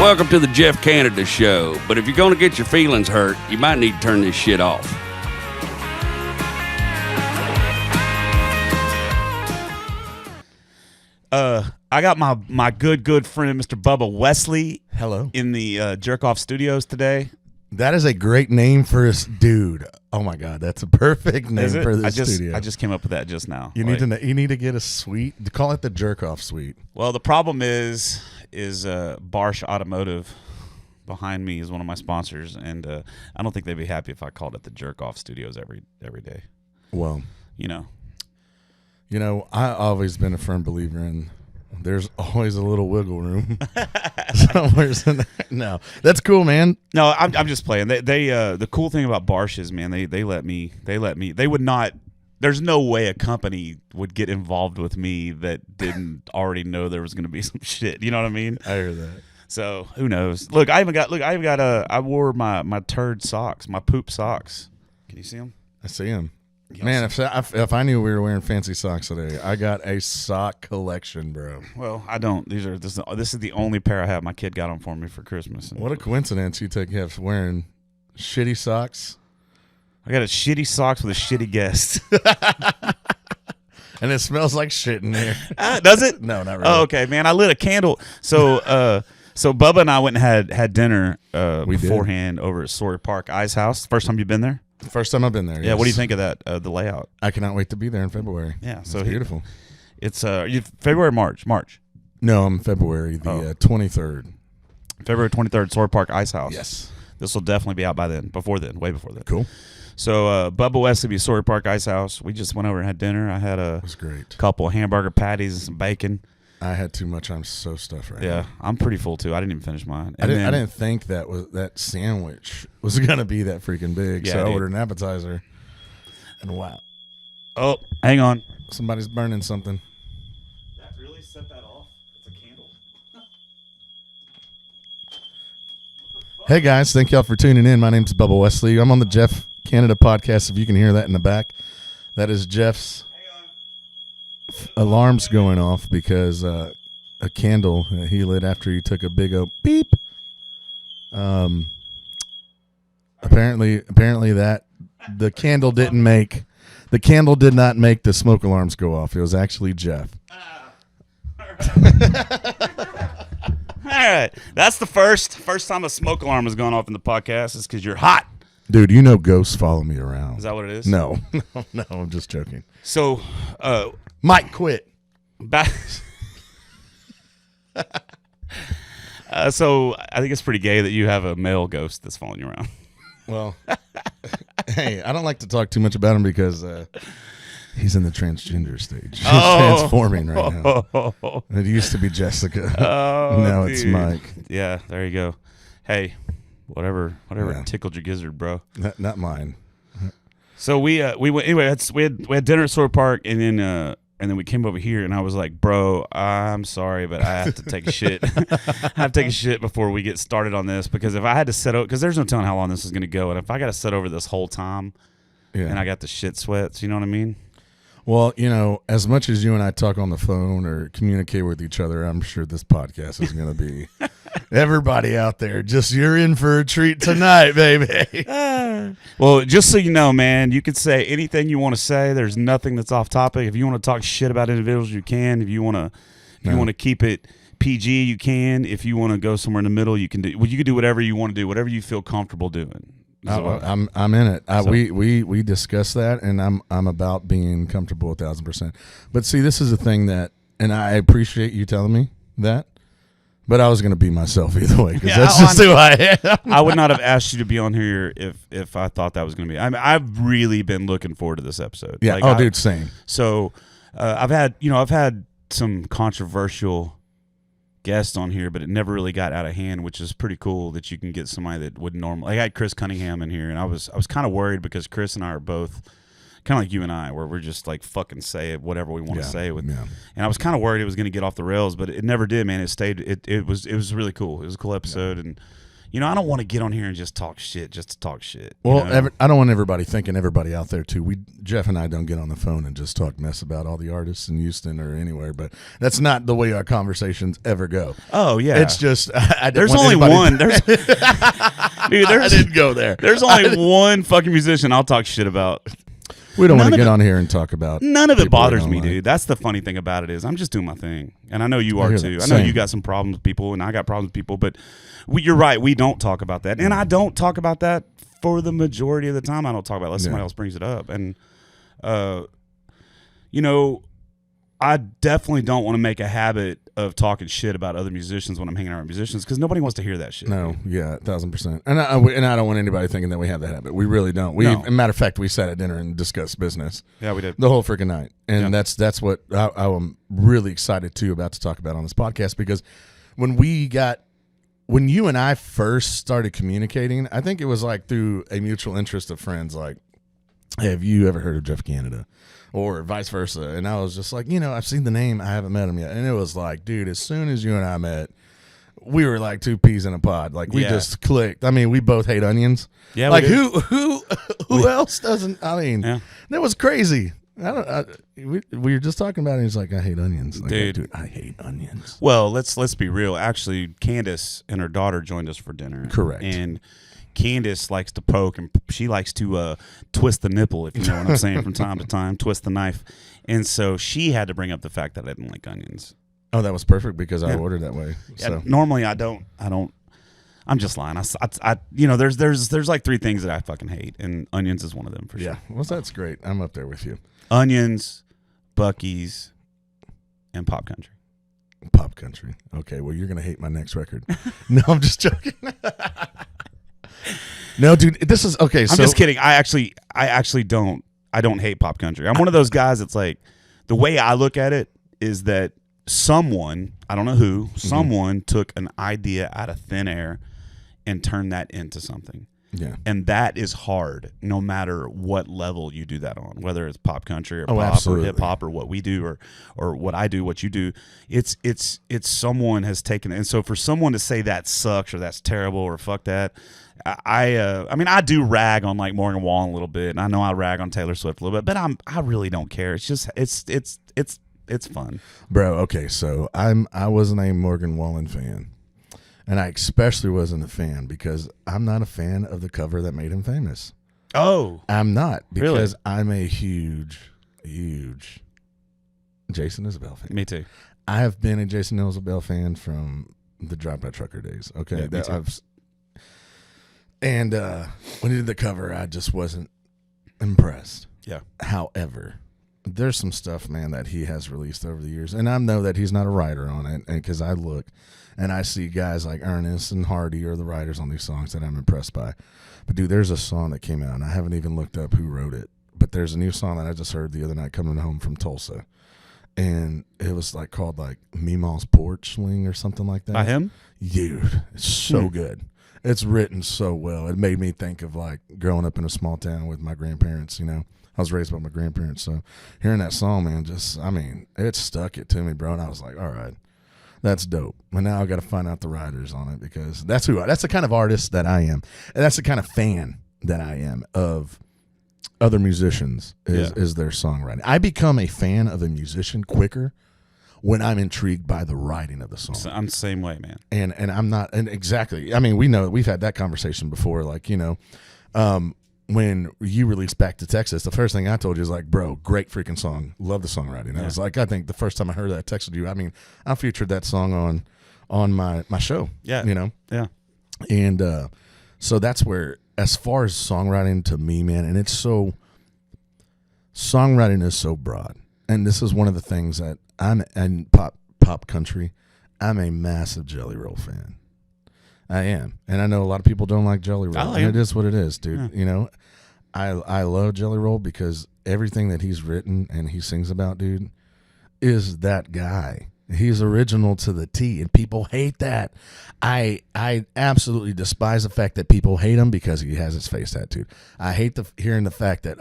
Welcome to the Jeff Canada Show. But if you're going to get your feelings hurt, you might need to turn this shit off. I got my good friend, Mr. Bubba Wesley. Hello. In the Jerk Off Studios today. That is a great name for a dude. Oh my God, that's a perfect name for the studio. I just came up with that just now. You need to get a suite. Call it the Jerk Off Suite. Well, the problem is Barsh Automotive behind me is one of my sponsors, and I don't think they'd be happy if I called it the Jerk Off Studios every day. Well, you know, I've always been a firm believer in there's always a little wiggle room somewhere. No, that's cool, man. No, I'm just playing. They the cool thing about Barsh is, man, they let me. They would not. There's no way a company would get involved with me that didn't already know there was going to be some shit. You know what I mean? I hear that. So who knows? Look, I wore my turd socks, my poop socks. Can you see them? I see them. Man, if I knew we were wearing fancy socks today, I got a sock collection, bro. Well, I don't. This is the only pair I have. My kid got them for me for Christmas. What a coincidence! You have wearing shitty socks. I got a shitty socks with a shitty guest. And it smells like shit in here. Does it? No, not really. Oh, okay, man. I lit a candle. So so Bubba and I went and had dinner beforehand over at Sawyer Park Ice House. First time you've been there? First time I've been there. Yeah. Yes. What do you think of that? The layout? I cannot wait to be there in February. Yeah. So it's beautiful. It's February, or March. No, I'm February the 23rd. February 23rd, Sawyer Park Ice House. Yes. This will definitely be out by then. Way before then. Cool. So Bubba Wesley, Sawyer Park Ice House. We just went over and had dinner. I had it was great. Couple of hamburger patties and some bacon. I had too much. I'm so stuffed right now. Yeah, I'm pretty full too. I didn't even finish mine. I didn't think that sandwich was gonna be that freaking big. Yeah, so I ordered an appetizer. And wow. Oh, hang on. Somebody's burning something. That really set that off? It's a candle. Hey guys, thank y'all for tuning in. My name's Bubba Wesley. I'm on the Jeff Canada podcast. If you can hear that in the back, that is Jeff's alarms going off because a candle he lit after he took a big old beep. Apparently that the candle did not make the smoke alarms go off. It was actually Jeff. All right. That's the first time a smoke alarm has gone off in the podcast is because you're hot. Dude, you know ghosts follow me around. Is that what it is? No, I'm just joking. So, Mike, quit. Back. So I think it's pretty gay that you have a male ghost that's following you around. Well, hey, I don't like to talk too much about him because he's in the transgender stage. He's transforming right now. It used to be Jessica. Now it's Mike. Yeah, there you go. Hey, whatever tickled your gizzard, bro. Not mine. So we went anyway. We had dinner at Sawyer Park, and then we came over here, and I was like, bro, I'm sorry, but I have to take a shit. I have to take a shit before we get started on this, because if I had to sit over, because there's no telling how long this is going to go, and if I got to sit over this whole time, and I got the shit sweats, you know what I mean? Well, as much as you and I talk on the phone or communicate with each other, I'm sure this podcast is going to be everybody out there. You're in for a treat tonight, baby. Well, just so you know, man, you can say anything you want to say. There's nothing that's off topic. If you want to talk shit about individuals, you can. If you want to keep it PG, you can. If you want to go somewhere in the middle, you can do. Well, you can do whatever you want to do, whatever you feel comfortable doing. I'm in it. We discussed that, and I'm about being comfortable 1,000%. But see, this is a thing that, and I appreciate you telling me that. But I was going to be myself either way, because that's just who I am. I would not have asked you to be on here if I thought that was going to be. I've really been looking forward to this episode. Yeah. Dude, same. So I've had some controversial guests on here, but it never really got out of hand, which is pretty cool that you can get somebody that would normally. I had Chris Cunningham in here, and I was kind of worried because Chris and I are both kind of like you and I, where we're just like fucking say whatever we want to say with. Yeah. And I was kind of worried it was going to get off the rails, but it never did, man. It stayed. It was really cool. It was a cool episode, and I don't want to get on here and just talk shit just to talk shit. Well, I don't want everybody thinking, everybody out there too. Jeff and I don't get on the phone and just talk mess about all the artists in Houston or anywhere, but that's not the way our conversations ever go. Oh yeah, it's just there's only one. I didn't go there. There's only one fucking musician I'll talk shit about. We don't want to get on here and talk about. None of it bothers me, dude. That's the funny thing about it is I'm just doing my thing, and I know you are too. I know you got some problems with people, and I got problems with people, but you're right. We don't talk about that, and I don't talk about that for the majority of the time. I don't talk about it unless somebody else brings it up, and I definitely don't want to make a habit of talking shit about other musicians when I'm hanging out with musicians because nobody wants to hear that shit. No, yeah, 1,000%. And I don't want anybody thinking that we have that habit. We really don't. As a matter of fact, we sat at dinner and discussed business. Yeah, we did the whole freaking night, and that's what I'm really excited too about to talk about on this podcast because when you and I first started communicating, I think it was like through a mutual interest of friends, like, hey, have you ever heard of Jeff Canada? Or vice versa. And I was just like, I've seen the name. I haven't met him yet. And it was like, dude, as soon as you and I met, we were like two peas in a pod. Like, we just clicked. I mean, we both hate onions. Yeah, like, who else doesn't? I mean, that was crazy. We were just talking about it. He's like, I hate onions. Like, dude, I hate onions. Well, let's be real. Actually, Candace and her daughter joined us for dinner. Correct. And Candace likes to poke, and she likes to twist the nipple, if you know what I'm saying, from time to time, twist the knife. And so she had to bring up the fact that I didn't like onions. Oh, that was perfect because I ordered that way. So. Normally I don't. I'm just lying. There's like three things that I fucking hate, and onions is one of them for sure. Yeah, well, that's great. I'm up there with you. Onions, Buc-ee's, and pop country. Pop country. Okay, well, you're gonna hate my next record. No, I'm just joking. No, dude, this is okay. I'm just kidding. I actually don't. I don't hate pop country. I'm one of those guys that's like, the way I look at it is that someone, I don't know who, someone took an idea out of thin air and turned that into something. Yeah. And that is hard, no matter what level you do that on, whether it's pop country or pop absolutely. or hip hop or what we do or what I do, what you do. It's someone has taken it. And so for someone to say that sucks or that's terrible or fuck that, I mean, I do rag on like Morgan Wallen a little bit, and I know I rag on Taylor Swift a little bit, but I really don't care. It's just it's fun, bro. Okay, so I wasn't a Morgan Wallen fan, and I especially wasn't a fan because I'm not a fan of the cover that made him famous. Oh, I'm not because really? I'm a huge Jason Isbell fan. Me too. I have been a Jason Isbell fan from the Drive By Trucker days. Okay, yeah, me too. And when he did the cover, I just wasn't impressed. Yeah. However, there's some stuff, man, that he has released over the years. And I know that he's not a writer on it because I look and I see guys like Ernest and Hardy are the writers on these songs that I'm impressed by. But, dude, there's a song that came out, and I haven't even looked up who wrote it. But there's a new song that I just heard the other night coming home from Tulsa. And it was like called like Meemaw's Porch Swing or something like that. By him? Dude, it's so good. It's written so well. It made me think of like growing up in a small town with my grandparents, I was raised by my grandparents. So hearing that song, man, it stuck it to me, bro. And I was like, all right, that's dope. But now I got to find out the writers on it because that's the kind of artist that I am. And that's the kind of fan that I am of other musicians is their songwriting. I become a fan of a musician quicker when I'm intrigued by the writing of the song. I'm the same way, man. And I'm not, and exactly. I mean, we've had that conversation before. Like, when you released Back to Texas, the first thing I told you is like, bro, great freaking song. Love the songwriting. I was like, I think the first time I heard that, I texted you. I mean, I featured that song on my show. Yeah. Yeah. And so that's where, as far as songwriting to me, man, and songwriting is so broad. And this is one of the things that and pop country, I'm a massive Jelly Roll fan. I am. And I know a lot of people don't like Jelly Roll. And it is what it is, dude. Yeah. I love Jelly Roll because everything that he's written and he sings about, dude, is that guy. He's original to the T, and people hate that. I absolutely despise the fact that people hate him because he has his face tattooed. I hate hearing the fact that,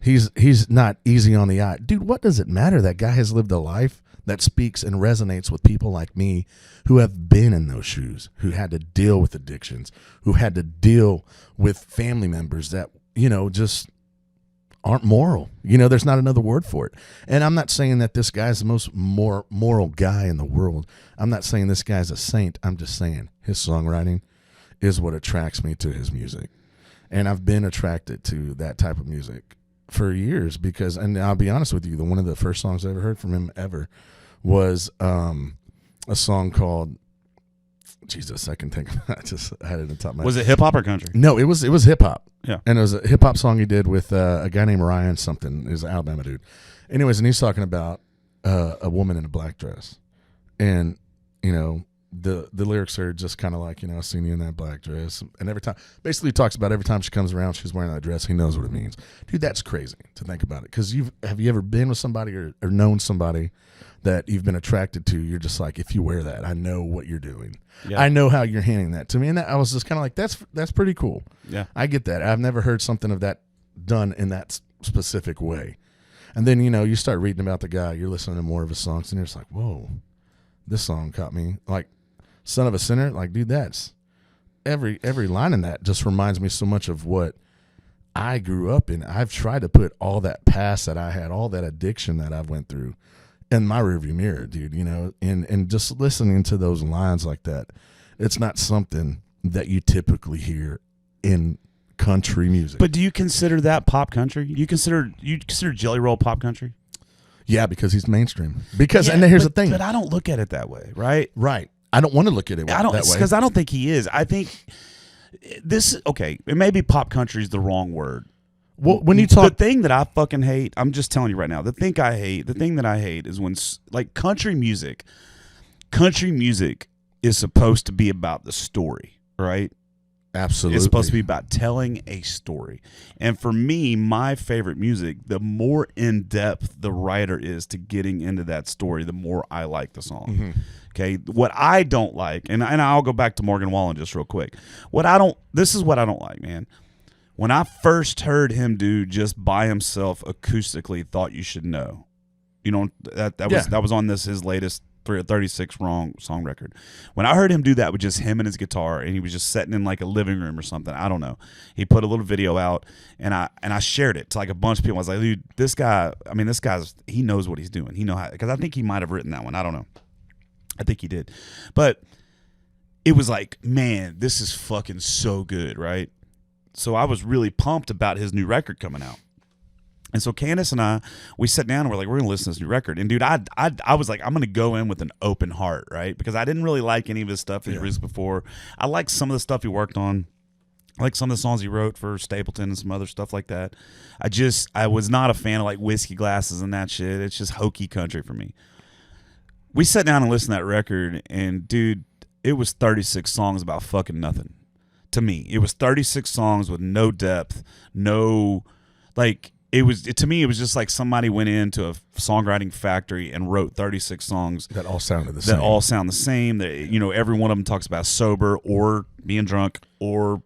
he's not easy on the eye. Dude, what does it matter? That guy has lived a life that speaks and resonates with people like me who have been in those shoes, who had to deal with addictions, who had to deal with family members that, just aren't moral. There's not another word for it. And I'm not saying that this guy's the most moral guy in the world. I'm not saying this guy's a saint. I'm just saying his songwriting is what attracts me to his music. And I've been attracted to that type of music for years because, and I'll be honest with you, one of the first songs I ever heard from him ever was a song called, Jesus, I can think of it. I just had it in the top of my head. Was it hip hop or country? No, it was hip hop. Yeah. And it was a hip hop song he did with a guy named Ryan something. He was an Alabama dude. Anyways, and he's talking about a woman in a black dress. And, the lyrics are just kind of like, I seen you in that black dress. And every time, basically he talks about every time she comes around, she's wearing that dress. He knows what it means. Dude, that's crazy to think about it. Because have you ever been with somebody or known somebody that you've been attracted to? You're just like, if you wear that, I know what you're doing. Yeah. I know how you're handing that to me. And I was just kind of like, that's pretty cool. Yeah, I get that. I've never heard something of that done in that specific way. And then, you start reading about the guy, you're listening to more of his songs, and you're just like, whoa, this song caught me. Like, Son of a Sinner, like, dude, that's every line in that just reminds me so much of what I grew up in. I've tried to put all that past that I had, all that addiction that I've went through in my rearview mirror, dude, and just listening to those lines like that, it's not something that you typically hear in country music. But do you consider that pop country? You consider Jelly Roll pop country? Yeah, because he's mainstream. And here's the thing. But I don't look at it that way, right? Right. I don't want to look at it that way. Because I don't think he is. I think maybe pop country is the wrong word. Well, when you talk, the thing that I fucking hate, I'm just telling you right now, the thing that I hate is when, like, country music is supposed to be about the story, right? Absolutely. It's supposed to be about telling a story. And for me, my favorite music, the more in-depth the writer is to getting into that story, the more I like the song. Mm-hmm. Okay, what I don't like, and I'll go back to Morgan Wallen just real quick. This is what I don't like, man. When I first heard him do just by himself acoustically, Thought You Should Know. That was on his latest 36 Wrong song record. When I heard him do that with just him and his guitar, and he was just sitting in like a living room or something, I don't know. He put a little video out, and I shared it to like a bunch of people. I was like, dude, this guy's he knows what he's doing. He know how, because I think he might have written that one. I don't know. I think he did. But it was like, man, this is fucking so good, right? So I was really pumped about his new record coming out. And so Candace and I, we sat down and we're like, we're going to listen to this new record. And dude, I was like, I'm going to go in with an open heart, right? Because I didn't really like any of his stuff he's released before. I liked some of the stuff he worked on. I like some of the songs he wrote for Stapleton and some other stuff like that. I was not a fan of like Whiskey Glasses and that shit. It's just hokey country for me. We sat down and listened to that record, and dude, it was 36 songs about fucking nothing. To me, it was 36 songs with no depth, no, like, to me, it was just like somebody went into a songwriting factory and wrote 36 songs that all sounded the same. That all sound the same. That, every one of them talks about sober or being drunk or,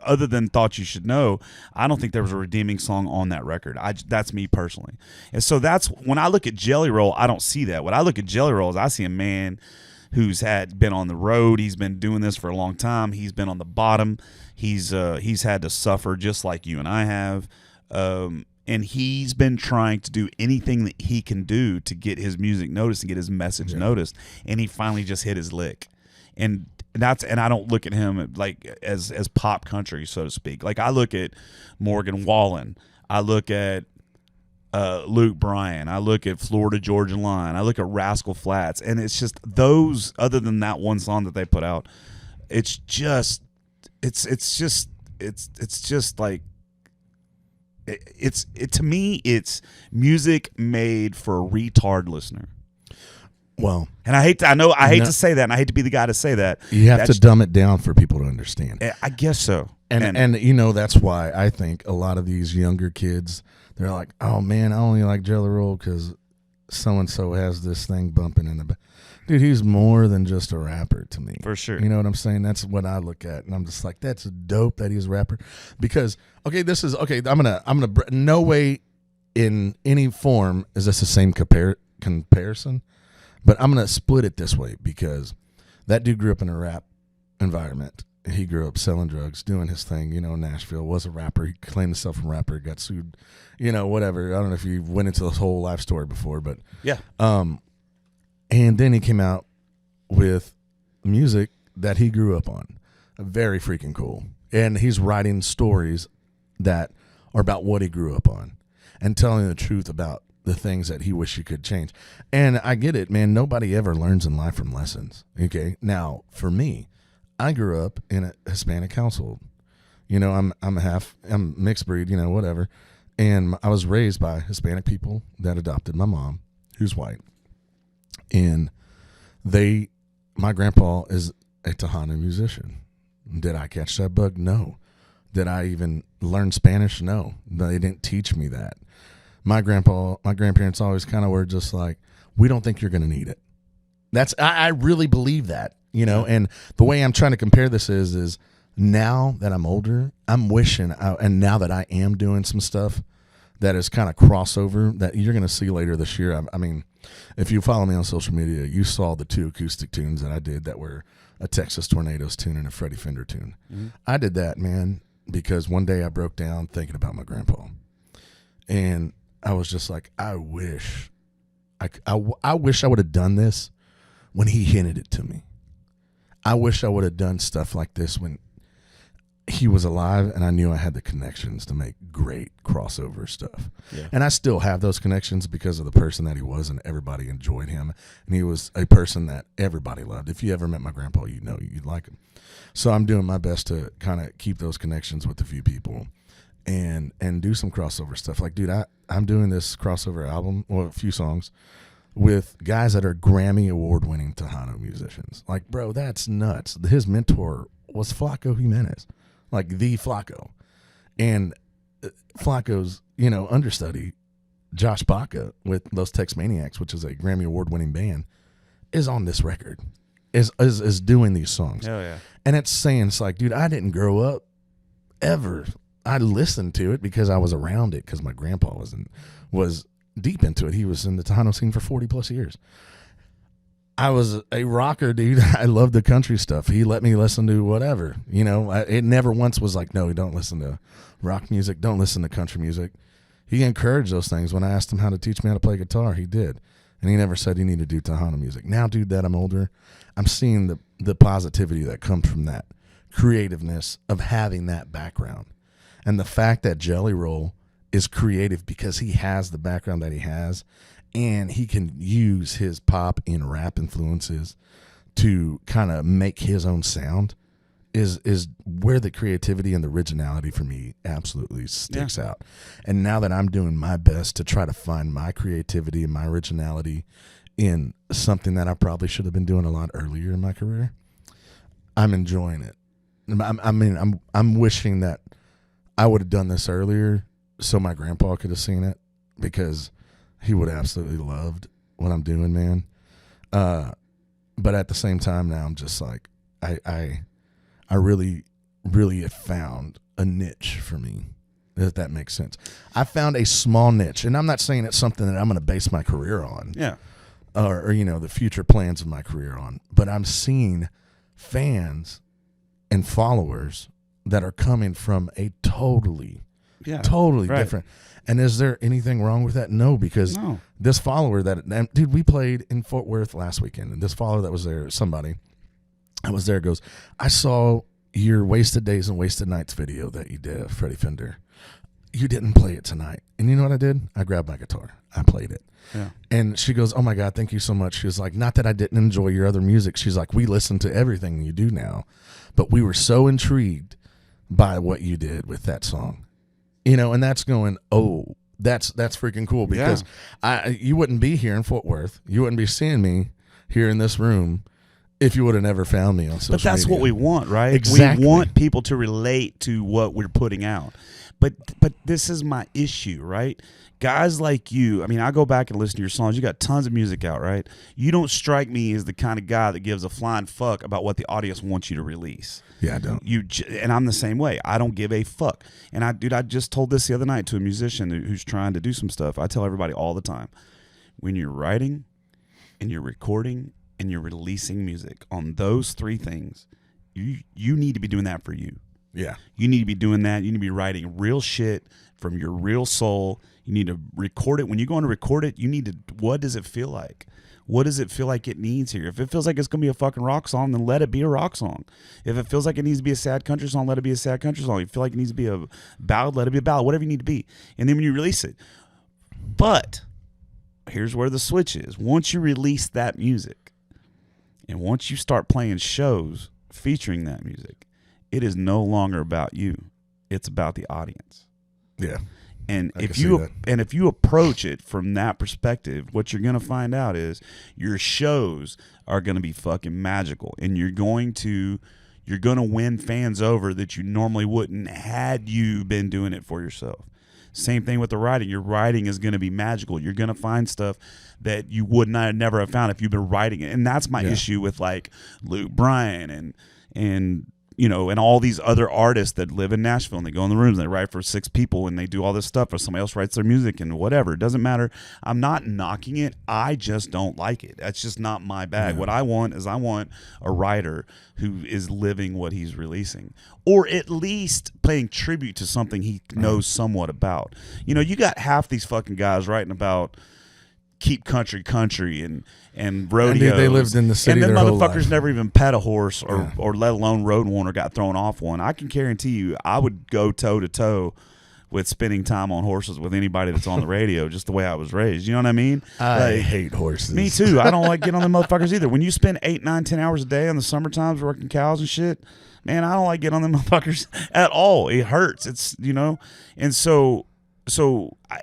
other than Thought You Should Know. I don't think there was a redeeming song on that record. That's me personally. And so that's when I look at Jelly Roll, I don't see that. What I look at Jelly Roll is I see a man who's been on the road. He's been doing this for a long time. He's been on the bottom. He's had to suffer just like you and I have. And he's been trying to do anything that he can do to get his music noticed and get his message noticed. And he finally just hit his lick. And I don't look at him like as pop country, so to speak. Like, I look at Morgan Wallen. I look at Luke Bryan. I look at Florida Georgia Line. I look at Rascal Flatts. And it's just those, other than that one song that they put out, it's just like, to me, it's music made for a retard listener. Well, and I hate to say that, and I hate to be the guy to say that. You have to dumb it down for people to understand. I guess so. And that's why I think a lot of these younger kids, they're like, oh man, I only like Jelly Roll because so-and-so has this thing bumping in the back. Dude, he's more than just a rapper to me. For sure. You know what I'm saying? That's what I look at. And I'm just like, that's dope that he's a rapper. Because, I'm going to, no way in any form is this the same comparison, but I'm gonna split it this way because that dude grew up in a rap environment. He grew up selling drugs, doing his thing, in Nashville, was a rapper. He claimed himself a rapper, got sued, whatever. I don't know if you went into this whole life story before, but yeah. And then he came out with music that he grew up on. Very freaking cool. And he's writing stories that are about what he grew up on and telling the truth about the things that he wish he could change. And I get it, man. Nobody ever learns in life from lessons. Okay. Now, for me, I grew up in a Hispanic household. I'm mixed breed, whatever. And I was raised by Hispanic people that adopted my mom, who's white. And my grandpa is a Tejano musician. Did I catch that bug? No. Did I even learn Spanish? No. They didn't teach me that. My grandparents always kind of were just like, we don't think you're going to need it. I really believe that, and the way I'm trying to compare this is now that I'm older, I'm wishing, and now that I am doing some stuff that is kind of crossover that you're going to see later this year. I mean, if you follow me on social media, you saw the 2 acoustic tunes that I did that were a Texas Tornadoes tune and a Freddie Fender tune. Mm-hmm. I did that, man, because one day I broke down thinking about my grandpa. And I was just like, I wish I would have done this when he hinted it to me. I wish I would have done stuff like this when he was alive and I knew I had the connections to make great crossover stuff. Yeah. And I still have those connections because of the person that he was, and everybody enjoyed him. And he was a person that everybody loved. If you ever met my grandpa, you'd like him. So I'm doing my best to kind of keep those connections with a few people and do some crossover stuff. Like, dude, I'm doing this crossover album, or a few songs, with guys that are Grammy award-winning Tejano musicians. Like, bro, that's nuts. His mentor was Flaco Jimenez. Like the Flaco. And Flaco's, understudy, Josh Baca with Los Tex Maniacs, which is a Grammy award-winning band, is on this record, is doing these songs. Oh, yeah. And it's like, dude, I didn't grow up ever. I listened to it because I was around it because my grandpa was deep into it. He was in the Tejano scene for 40 plus years. I was a rocker, dude. I loved the country stuff. He let me listen to whatever, it never once was like, no, don't listen to rock music. Don't listen to country music. He encouraged those things. When I asked him how to teach me how to play guitar, he did. And he never said you need to do Tejano music. Now, dude, that I'm older, I'm seeing the positivity that comes from that creativeness of having that background. And the fact that Jelly Roll is creative because he has the background that he has, and he can use his pop and rap influences to kind of make his own sound is where the creativity and the originality for me absolutely sticks out. And now that I'm doing my best to try to find my creativity and my originality in something that I probably should have been doing a lot earlier in my career, I'm enjoying it. I'm wishing that I would have done this earlier so my grandpa could have seen it, because he would have absolutely loved what I'm doing, man. But at the same time now, I'm just like, I really, really have found a niche for me, if that makes sense. I found a small niche, and I'm not saying it's something that I'm going to base my career on. Yeah. Or the future plans of my career on. But I'm seeing fans and followers that are coming from a totally different. And is there anything wrong with that? No, because this follower dude, we played in Fort Worth last weekend, and this follower that was there, somebody that was there goes, I saw your Wasted Days and Wasted Nights video that you did of Freddie Fender. You didn't play it tonight. And you know what I did? I grabbed my guitar. I played it. Yeah. And she goes, oh my God, thank you so much. She was like, not that I didn't enjoy your other music. She's like, we listen to everything you do now, but we were so intrigued by what you did with that song. And that's going, oh, that's freaking cool, because you wouldn't be here in Fort Worth. You wouldn't be seeing me here in this room if you would have never found me on social media. But that's what we want, right? Exactly. We want people to relate to what we're putting out. But this is my issue, right? Guys like you, I go back and listen to your songs. You got tons of music out, right? You don't strike me as the kind of guy that gives a flying fuck about what the audience wants you to release. Yeah, I don't. And I'm the same way. I don't give a fuck. And I just told this the other night to a musician who's trying to do some stuff. I tell everybody all the time, when you're writing and you're recording and you're releasing music. On those three things, you need to be doing that for you. Yeah. You need to be doing that. You need to be writing real shit from your real soul. You need to record it. When you go on to record it, you need to, what does it feel like? What does it feel like it needs here? If it feels like it's going to be a fucking rock song, then let it be a rock song. If it feels like it needs to be a sad country song, let it be a sad country song. If you feel like it needs to be a ballad, let it be a ballad, whatever you need to be. And then when you release it. But here's where the switch is. Once you release that music and once you start playing shows featuring that music, it is no longer about you. It's about the audience. Yeah. And if you approach it from that perspective, what you're going to find out is your shows are going to be fucking magical, and you're going to win fans over that you normally wouldn't had you been doing it for yourself. Same thing with the writing. Your writing is going to be magical. You're going to find stuff that you would not never have found if you've been writing it. And that's my issue with like Luke Bryan and you know, and all these other artists that live in Nashville and they go in the rooms and they write for 6 people and they do all this stuff, or somebody else writes their music and whatever. It doesn't matter. I'm not knocking it. I just don't like it. That's just not my bag. Yeah. What I want is a writer who is living what he's releasing, or at least paying tribute to something he knows somewhat about. You know, you got half these fucking guys writing about keep country and rodeos. And dude, they lived in the city. And then their whole motherfuckers life. never even pet a horse or let alone rode one or got thrown off one. I can guarantee you I would go toe to toe with spending time on horses with anybody that's on the radio, just the way I was raised. You know what I mean? I hate horses. Me too. I don't like getting on them motherfuckers either. When you spend 8, 9, 10 hours a day on the summer times working cows and shit, man, I don't like getting on them motherfuckers at all. It hurts. It's, you know, and so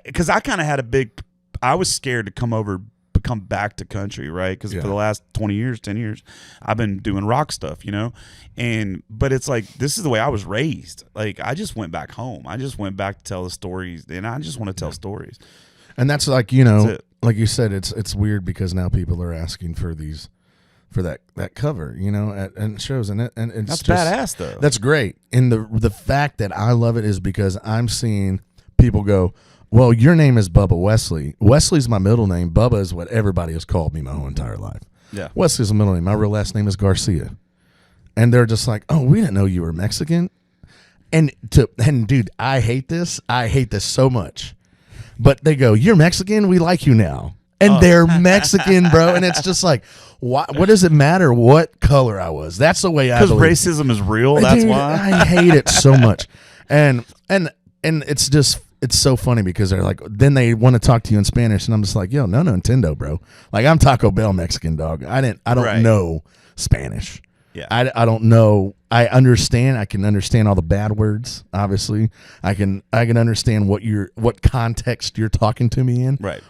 because I kind of had I was scared to come back to country, right? Because for the last 20 years, 10 years, I've been doing rock stuff, you know? But it's like, this is the way I was raised. Like, I just went back home. I just went back to tell the stories, and I just want to tell stories. And that's like, you know, like you said, it's weird because now people are asking for that cover, you know, at shows, and it's that's just badass, though. That's great. And the fact that I love it is because I'm seeing people go, well, your name is Bubba Wesley. Wesley's my middle name. Bubba is what everybody has called me my whole entire life. Yeah. Wesley's a middle name. My real last name is Garcia. And they're just like, oh, we didn't know you were Mexican. And dude, I hate this. I hate this so much. But they go, you're Mexican? We like you now. And they're Mexican, bro. And it's just like, what does it matter what color I was? That's the way I believe. Because racism is real. That's Dude, why. I hate it so much. And it's just, it's so funny because they're like, then they want to talk to you in Spanish, and I'm just like, yo, no Nintendo, bro. Like, I'm Taco Bell Mexican, dog. I don't know Spanish. Yeah, I don't know. I understand. I can understand all the bad words. Obviously, I can understand what context you're talking to me in. Right.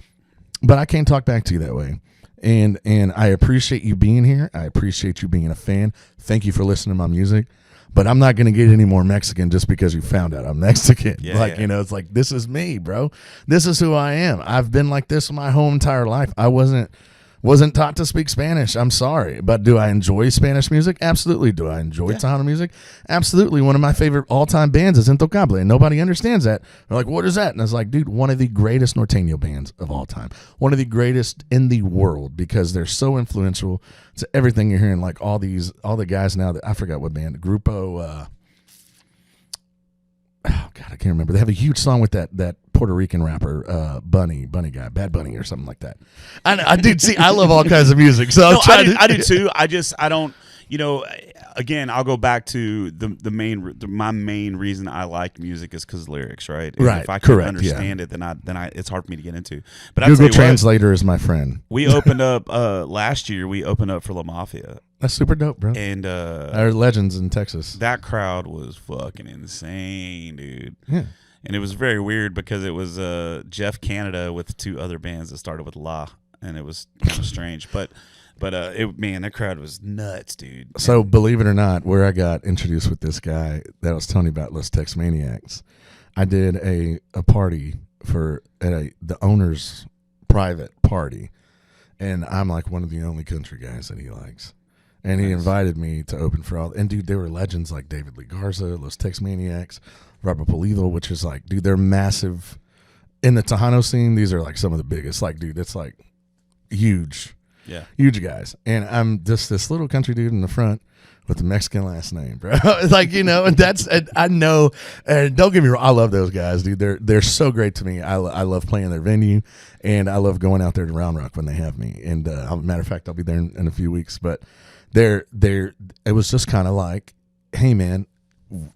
But I can't talk back to you that way. And I appreciate you being here. I appreciate you being a fan. Thank you for listening to my music. But I'm not going to get any more Mexican just because you found out I'm Mexican. Yeah, you know, it's like, this is me, bro. This is who I am. I've been like this my whole entire life. I wasn't taught to speak Spanish. I'm sorry. But do I enjoy Spanish music? Absolutely. Do I enjoy Tejano music? Absolutely. One of my favorite all-time bands is Intocable, and nobody understands that. They're like, what is that? And I was like, dude, one of the greatest norteño bands of all time. One of the greatest in the world because they're so influential to everything you're hearing. Like all the guys now that I forgot what band, Grupo. Oh God, I can't remember. They have a huge song with that Puerto Rican rapper, Bunny guy, Bad Bunny or something like that. I do see. I love all kinds of music, so no, I do too. I don't. You know, again, I'll go back to my main reason I like music is because of lyrics, right? And right. If I can't understand it, then it's hard for me to get into. But Google Translator is my friend. We opened up last year. We opened up for La Mafia. That's super dope, bro. And our legends in Texas. That crowd was fucking insane, dude. Yeah. And it was very weird because it was Jeff Canada with 2 other bands that started with La, and it was kind of strange, but that crowd was nuts, dude. So believe it or not, where I got introduced with this guy that I was telling you about, Los Tex Maniacs, I did a party at the owner's private party, and I'm like one of the only country guys that he likes. And he invited me to open for all. And, dude, there were legends like David Lee Garza, Los Tex Maniacs, Robert Pulido, which is like, dude, they're massive. In the Tejano scene, these are like some of the biggest. Like, dude, it's like huge. Yeah. Huge guys. And I'm just this little country dude in the front with a Mexican last name, bro. Like, and that's, and I know, and don't get me wrong, I love those guys, dude. They're so great to me. I love playing their venue, and I love going out there to Round Rock when they have me. And matter of fact, I'll be there in a few weeks. But it was just kind of like, hey, man,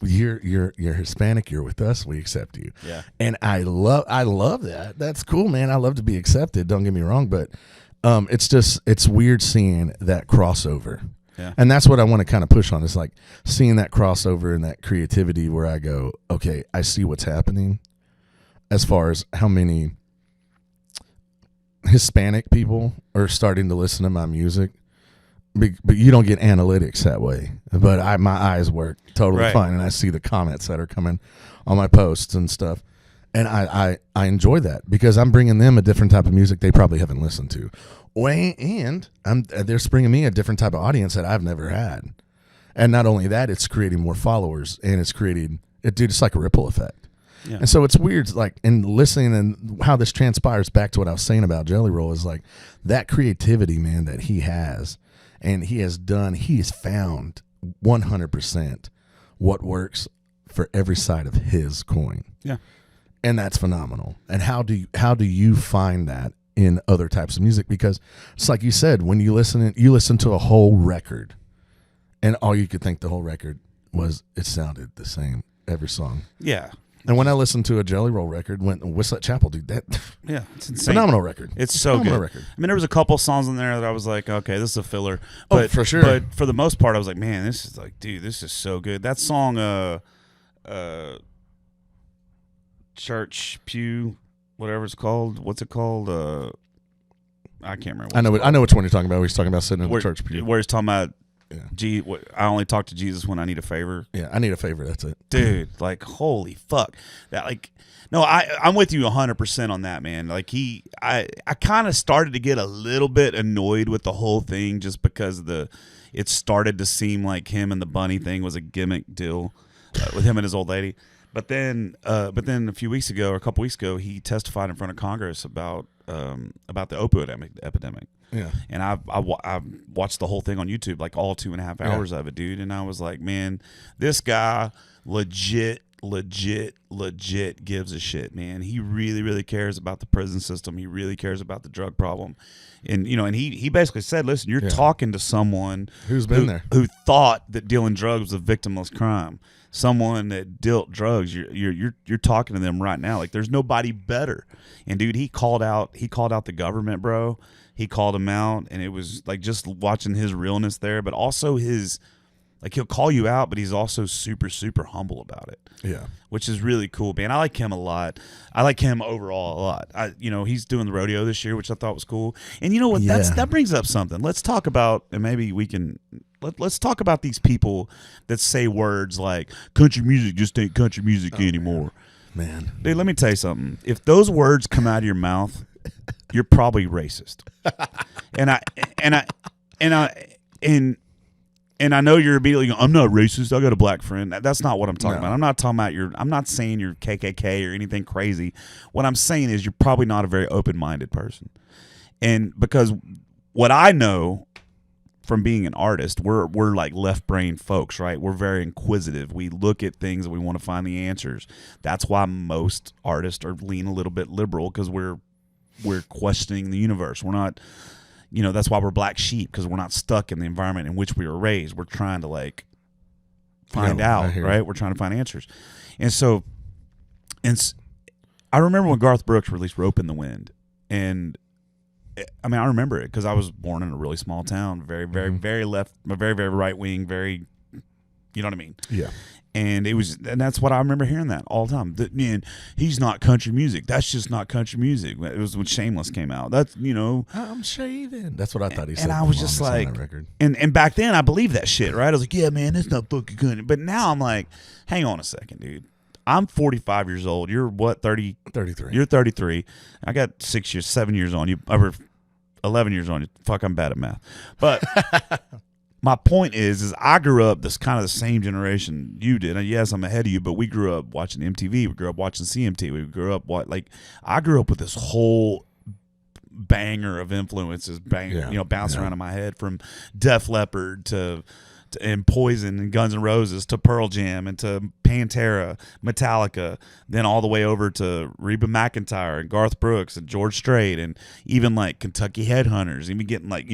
you're Hispanic, you're with us, we accept you. Yeah. And I love that. That's cool, man. I love to be accepted. Don't get me wrong, but it's weird seeing that crossover. Yeah. And that's what I want to kind of push on, is like seeing that crossover and that creativity where I go, okay, I see what's happening as far as how many Hispanic people are starting to listen to my music. But you don't get analytics that way. But my eyes work totally fine, and I see the comments that are coming on my posts and stuff. And I enjoy that because I'm bringing them a different type of music they probably haven't listened to. And they're bringing me a different type of audience that I've never had. And not only that, it's creating more followers, and it's creating it's like a ripple effect. Yeah. And so it's weird, like, in listening and how this transpires back to what I was saying about Jelly Roll is like that creativity, man, that he has, and he has found 100% what works for every side of his coin. Yeah. And that's phenomenal. And how do you find that in other types of music? Because it's like you said, when you listen to a whole record, and all you could think the whole record was it sounded the same every song. Yeah. And when I listened to a Jelly Roll record, went Whistlet Chapel, dude, yeah, it's insane. Phenomenal record. It's so phenomenal good. record. I mean, there was a couple songs in there that I was like, okay, this is a filler. But for sure. But for the most part, I was like, man, this is like, dude, this is so good. That song, Church Pew, whatever it's called. What's it called? I can't remember. I know which one you're talking about. He's talking about sitting in the church pew. Where he's talking about, yeah. I only talk to Jesus when I need a favor. Yeah, I need a favor. That's it, dude. Like, holy fuck, that like. No, I'm with you 100% on that, man. Like I kind of started to get a little bit annoyed with the whole thing just because it started to seem like him and the bunny thing was a gimmick deal with him and his old lady. But then a few weeks ago or a couple weeks ago, he testified in front of Congress about the opioid epidemic. Yeah, and I watched the whole thing on YouTube, like all 2.5 hours of it, dude. And I was like, man, this guy legit gives a shit, man. He really, really cares about the prison system. He really cares about the drug problem. And and he basically said, listen, you're talking to someone who's been there, who thought that dealing drugs was a victimless crime. Someone that dealt drugs, you're talking to them right now. Like, there's nobody better. And dude, he called out the government, bro. He called him out, and it was like just watching his realness there, but also his, like, he'll call you out, but he's also super, super humble about it. Yeah. Which is really cool, man. I like him a lot. I like him overall a lot. He's doing the rodeo this year, which I thought was cool. And you know what? Yeah. That brings up something. Let's talk about, and maybe we can, let's talk about these people that say words like country music just ain't country music anymore. Man. Dude, let me tell you something. If those words come out of your mouth, you're probably racist. And I know you're immediately going, I'm not racist. I got a black friend. That's not what I'm talking about. I'm not talking about I'm not saying you're KKK or anything crazy. What I'm saying is you're probably not a very open-minded person. And because what I know from being an artist, we're like left-brain folks, right? We're very inquisitive. We look at things and we want to find the answers. That's why most artists lean a little bit liberal, because we're questioning the universe. We're not, that's why we're black sheep, because we're not stuck in the environment in which we were raised. We're trying to like find out, right? We're trying to find answers. And so, I remember when Garth Brooks released Rope in the Wind, and I mean, I remember it because I was born in a really small town, very, very, very left, very, very right wing, very, you know what I mean? Yeah. And that's what I remember hearing that all the time. That, man, he's not country music. That's just not country music. It was when Shameless came out. That's, I'm shaving. That's what I thought he said. And I was just like, and back then I believed that shit, right? I was like, yeah, man, that's not fucking country. But now I'm like, hang on a second, dude. I'm 45 years old. You're what, 30? 33. You're 33. I got 7 years on you. Over 11 years on you. Fuck, I'm bad at math. But my point is I grew up this kind of the same generation you did. And yes, I'm ahead of you, but we grew up watching MTV. We grew up watching CMT. We grew up I grew up with this whole banger of influences, bouncing around in my head, from Def Leppard to and Poison and Guns N' Roses to Pearl Jam and to Pantera, Metallica, then all the way over to Reba McEntire and Garth Brooks and George Strait, and even like Kentucky Headhunters, even getting like,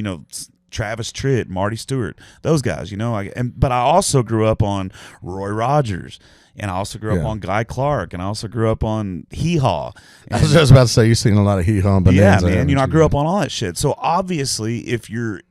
Travis Tritt, Marty Stewart, those guys, but I also grew up on Roy Rogers, and I also grew up on Guy Clark, and I also grew up on Hee Haw. I was just about to say, you've seen a lot of Hee Haw and Bonanza. Yeah, man. I grew up on all that shit. So obviously, if you're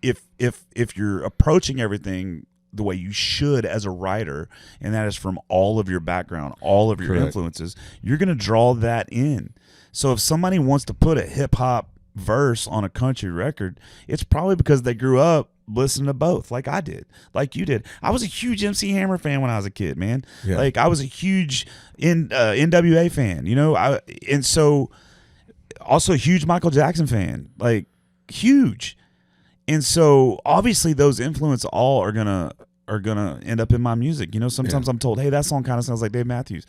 approaching everything the way you should as a writer, and that is from all of your background, all of your influences, you're going to draw that in. So if somebody wants to put a hip hop verse on a country record, it's probably because they grew up listening to both, like I did, like you did. I was a huge MC Hammer fan when I was a kid, man. Yeah. Like I was a huge NWA fan, and so also a huge Michael Jackson fan, like huge. And so obviously those influences all are gonna end up in my music. Sometimes I'm told, hey, that song kind of sounds like Dave Matthews.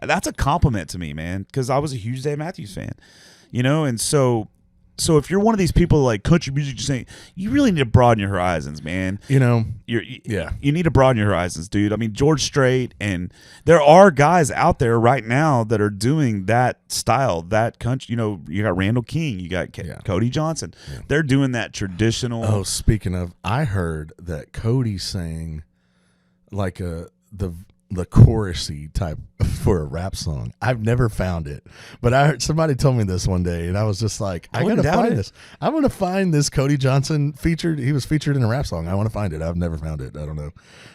That's a compliment to me, man, because I was a huge Dave Matthews fan. And so if you're one of these people like country music, just saying, you really need to broaden your horizons, man. You need to broaden your horizons, dude. I mean, George Strait, and there are guys out there right now that are doing that style, that country. You got Randall King, you got Cody Johnson. Yeah. They're doing that traditional. Oh, speaking of, I heard that Cody sang like the chorusy type for a rap song. I've never found it, but I heard somebody told me this one day, and I was just like, I gotta find this. I want to find this Cody Johnson featured. He was featured in a rap song. I want to find it. I've never found it. I don't know,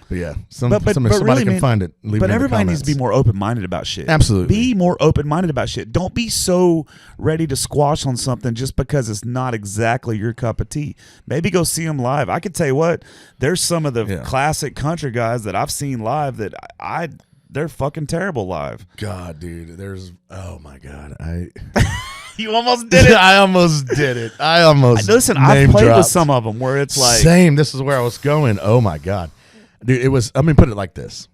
but yeah, somebody really, can find it. Leave but it in everybody the needs to be more open-minded about shit. Absolutely, be more open-minded about shit. Don't be so ready to squash on something just because it's not exactly your cup of tea. Maybe go see them live. I could tell you what, there's some of the classic country guys that I've seen live that they're fucking terrible live. God, dude, oh my God, you almost did it. I almost did it. Listen, I've played with some of them where it's like same. This is where I was going. Oh my God, dude, it was. Let me put it like this.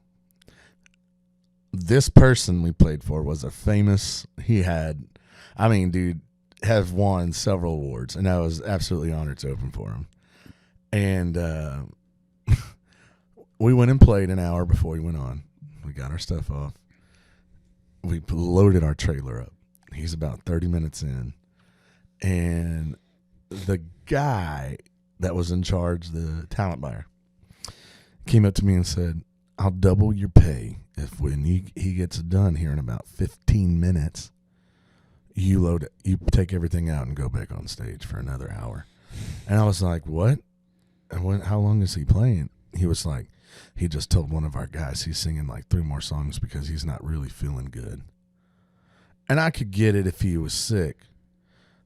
This person we played for was a famous. Dude, have won several awards, and I was absolutely honored to open for him. And we went and played an hour before he went on. We got our stuff off. We loaded our trailer up. He's about 30 minutes in. And the guy that was in charge, the talent buyer, came up to me and said, I'll double your pay if when he gets done here in about 15 minutes, you load it, you take everything out and go back on stage for another hour. And I was like, what? And how long is he playing? He was like, he just told one of our guys he's singing like 3 more songs because he's not really feeling good. And I could get it if he was sick.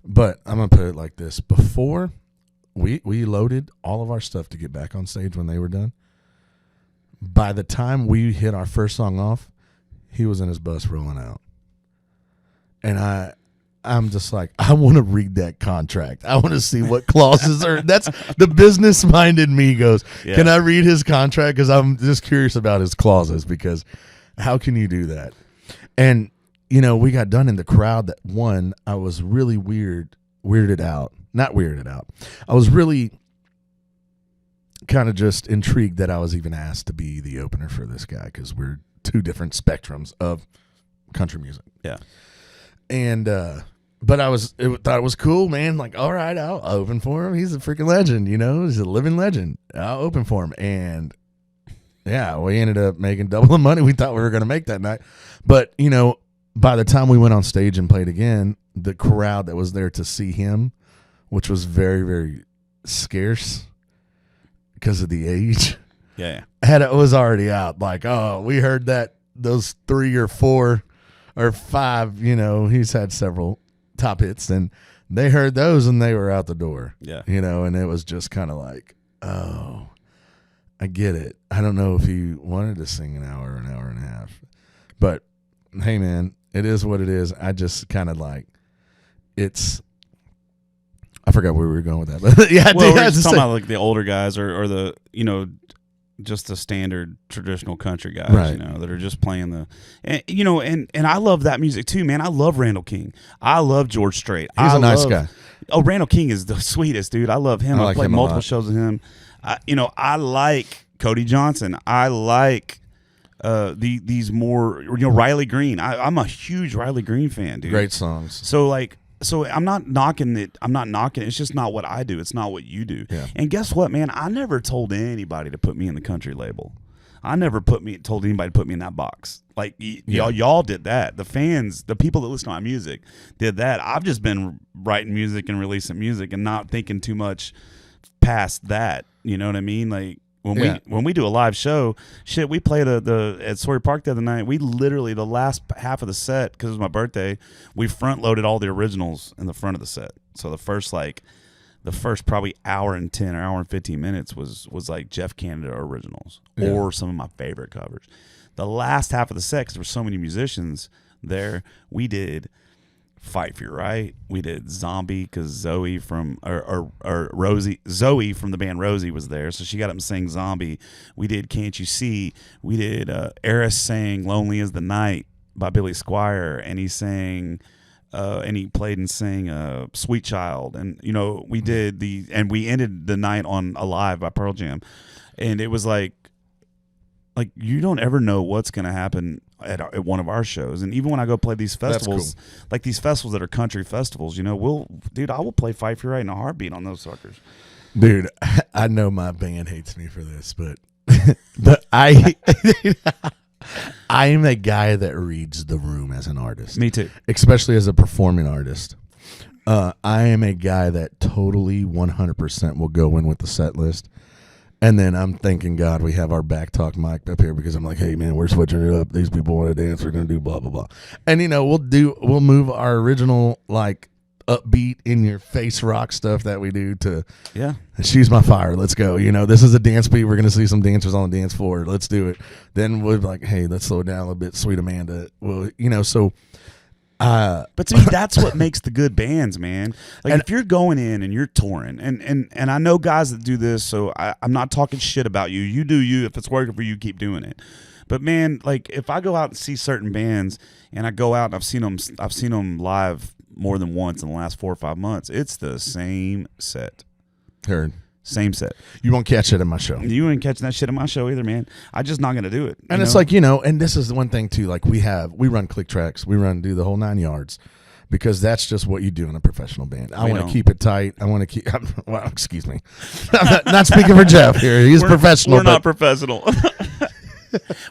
But I'm going to put it like this. Before we loaded all of our stuff to get back on stage when they were done, by the time we hit our first song off, he was in his bus rolling out. And I'm just like, I want to read that contract. I want to see what clauses are. That's the business-minded me goes, Can I read his contract? Because I'm just curious about his clauses, because how can you do that? And, we got done in the crowd that won. I was really weirded out. Not weirded out. I was really kind of just intrigued that I was even asked to be the opener for this guy, because we're 2 different spectrums of country music. Yeah. And, but I thought it was cool, man. Like, all right, I'll open for him. He's a freaking legend, he's a living legend. I'll open for him. And yeah, we ended up making double the money we thought we were going to make that night. But, by the time we went on stage and played again, the crowd that was there to see him, which was very, very scarce because of the age. Yeah. It was already out. Like, oh, we heard that those 3 or 4 or 5, he's had several top hits, and they heard those and they were out the door. Yeah. And it was just kind of like, oh, I get it. I don't know if he wanted to sing an hour and a half, but hey, man, it is what it is. I just kind of like, I forgot where we were going with that, but yeah. Well, we're just talking about like the older guys or the, just the standard traditional country guys, right, that are just playing and I love that music too, man. I love Randall King. I love George Strait. He's a nice guy. Oh, Randall King is the sweetest, dude. I love him. I I like played him a multiple lot. shows with him. I like Cody Johnson. I like these more, Riley Green. I'm a huge Riley Green fan, dude. Great songs. So I'm not knocking it. I'm not knocking it. It's just not what I do. It's not what you do. Yeah. And guess what, man? I never told anybody to put me in the country label. I never told anybody to put me in that box. Like y'all did that. The fans, the people that listen to my music, did that. I've just been writing music and releasing music and not thinking too much past that. You know what I mean? Like when we do a live show, shit, we played at Sawyer Park the other night. We literally the last half of the set, because it was my birthday, we front loaded all the originals in the front of the set. So the first probably hour and 10 or hour and 15 minutes was like Jeff Canada originals or some of my favorite covers. The last half of the set, because there were so many musicians there, we did Fight for Your Right. We did Zombie, because Zoe from Zoe from the band Rosie was there, so she got up and sang Zombie. We did Can't You See. We did Eris sang Lonely as the Night by Billy Squier, and he sang and he played and sang Sweet Child. And we did and we ended the night on Alive by Pearl Jam. And it was like you don't ever know what's going to happen at one of our shows. And even when I go play these festivals, like these festivals that are country festivals, I will play Fight for Your Right in a heartbeat on those suckers. Dude, I know my band hates me for this, but I am a guy that reads the room as an artist. Me too. Especially as a performing artist. I am a guy that totally 100% will go in with the set list. And then I'm thanking God we have our back talk mic up here, because I'm like, hey man, we're switching it up. These people want to dance. We're going to do blah, blah, blah. And we'll move our original like upbeat in your face rock stuff that we do to She's My Fire. Let's go. This is a dance beat. We're going to see some dancers on the dance floor. Let's do it. Then we're like, hey, let's slow it down a little bit. Sweet Amanda. Well, so but to me, that's what makes the good bands, man. Like if you're going in and you're touring, and I know guys that do this, so I'm not talking shit about you. You do you. If it's working for you, keep doing it. But man, like if I go out and see certain bands, and I go out and I've seen them live more than once in the last 4 or 5 months, it's the same set. Heard. Same set. You won't catch it in my show. You ain't catching that shit in my show either, man. I'm just not going to do it. And it's like, and this is the one thing too, like we run click tracks. We do the whole 9 yards, because that's just what you do in a professional band. I want to keep it tight. I want to keep, well, excuse me. I'm not speaking for Jeff here. He's professional. We're not professional.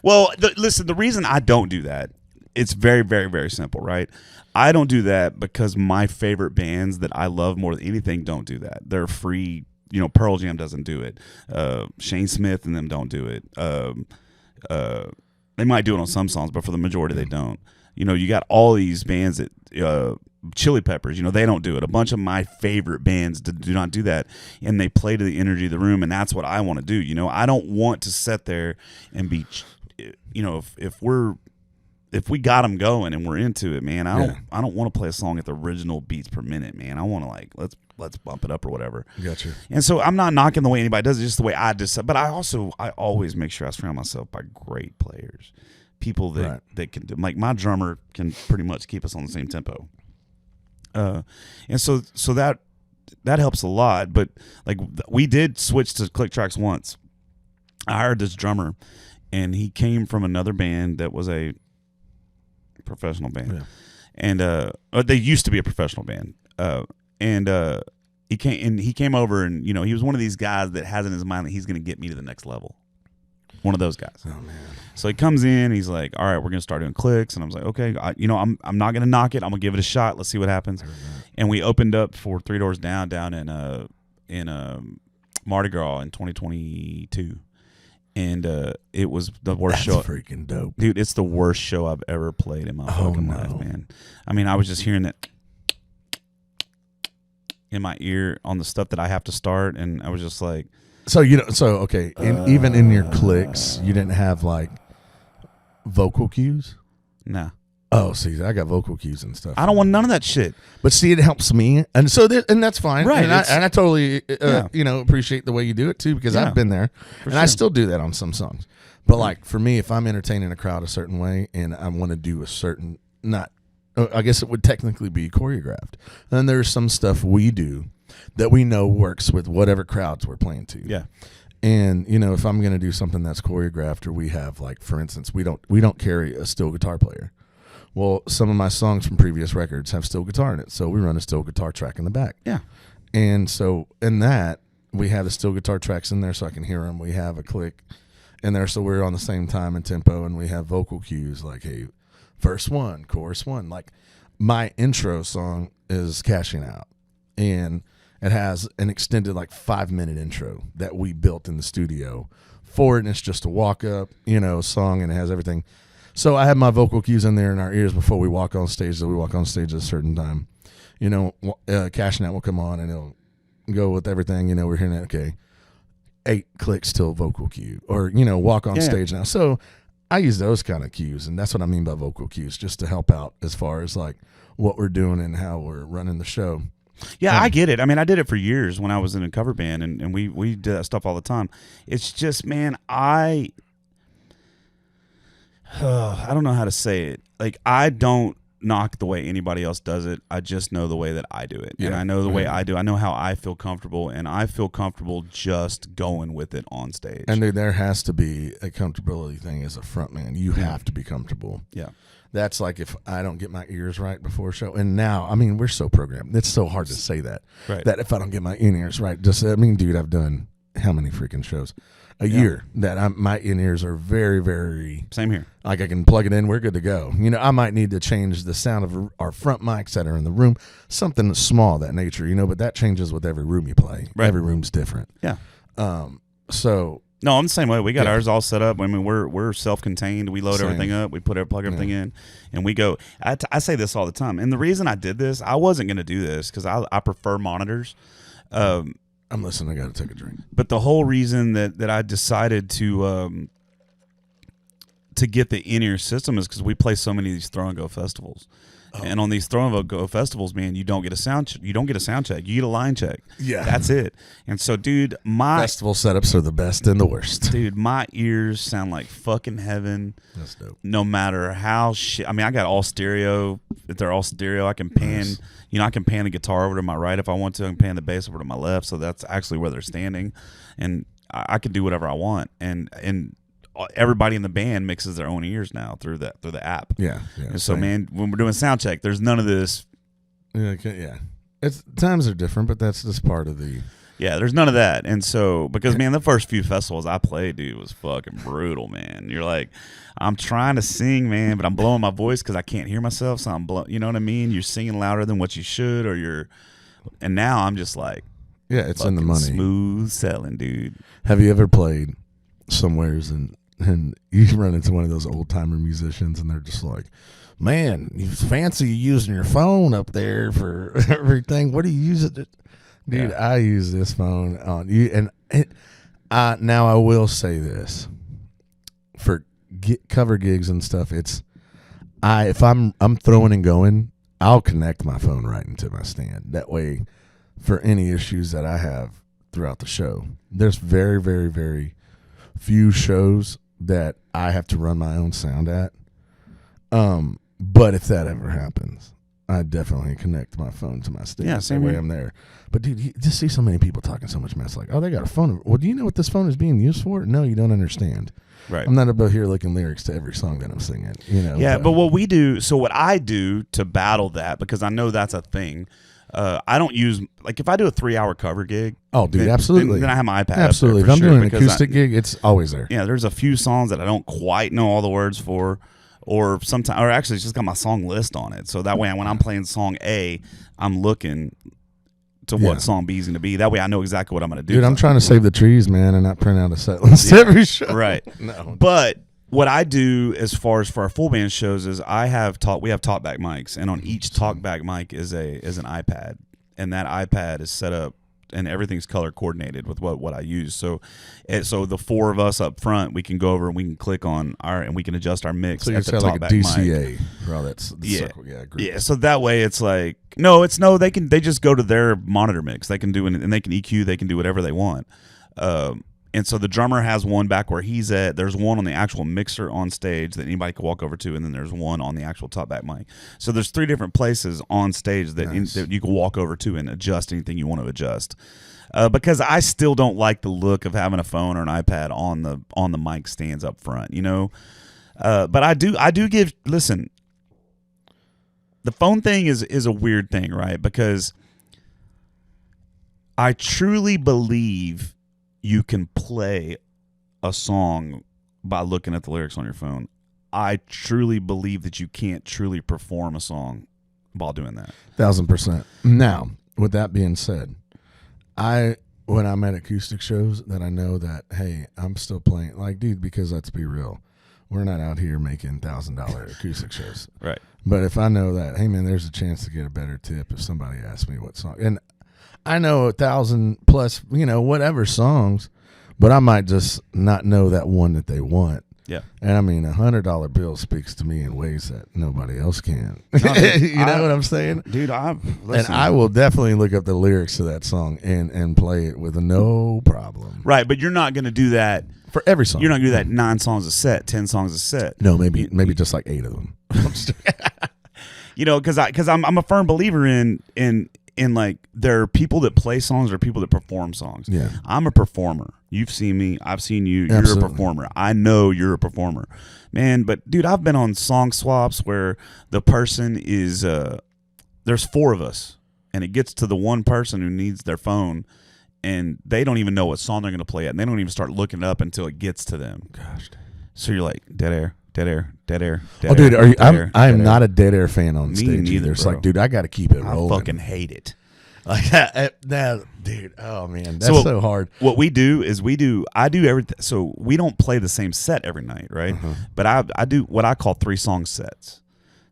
Well, listen, the reason I don't do that, it's very, very, very simple, right? I don't do that because my favorite bands that I love more than anything don't do that. They're free. Pearl Jam doesn't do it. Shane Smith and them don't do it. They might do it on some songs, but for the majority, they don't. You got all these bands that Chili Peppers, they don't do it. A bunch of my favorite bands do not do that, and they play to the energy of the room, and that's what I want to do. I don't want to sit there and be, if we got them going and we're into it, man, I don't want to play a song at the original beats per minute, man. I want to let's bump it up or whatever. Gotcha. And so I'm not knocking the way anybody does it, just the way I decide. But I always make sure I surround myself by great players, people that can do. Like my drummer can pretty much keep us on the same tempo. And so that helps a lot. But like we did switch to click tracks once. I hired this drummer, and he came from another band that was a professional band, and they used to be a professional band. He came over, and he was one of these guys that has in his mind that he's going to get me to the next level. One of those guys. Oh man! So he comes in, he's like, "All right, we're going to start doing clicks," and I was like, "Okay, I'm not going to knock it. I'm going to give it a shot. Let's see what happens." And we opened up for Three Doors Down in Mardi Gras in 2022. And it was the worst show. That's freaking dope, dude. It's the worst show I've ever played in my fucking life, man. I mean, I was just hearing that in my ear on the stuff that I have to start, and I was just like, okay. And even in your clicks, you didn't have like vocal cues. Nah. Oh, see, I got vocal cues and stuff. I don't want none of that shit. But see, it helps me, and so and that's fine, right? And I totally, appreciate the way you do it too, because I've been there, and I still do that on some songs. But like for me, if I'm entertaining a crowd a certain way, and I want to do a certain, not I guess it would technically be choreographed. And then there's some stuff we do that we know works with whatever crowds we're playing to. Yeah. And if I'm going to do something that's choreographed, or we have, like, for instance, we don't carry a steel guitar player. Well, some of my songs from previous records have steel guitar in it, so we run a steel guitar track in the back. Yeah. And so in that, we have the steel guitar tracks in there so I can hear them. We have a click in there so we're on the same time and tempo, and we have vocal cues like, hey, verse 1, chorus 1. Like, my intro song is Cashing Out, and it has an extended, like, 5-minute intro that we built in the studio for it, and it's just a walk-up, song, and it has everything. So I have my vocal cues in there in our ears before we walk on stage, so we walk on stage at a certain time. Cashing Out will come on, and it'll go with everything. We're hearing that, okay, 8 clicks till vocal cue, or, walk on stage now. So I use those kind of cues, and that's what I mean by vocal cues, just to help out as far as, like, what we're doing and how we're running the show. Yeah, I get it. I mean, I did it for years when I was in a cover band, and we did that stuff all the time. It's just, man, I don't know how to say it. Like, I don't knock the way anybody else does it. I just know the way that I do it. Yeah. And I know the way I do. I know how I feel comfortable, and I feel comfortable just going with it on stage. And there has to be a comfortability thing as a frontman. You have to be comfortable. Yeah. That's like if I don't get my ears right before a show. And now, I mean, we're so programmed. It's so hard to say that. Right. That if I don't get my in-ears right, dude, I've done how many freaking shows? A year that my in-ears are very, very... Same here. Like, I can plug it in, we're good to go. I might need to change the sound of our front mics that are in the room. Something small, that nature, but that changes with every room you play. Right. Every room's different. Yeah. So... No, I'm the same way. We got ours all set up. I mean, we're self-contained. We load everything up. We plug everything in, and we go. I say this all the time. And the reason I did this, I wasn't going to do this because I prefer monitors. I'm listening. I got to take a drink. But the whole reason that I decided to get the in-ear system is because we play so many of these throw and go festivals. And on these throw and go festivals, man, you don't get a sound check. You get a line check. Yeah, that's it. And so, dude, my festival setups are the best and the worst. Dude, my ears sound like fucking heaven. That's dope. No matter how shit. I mean, I got all stereo. If they're all stereo, I can pan. Nice. I can pan the guitar over to my right if I want to. I can pan the bass over to my left. So that's actually where they're standing, and I can do whatever I want. And everybody in the band mixes their own ears now through the app. Yeah. And so, man, when we're doing sound check, there's none of this. Yeah. It's times are different, but that's just part of the. Yeah, there's none of that. And so, because, man, the first few festivals I played, dude, was fucking brutal, man. You're like, I'm trying to sing, man, but I'm blowing my voice because I can't hear myself. So I'm you know what I mean? You're singing louder than what you should, and now I'm just like, yeah, it's in the money. Smooth selling, dude. Have you ever played somewheres and you run into one of those old timer musicians and they're just like, man, you fancy using your phone up there for everything. What do you use it? Dude, yeah. I use this phone on you. And now I will say this for cover gigs and stuff. If I'm throwing and going, I'll connect my phone right into my stand. That way, for any issues that I have throughout the show, there's very, very, very few shows that I have to run my own sound at. But if that ever happens, I definitely connect my phone to my stand. Yeah, same way I'm there. But dude, you just see so many people talking so much mess. Like, oh, they got a phone. Well, do you know what this phone is being used for? No, you don't understand. Right. I'm not about here looking lyrics to every song that I'm singing. Yeah, but what we do. So what I do to battle that, because I know that's a thing. I don't use, like, if I do a 3-hour cover gig. Oh, dude, absolutely. Then I have my iPad. Absolutely. If I'm doing an acoustic gig, it's always there. Yeah, there's a few songs that I don't quite know all the words for, or actually it's just got my song list on it. So that way, when I'm playing song A, I'm looking to what song B is going to be. That way, I know exactly what I'm going to do. Dude, I'm trying to save the trees, man, and not print out a set list every show. Right. No. But what I do as far as for our full band shows is we have talkback mics, and on each talkback mic is an iPad, and that iPad is set up and everything's color coordinated with what I use. So the four of us up front, we can go over and we can click on and we can adjust our mix. So at the talkback like a DCA. mic. Bro, that's the circle. Yeah, group. Yeah. So that way it's like they just go to their monitor mix. They can do it, and they can EQ. They can do whatever they want. And so the drummer has one back where he's at. There's one on the actual mixer on stage that anybody can walk over to, and then there's one on the actual top back mic. So there's 3 different places on stage that, that you can walk over to and adjust anything you want to adjust. Because I still don't like the look of having a phone or an iPad on the mic stands up front, you know. But I do give. Listen, the phone thing is a weird thing, right? Because I truly believe you can play a song by looking at the lyrics on your phone. I truly believe that you can't truly perform a song while doing that. 1,000%. Now, with that being said, when I'm at acoustic shows, that I know that, hey, I'm still playing. Like, dude, because let's be real, we're not out here making $1,000 acoustic shows. Right. But if I know that, hey, man, there's a chance to get a better tip if somebody asks me what song. And I know 1,000 plus, whatever songs, but I might just not know that one that they want. Yeah. And I mean, $100 bill speaks to me in ways that nobody else can. No, you know what I'm saying? Dude, and I will definitely look up the lyrics to that song and play it with no problem. Right, but you're not going to do that for every song. You're not going to do that 9 songs a set, 10 songs a set. No, maybe just like 8 of them. Because I'm a firm believer in like there are people that play songs or people that perform songs. Yeah. I'm a performer. You've seen me. I've seen you. You're Absolutely. a performer. I know you're a performer. Man, but dude, I've been on song swaps where the person is there's 4 of us and it gets to the one person who needs their phone and they don't even know what song they're going to play at and they don't even start looking it up until it gets to them. Gosh. So you're like, dead air. Dead air, dead air. Dead oh, dude, air, I am not a dead air fan on Me stage neither, either. It's bro. like, dude, I got to keep it rolling. I fucking hate it. Like that, dude. Oh man, that's so hard. What we do is I do everything. So we don't play the same set every night, right? Uh-huh. But I do what I call 3 song sets.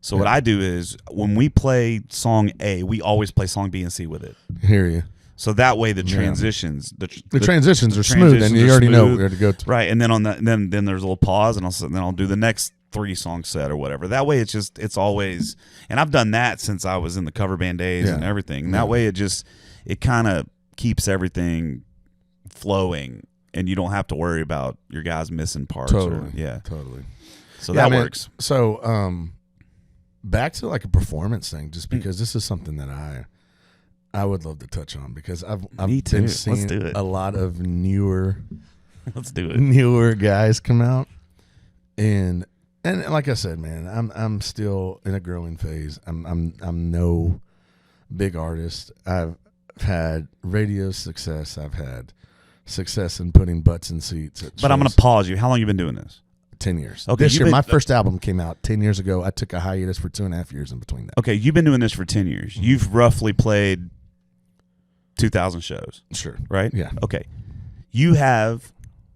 So what I do is when we play song A, we always play song B and C with it. Hear you. So that way the transitions, the transitions are smooth, and you already know where to go to. Right, and then on that, then there's a little pause, and then I'll do the next 3 song set or whatever. That way it's always, and I've done that since I was in the cover band days and everything. And that way it kind of keeps everything flowing, and you don't have to worry about your guys missing parts. Totally, totally. So that works. So back to like a performance thing, just because this is something that I would love to touch on because I've been seeing a lot of newer guys come out, and like I said, man, I'm still in a growing phase. I'm no big artist. I've had radio success. I've had success in putting butts in seats. But I'm going to pause you. How long you been doing this? 10 years. Okay, this year, my first album came out 10 years ago. I took a hiatus for 2.5 years in between that. Okay, you've been doing this for 10 years. Mm-hmm. You've roughly played 2,000 shows. Sure. Right? Yeah. Okay. You have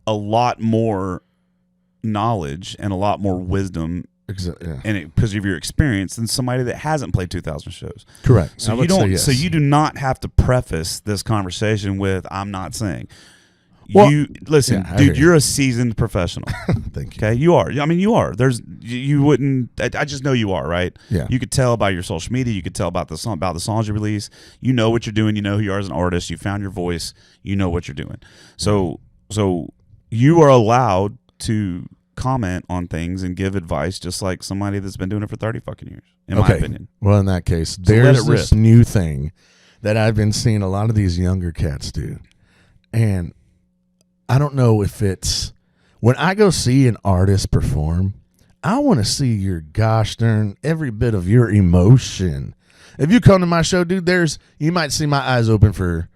a lot more knowledge and a lot more wisdom and because of your experience than somebody that hasn't played 2,000 shows. Correct. So you do not have to preface this conversation with "I'm not saying." Well, dude, you're a seasoned professional. Thank you. Okay, you are. I mean, you are. You wouldn't. I just know you are, right? Yeah. You could tell by your social media. You could tell about the songs you release. You know what you're doing. You know who you are as an artist. You found your voice. You know what you're doing. So you are allowed to comment on things and give advice just like somebody that's been doing it for 30 fucking years, in my opinion. Well, in that case, there's this new thing that I've been seeing a lot of these younger cats do. And I don't know if it's when I go see an artist perform, I want to see your gosh darn every bit of your emotion. If you come to my show, dude, you might see my eyes open for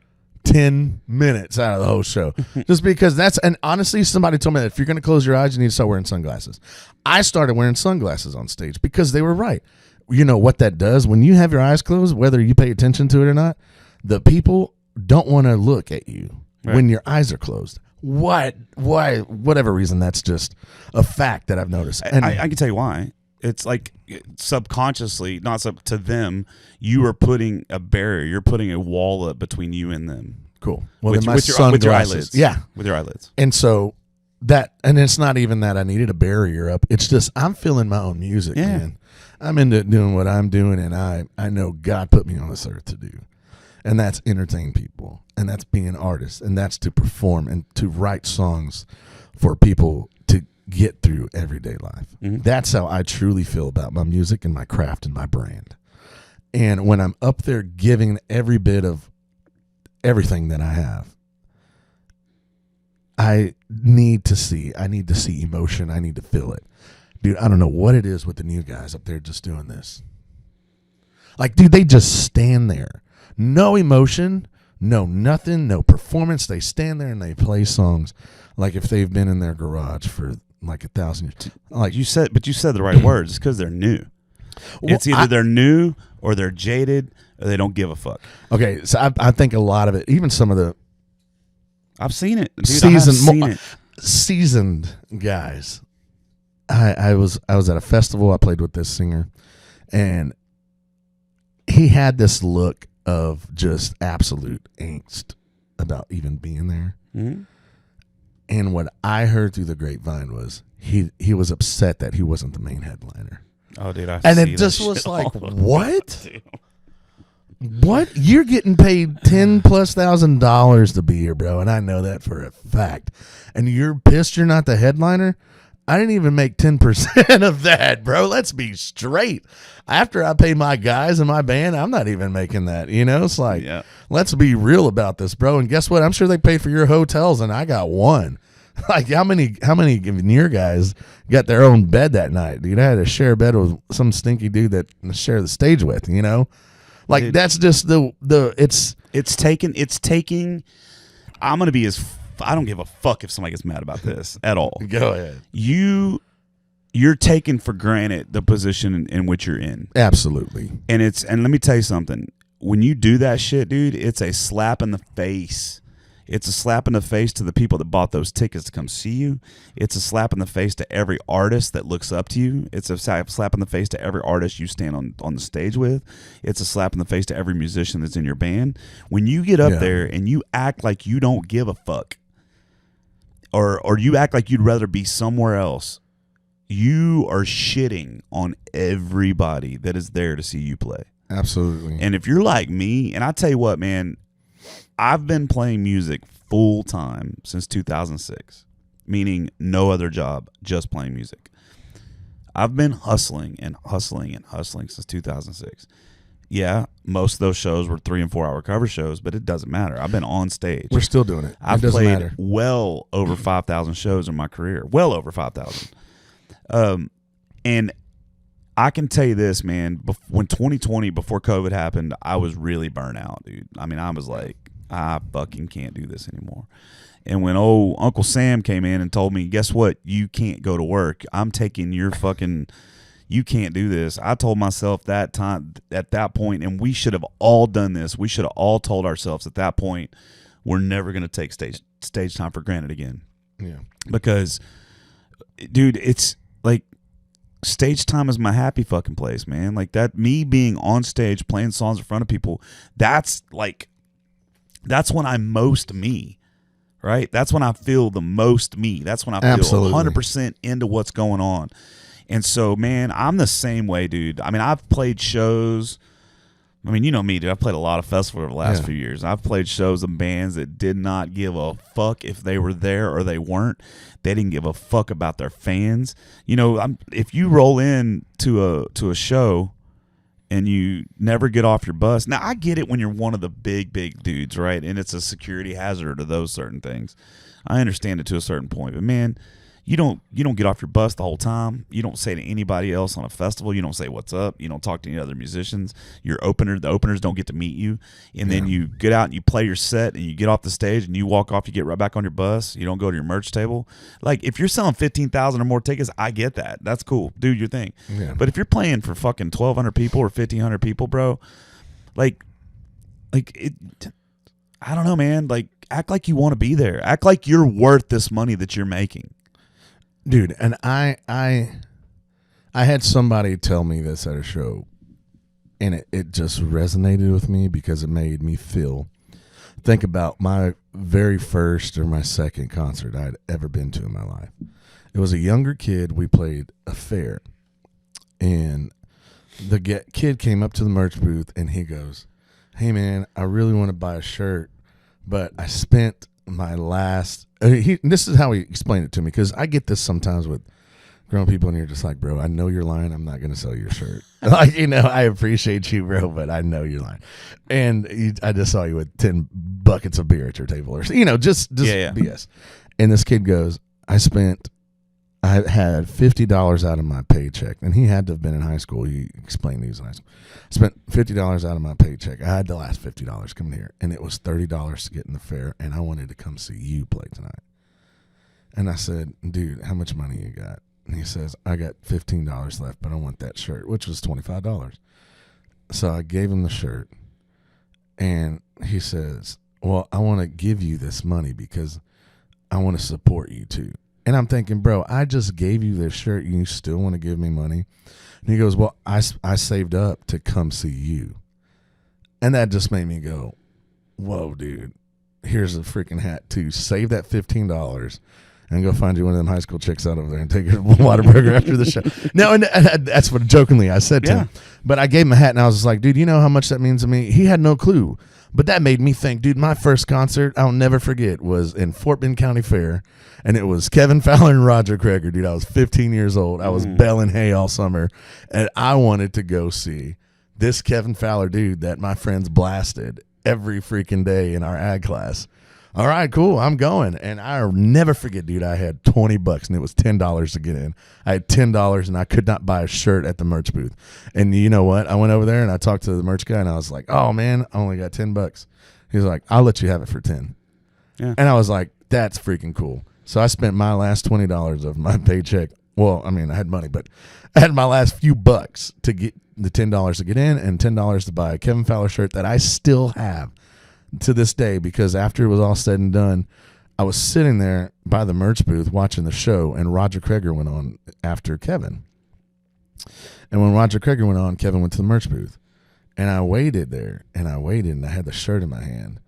10 minutes out of the whole show. Just because and honestly, somebody told me that if you're going to close your eyes, you need to start wearing sunglasses. I started wearing sunglasses on stage because they were right. You know what that does? When you have your eyes closed, whether you pay attention to it or not, the people don't want to look at you when your eyes are closed. Why? Whatever reason, that's just a fact that I've noticed. And I can tell you why. It's like subconsciously, not to them, you are putting a barrier. You're putting a wall up between you and them. Cool. Well, with your eyelids. Yeah. With your eyelids. And so and it's not even that I needed a barrier up. It's just I'm feeling my own music, man. I'm into doing what I'm doing, and I know God put me on this earth to do. and that's entertain people, and that's being an artist, and that's to perform and to write songs for people to get through everyday life. Mm-hmm. That's how I truly feel about my music and my craft and my brand. And when I'm up there giving every bit of everything that I have, I need to see emotion. I need to feel it. Dude, I don't know what it is with the new guys up there just doing this. Like, dude, they just stand there. No emotion, no nothing, no performance. They stand there and they play songs like if they've been in their garage for like 1,000 years. Like You said the right words. It's because they're new. Well, It's either they're new or they're jaded or they don't give a fuck. okay, so I think a lot of it, even some of the I've seen it. Dude, I have seen it. seasoned guys. I was at a festival. I played with this singer, and he had this look of just absolute angst about even being there. Mm-hmm. And what I heard through the grapevine was he was upset that he wasn't the main headliner. Oh, dude, I And see it that just shit was like, all the what? time, What? You're getting paid $10,000+ to be here, bro, and I know that for a fact. And you're pissed you're not the headliner? I didn't even make 10% of that, bro. Let's be straight. After I pay my guys and my band, I'm not even making that. You know, it's like, Yeah. let's be real about this, bro. And guess what? I'm sure they paid for your hotels, and I got one. Like, how many of your guys got their own bed that night? Dude, I had to share a bed with some stinky dude that I share the stage with, you know? Like, Dude, that's just It's taking. I'm gonna be I don't give a fuck if somebody gets mad about this at all. Go ahead. You're taking for granted the position in which you're in. Absolutely. And let me tell you something. When you do that shit, dude, it's a slap in the face. It's a slap in the face to the people that bought those tickets to come see you. It's a slap in the face to every artist that looks up to you. It's a slap in the face to every artist you stand on the stage with. It's a slap in the face to every musician that's in your band. When you get up there and you act like you don't give a fuck, or you act like you'd rather be somewhere else, you are shitting on everybody that is there to see you play. Absolutely. And if you're like me, and I tell you what, man, I've been playing music full time since 2006, meaning no other job, just playing music. I've been hustling since 2006. Yeah, most of those shows were 3 and 4 hour cover shows, but it doesn't matter. I've been on stage. We're still doing it. I've It doesn't played matter. well over 5,000 shows in my career. Well over 5,000. And I can tell you this, man. When 2020, before COVID happened, I was really burnt out, dude. I mean, I was like, I fucking can't do this anymore. And when old Uncle Sam came in and told me, guess what? You can't go to work. I'm taking your fucking, you can't do this. I told myself at that point, and we should have all done this. We should have all told ourselves at that point, we're never going to take stage time for granted again. Yeah. Because, dude, it's like, stage time is my happy fucking place, man. Like that, me being on stage playing songs in front of people, that's when I'm most me, right? That's when I feel the most me. That's when I feel Absolutely. 100% into what's going on. And so, man, I'm the same way, dude. I mean, I've played shows. I mean, you know me, dude. I've played a lot of festivals over the last few years. I've played shows and bands that did not give a fuck if they were there or they weren't. They didn't give a fuck about their fans. You know, if you roll in to a show and you never get off your bus. Now, I get it when you're one of the big dudes, right? And it's a security hazard to those certain things. I understand it to a certain point. But, man, you don't get off your bus the whole time. You don't say to anybody else on a festival. You don't say what's up. You don't talk to any other musicians. The openers don't get to meet you. And then you get out and you play your set and you get off the stage and you walk off. You get right back on your bus. You don't go to your merch table. Like, if you're selling 15,000 or more tickets, I get that. That's cool. Do your thing. Yeah. But if you're playing for fucking 1,200 people or 1,500 people, bro, like it. I don't know, man. Like, act like you want to be there. Act like you're worth this money that you're making. Dude, and I had somebody tell me this at a show, and it just resonated with me because it made me think about my very first or my second concert I'd ever been to in my life. It was a younger kid. We played a fair, and the kid came up to the merch booth, and he goes, hey man, I really want to buy a shirt, but I spent my last. This is how he explained it to me, because I get this sometimes with grown people, and you're just like, bro, I know you're lying. I'm not going to sell you your shirt. Like, I appreciate you, bro, but I know you're lying. And I just saw you with 10 buckets of beer at your table, or just BS. And this kid goes, I had $50 out of my paycheck, and he had to have been in high school. He explained these in high school. I spent $50 out of my paycheck. I had the last $50 coming here, and it was $30 to get in the fair, and I wanted to come see you play tonight. And I said, dude, how much money you got? And he says, I got $15 left, but I want that shirt, which was $25. So I gave him the shirt, and he says, well, I want to give you this money because I want to support you too. And I'm thinking, bro, I just gave you this shirt. You still want to give me money? And he goes, well, I saved up to come see you. And that just made me go, whoa, dude, here's a freaking hat too. Save that $15 and go find you one of them high school chicks out over there and take her to Whataburger after the show. No, and that's what jokingly I said to him. But I gave him a hat, and I was just like, dude, you know how much that means to me? He had no clue. But that made me think, dude, my first concert, I'll never forget, was in Fort Bend County Fair, and it was Kevin Fowler and Roger Creager, dude. I was 15 years old. I was belling hay all summer, and I wanted to go see this Kevin Fowler dude that my friends blasted every freaking day in our ag class. All right, cool, I'm going. And I'll never forget, dude, I had $20 and it was $10 to get in. I had $10 and I could not buy a shirt at the merch booth. And you know what? I went over there and I talked to the merch guy and I was like, oh man, I only got $10. He was like, I'll let you have it for 10. Yeah. And I was like, that's freaking cool. So I spent my last $20 of my paycheck. Well, I mean, I had money, but I had my last few bucks to get the $10 to get in and $10 to buy a Kevin Fowler shirt that I still have to this day, because after it was all said and done, I was sitting there by the merch booth watching the show, and Roger Creager went on after Kevin. And when Roger Creager went on, Kevin went to the merch booth. And I waited there, and I had the shirt in my hand.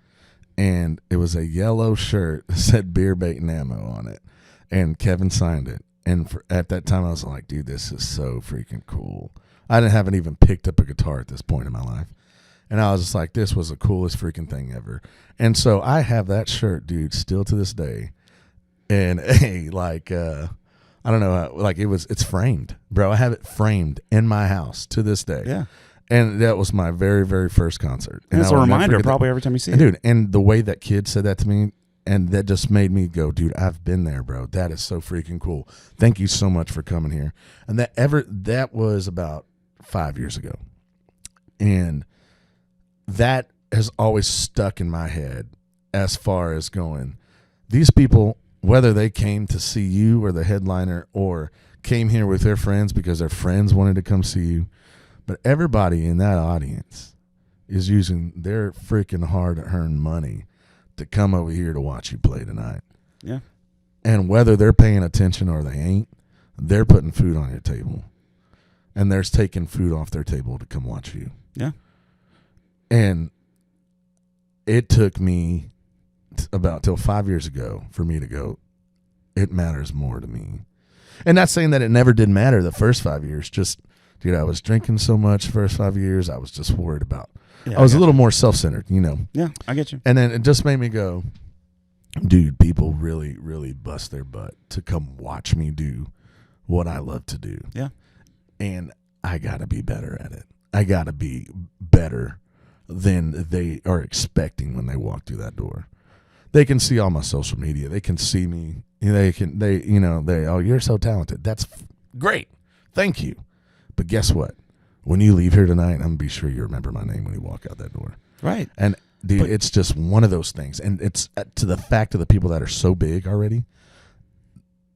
And it was a yellow shirt that said Beer Bait and Ammo on it. And Kevin signed it. And at that time, I was like, dude, this is so freaking cool. I haven't even picked up a guitar at this point in my life. And I was just like, this was the coolest freaking thing ever. And so I have that shirt, dude, still to this day. And I don't know, it's framed, bro. I have it framed in my house to this day. Yeah. And that was my very, very first concert. And it's a reminder probably every time you see it. Dude, and the way that kid said that to me, and that just made me go, dude, I've been there, bro. That is so freaking cool. Thank you so much for coming here. And that was about 5 years ago. And that has always stuck in my head as far as going, these people, whether they came to see you or the headliner or came here with their friends because their friends wanted to come see you, but everybody in that audience is using their freaking hard-earned money to come over here to watch you play tonight. Yeah. And whether they're paying attention or they ain't, they're putting food on your table. And they're taking food off their table to come watch you. Yeah. And it took me about till 5 years ago for me to go, it matters more to me. And not saying that it never did matter the first 5 years. Just, dude, I was drinking so much the first 5 years. I was just worried about. Yeah, I was a little more self-centered, you know. Yeah, I get you. And then it just made me go, dude, people really, really bust their butt to come watch me do what I love to do. Yeah. And I got to be better at it. I got to be better than they are expecting when they walk through that door. They can see all my social media. They can see me. Oh, you're so talented. That's great. Thank you. But guess what? When you leave here tonight, I'm going to be sure you remember my name when you walk out that door. Right. And, dude, it's just one of those things. And it's to the fact of the people that are so big already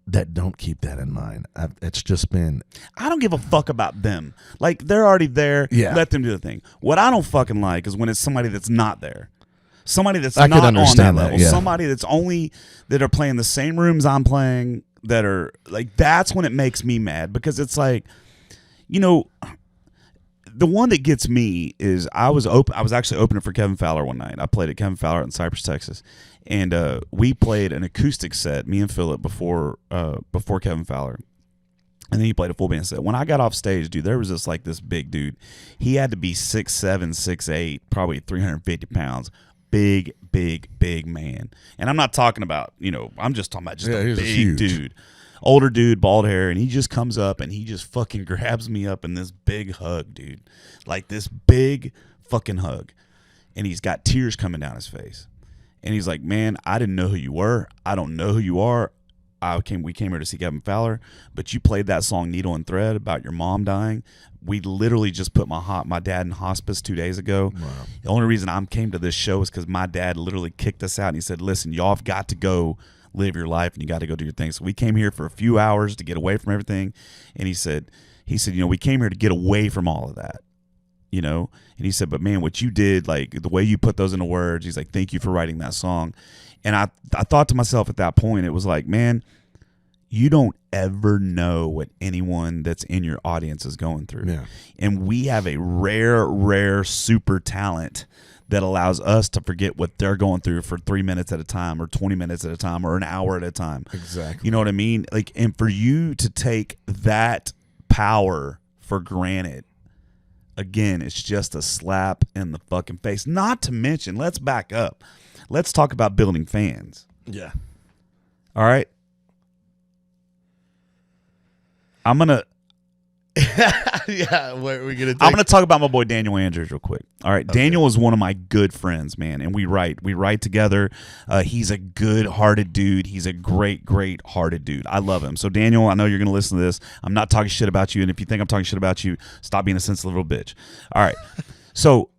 that don't keep that in mind. It's just been... I don't give a fuck about them. Like, they're already there. Yeah. Let them do the thing. What I don't fucking like is when it's somebody that's not there. Somebody that's not on that level. Yeah. Somebody that's that are playing the same rooms I'm playing, that are... Like, that's when it makes me mad. Because it's like, you know... The one that gets me is I was actually opening for Kevin Fowler one night. I played at Kevin Fowler in Cypress, Texas, and we played an acoustic set, me and Philip, before Kevin Fowler. And then he played a full band set. When I got off stage, dude, there was this big dude. He had to be 6'7", 6'8", probably 350 pounds. Big man. And I'm not talking about, I'm just talking about just a big dude. Older dude, bald hair, and he just comes up and he just fucking grabs me up in this big hug, dude. Like this big fucking hug. And he's got tears coming down his face. And he's like, man, I didn't know who you were. I don't know who you are. We came here to see Kevin Fowler, but you played that song Needle and Thread about your mom dying. We literally just put my dad in hospice 2 days ago. Wow. The only reason I came to this show is because my dad literally kicked us out and he said, listen, y'all have got to go live your life and you got to go do your thing. So we came here for a few hours to get away from everything. And he said, we came here to get away from all of that. And he said, but man, what you did, like the way you put those into words, he's like, thank you for writing that song. And I thought to myself at that point, it was like, man, you don't ever know what anyone that's in your audience is going through. Yeah. And we have a rare super talent that allows us to forget what they're going through for 3 minutes at a time or 20 minutes at a time or an hour at a time. Exactly. You know what I mean? Like, and for you to take that power for granted, again, it's just a slap in the fucking face. Not to mention, let's back up. Let's talk about building fans. Yeah. All right. I'm going to. Yeah, what are we going to I'm going to talk about my boy Daniel Andrews real quick. All right. Okay. Daniel is one of my good friends, man. And we write together. He's a good hearted dude. He's a great hearted dude. I love him. So Daniel, I know you're going to listen to this. I'm not talking shit about you. And if you think I'm talking shit about you, stop being a sensitive little bitch. All right. So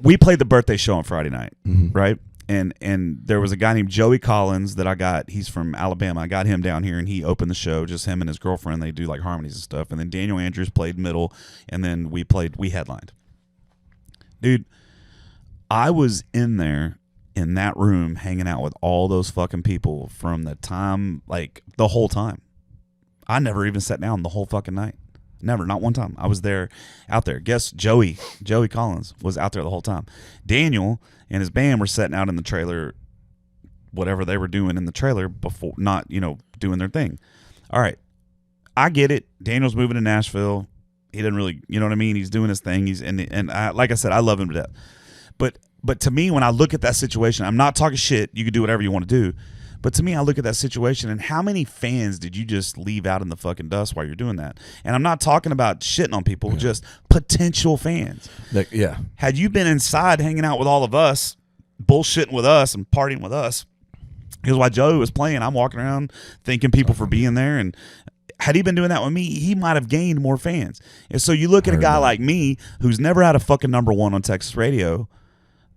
we played the birthday show on Friday night, right? And there was a guy named Joey Collins that I got. He's from Alabama. I got him down here, and he opened the show. Just him and his girlfriend. They do like harmonies and stuff. And then Daniel Andrews played middle, and then we headlined. Dude, I was in there in that room hanging out with all those fucking people from the time, like the whole time. I never even sat down the whole fucking night. Never, not one time. I was there, out there. Guess Joey Collins was out there the whole time. Daniel and his band were sitting out in the trailer, whatever they were doing in the trailer before, not, doing their thing. All right. I get it. Daniel's moving to Nashville. He doesn't really, you know what I mean? He's doing his thing. Like I said, I love him to death. But to me, when I look at that situation, I'm not talking shit. You can do whatever you want to do. But to me, I look at that situation and how many fans did you just leave out in the fucking dust while you're doing that? And I'm not talking about shitting on people, just potential fans. Yeah. Had you been inside hanging out with all of us, bullshitting with us and partying with us, because while Joey was playing, I'm walking around thanking people for being there. And had he been doing that with me, he might have gained more fans. And so you look at a guy like me who's never had a fucking number one on Texas radio.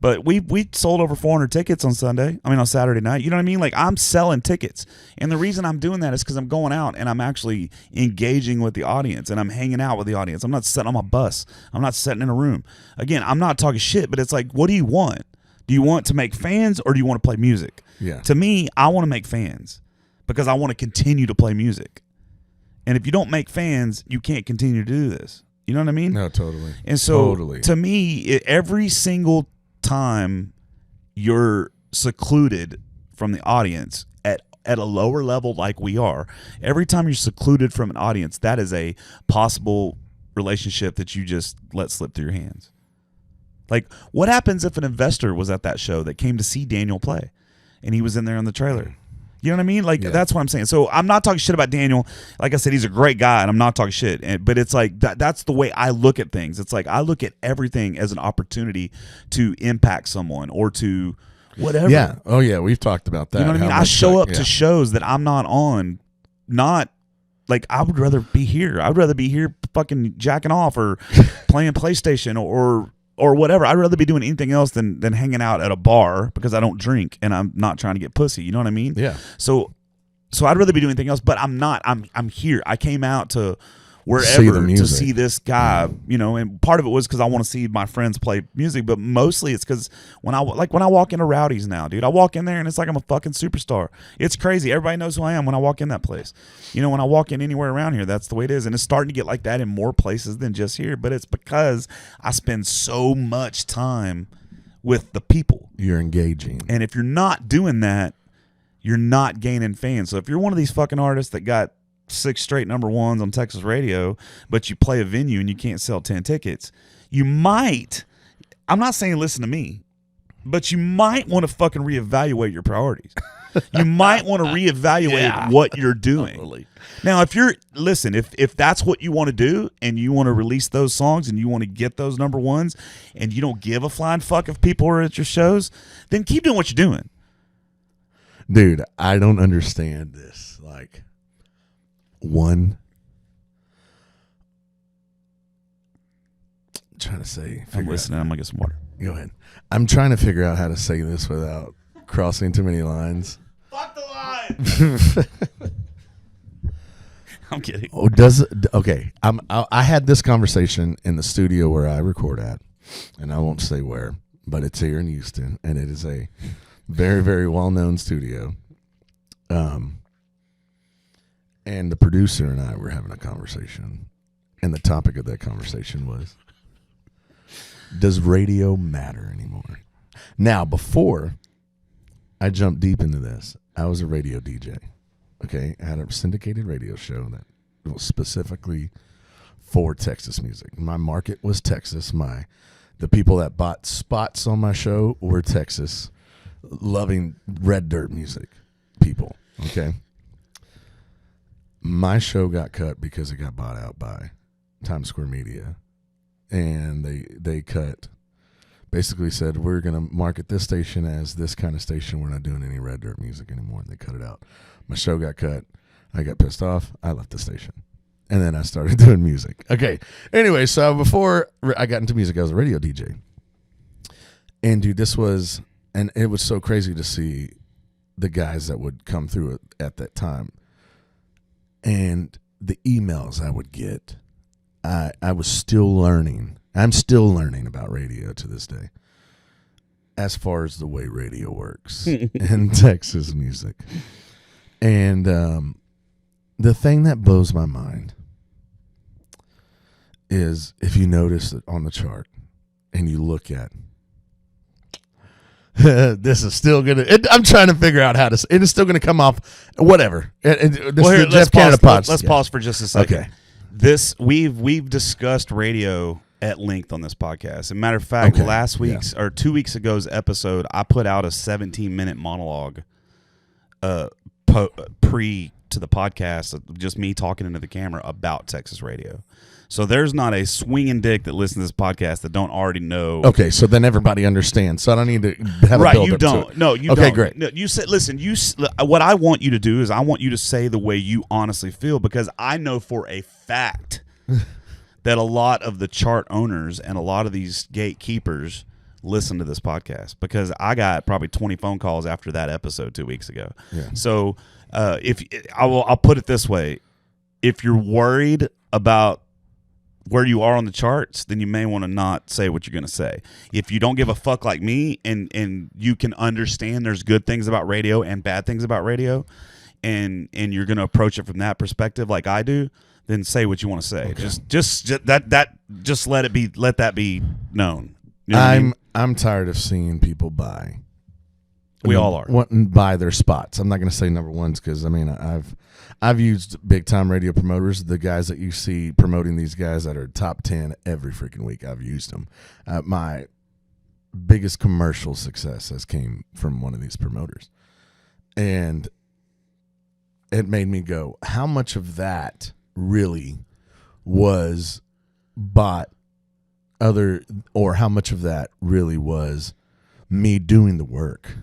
But we sold over 400 tickets on Saturday night. You know what I mean? Like, I'm selling tickets. And the reason I'm doing that is because I'm going out and I'm actually engaging with the audience and I'm hanging out with the audience. I'm not sitting on my bus. I'm not sitting in a room. Again, I'm not talking shit, but it's like, what do you want? Do you want to make fans or do you want to play music? Yeah. To me, I want to make fans because I want to continue to play music. And if you don't make fans, you can't continue to do this. You know what I mean? No, totally. And so, to me, every single time you're secluded from the audience at a lower level like we are, every time you're secluded from an audience, that is a possible relationship that you just let slip through your hands. Like, what happens if an investor was at that show that came to see Daniel play and he was in there in the trailer? You know what I mean? Like, that's what I'm saying. So I'm not talking shit about Daniel. Like I said, he's a great guy, and I'm not talking shit. But it's like that's the way I look at things. It's like I look at everything as an opportunity to impact someone or to whatever. Yeah. Oh, yeah. We've talked about that. You know what I mean? I show up to shows that I'm not on, not like I would rather be here. I'd rather be here fucking jacking off or playing PlayStation or whatever. I'd rather be doing anything else than hanging out at a bar because I don't drink and I'm not trying to get pussy. You know what I mean? Yeah. So I'd rather be doing anything else, but I'm not. I'm here. I came out to wherever to see this guy, and part of it was because I want to see my friends play music, but mostly it's because when I walk into Rowdy's now, dude, I walk in there and it's like I'm a fucking superstar. It's crazy. Everybody knows who I am when I walk in that place. When I walk in anywhere around here, that's the way it is. And it's starting to get like that in more places than just here, but it's because I spend so much time with the people. You're engaging. And if you're not doing that, you're not gaining fans. So if you're one of these fucking artists that got 6 straight number ones on Texas radio, but you play a venue and you can't sell 10 tickets, you might, I'm not saying listen to me, but you might want to fucking reevaluate your priorities. You might want to reevaluate what you're doing. Totally. Now, if that's what you want to do and you want to release those songs and you want to get those number ones and you don't give a flying fuck if people are at your shows, then keep doing what you're doing. Dude, I don't understand this. Like, I'm trying to say. I'm listening. I'm going to get some water. Go ahead. I'm trying to figure out how to say this without crossing too many lines. Fuck the line. I'm kidding. Okay. I had this conversation in the studio where I record at, and I won't say where, but it's here in Houston, and it is a very, very well-known studio. And the producer and I were having a conversation, and the topic of that conversation was, does radio matter anymore? Now, before I jumped deep into this, I was a radio DJ. Okay, I had a syndicated radio show that was specifically for Texas music. My market was Texas. The people that bought spots on my show were Texas, loving red dirt music people. Okay, my show got cut because it got bought out by Times Square Media, and they cut. Basically said, we're going to market this station as this kind of station. We're not doing any red dirt music anymore. And they cut it out. My show got cut. I got pissed off. I left the station. And then I started doing music. Okay. Anyway, so before I got into music, I was a radio DJ. And dude, it was so crazy to see the guys that would come through it at that time. And the emails I would get, I was still learning. I'm still learning about radio to this day, as far as the way radio works in Texas music. And the thing that blows my mind is if you notice it on the chart and you look at, this is still going to, I'm trying to figure out how to, it is still going to come off, whatever. Let's pause for just a second. Okay. We've discussed radio at length on this podcast. As a matter of fact, last week's or 2 weeks ago's episode, I put out a 17-minute monologue pre to the podcast of just me talking into the camera about Texas radio. So there's not a swinging dick that listens to this podcast that don't already know. Okay, so then everybody understands. So I don't need to have a build-up. You don't. No, you don't. Okay, great. No, you said, listen, what I want you to do is I want you to say the way you honestly feel, because I know for a fact that a lot of the chart owners and a lot of these gatekeepers listen to this podcast, because I got probably 20 phone calls after that episode 2 weeks ago. Yeah. So I'll put it this way. If you're worried about where you are on the charts, then you may want to not say what you're going to say. If you don't give a fuck like me and you can understand there's good things about radio and bad things about radio, and you're going to approach it from that perspective like I do, then say what you want to say. Okay. Just let that be known. You know I'm tired of seeing people buy. We all are. Buy their spots. I'm not going to say number ones, because I mean I've used big time radio promoters, the guys that you see promoting these guys that are top 10 every freaking week. I've used them. My biggest commercial success has came from one of these promoters, and it made me go, how much of that really was bought or how much of that really was me doing the work?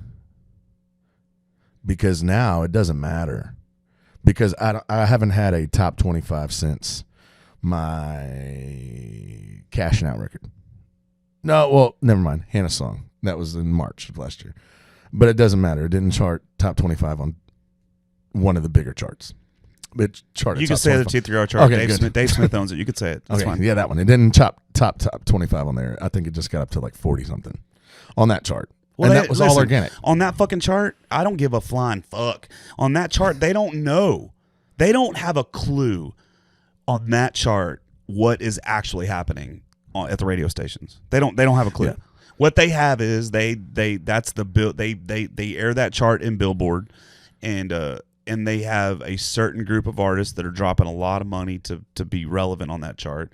Because now it doesn't matter, because I haven't had a top 25 since my Cashing Out record. No, well, never mind. Hannah Song. That was in March of last year. But it doesn't matter. It didn't chart top 25 on one of the bigger charts. It charted. You can say 25. The T3R chart. Okay, Dave Smith owns it. You could say it. That's fine. Yeah, that one. It didn't top 25 on there. I think it just got up to like 40 something on that chart. Well, and that was all organic. On that fucking chart, I don't give a flying fuck. On that chart, they don't know. They don't have a clue on that chart what is actually happening at the radio stations. They don't have a clue. Yeah. What they have is they air that chart in Billboard, and and they have a certain group of artists that are dropping a lot of money to be relevant on that chart.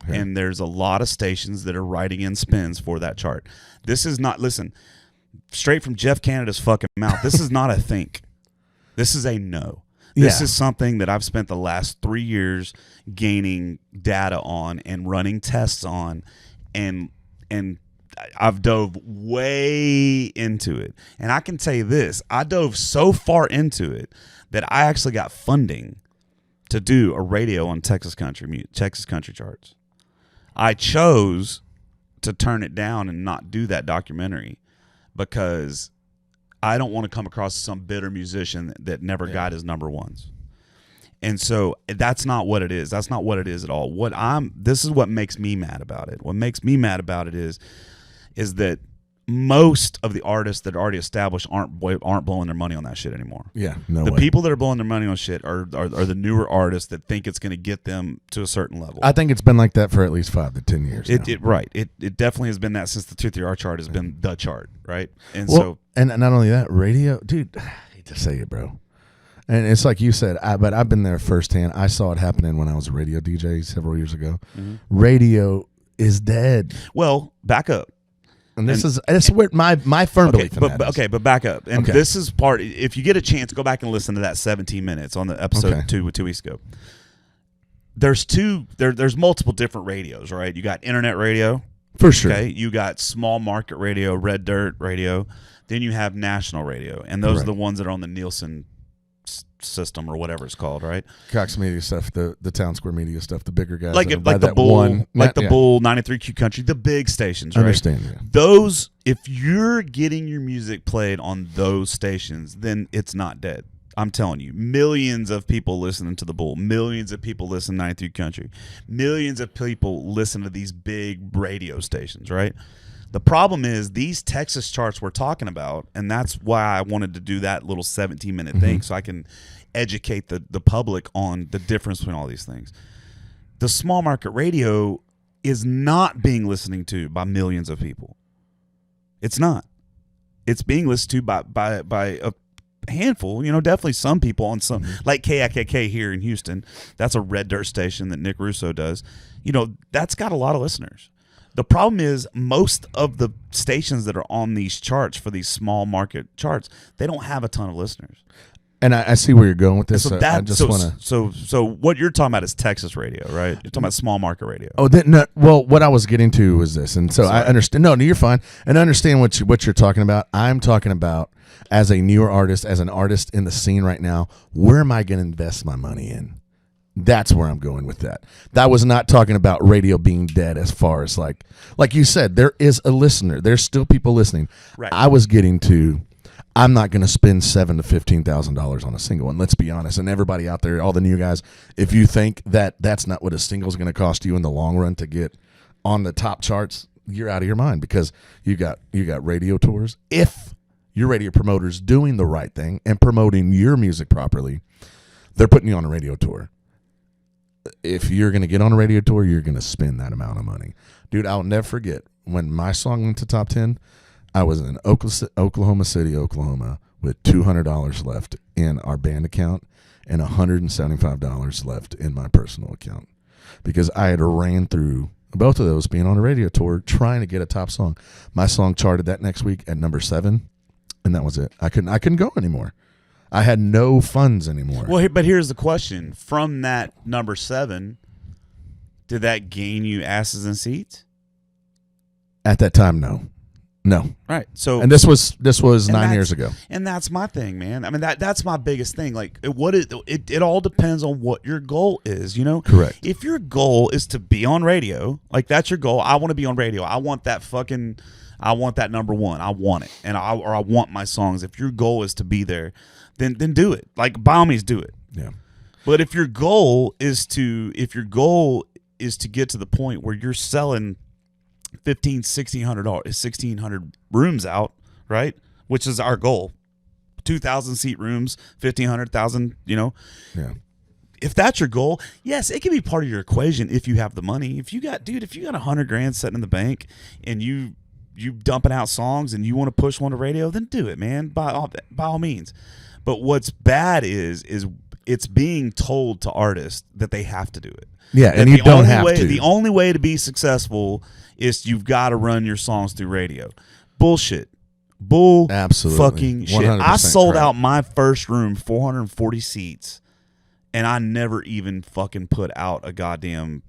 Okay. And there's a lot of stations that are writing in spins for that chart. This is not, listen, straight from Jeff Canada's fucking mouth, this is not a think. This is a no. This is something that I've spent the last 3 years gaining data on and running tests on, and I've dove way into it. And I can tell you this, I dove so far into it that I actually got funding to do a radio on Texas country charts. I chose to turn it down and not do that documentary because I don't want to come across as some bitter musician that never got his number ones. And so that's not what it is. That's not what it is at all. This is what makes me mad about it. What makes me mad about it is that most of the artists that are already established aren't blowing their money on that shit anymore. Yeah, the people that are blowing their money on shit are the newer artists that think it's going to get them to a certain level. I think it's been like that for at least 5 to 10 years. It definitely has been that since the 2-3R chart has been the chart, right? And and not only that, radio, dude. I hate to say it, bro. And it's like you said, but I've been there firsthand. I saw it happening when I was a radio DJ several years ago. Mm-hmm. Radio is dead. Well, back up. And this is where my firm belief in that is. But back up. And this is part, if you get a chance, go back and listen to that 17 minutes on the episode 2 weeks ago. There's multiple different radios, right? You got internet radio. For sure. Okay. You got small market radio, red dirt radio. Then you have national radio. And those are the ones that are on the Nielsen system or whatever it's called, right? Cox Media stuff, the Town Square Media stuff, the bigger guys, like the Bull, 93Q Country, the big stations, right? Understand? Yeah. Those, if you're getting your music played on those stations, then it's not dead. I'm telling you, millions of people listening to the Bull, millions of people listen to 93 Country, millions of people listen to these big radio stations, right? The problem is these Texas charts we're talking about, and that's why I wanted to do that little 17-minute thing so I can educate the public on the difference between all these things. The small market radio is not being listened to by millions of people. It's not. It's being listened to by a handful, definitely some people on some, like KIKK here in Houston. That's a red dirt station that Nick Russo does. That's got a lot of listeners. The problem is most of the stations that are on these charts for these small market charts, they don't have a ton of listeners. And I see where you're going with this. So what you're talking about is Texas radio, right? You're talking about small market radio. Oh, well, what I was getting to was this, and so I understand. No, you're fine, and I understand what you're talking about. I'm talking about as a newer artist, as an artist in the scene right now. Where am I going to invest my money in? That's where I'm going with that. That was not talking about radio being dead as far as like you said, there is a listener. There's still people listening. Right. I was getting to, I'm not going to spend $7,000 to $15,000 on a single. And let's be honest, and everybody out there, all the new guys, if you think that that's not what a single is going to cost you in the long run to get on the top charts, you're out of your mind, because you got radio tours. If your radio promoter's doing the right thing and promoting your music properly, they're putting you on a radio tour. If you're going to get on a radio tour, you're going to spend that amount of money. Dude, I'll never forget when my song went to top 10, I was in Oklahoma City, Oklahoma, with $200 left in our band account and $175 left in my personal account, because I had ran through both of those being on a radio tour trying to get a top song. My song charted that next week at number 7, and that was it. I couldn't go anymore. I had no funds anymore. Well, but here's the question. From that number 7, did that gain you asses and seats? At that time, no. Right. So, and this was 9 years ago. And that's my thing, man. I mean, that's my biggest thing. Like, it all depends on what your goal is, Correct. If your goal is to be on radio, like that's your goal. I want to be on radio. I want that number 1. I want it. And I want my songs. If your goal is to be there, then do it. Like, by all means, do it. Yeah. But if your goal is to get to the point where you're selling $1,600 rooms out, right? Which is our goal. 2,000 seat rooms, 1,500, 1,000, Yeah. If that's your goal, yes, it can be part of your equation if you have the money. If you got $100,000 sitting in the bank and you dumping out songs and you want to push one to radio, then do it, man. By all means. But what's bad is it's being told to artists that they have to do it. Yeah, and you don't have to. The only way to be successful is you've got to run your songs through radio. Bullshit. Bull Absolutely. fucking shit. 100% I sold crap. out my first room, 440 seats, and I never even fucking put out a goddamn.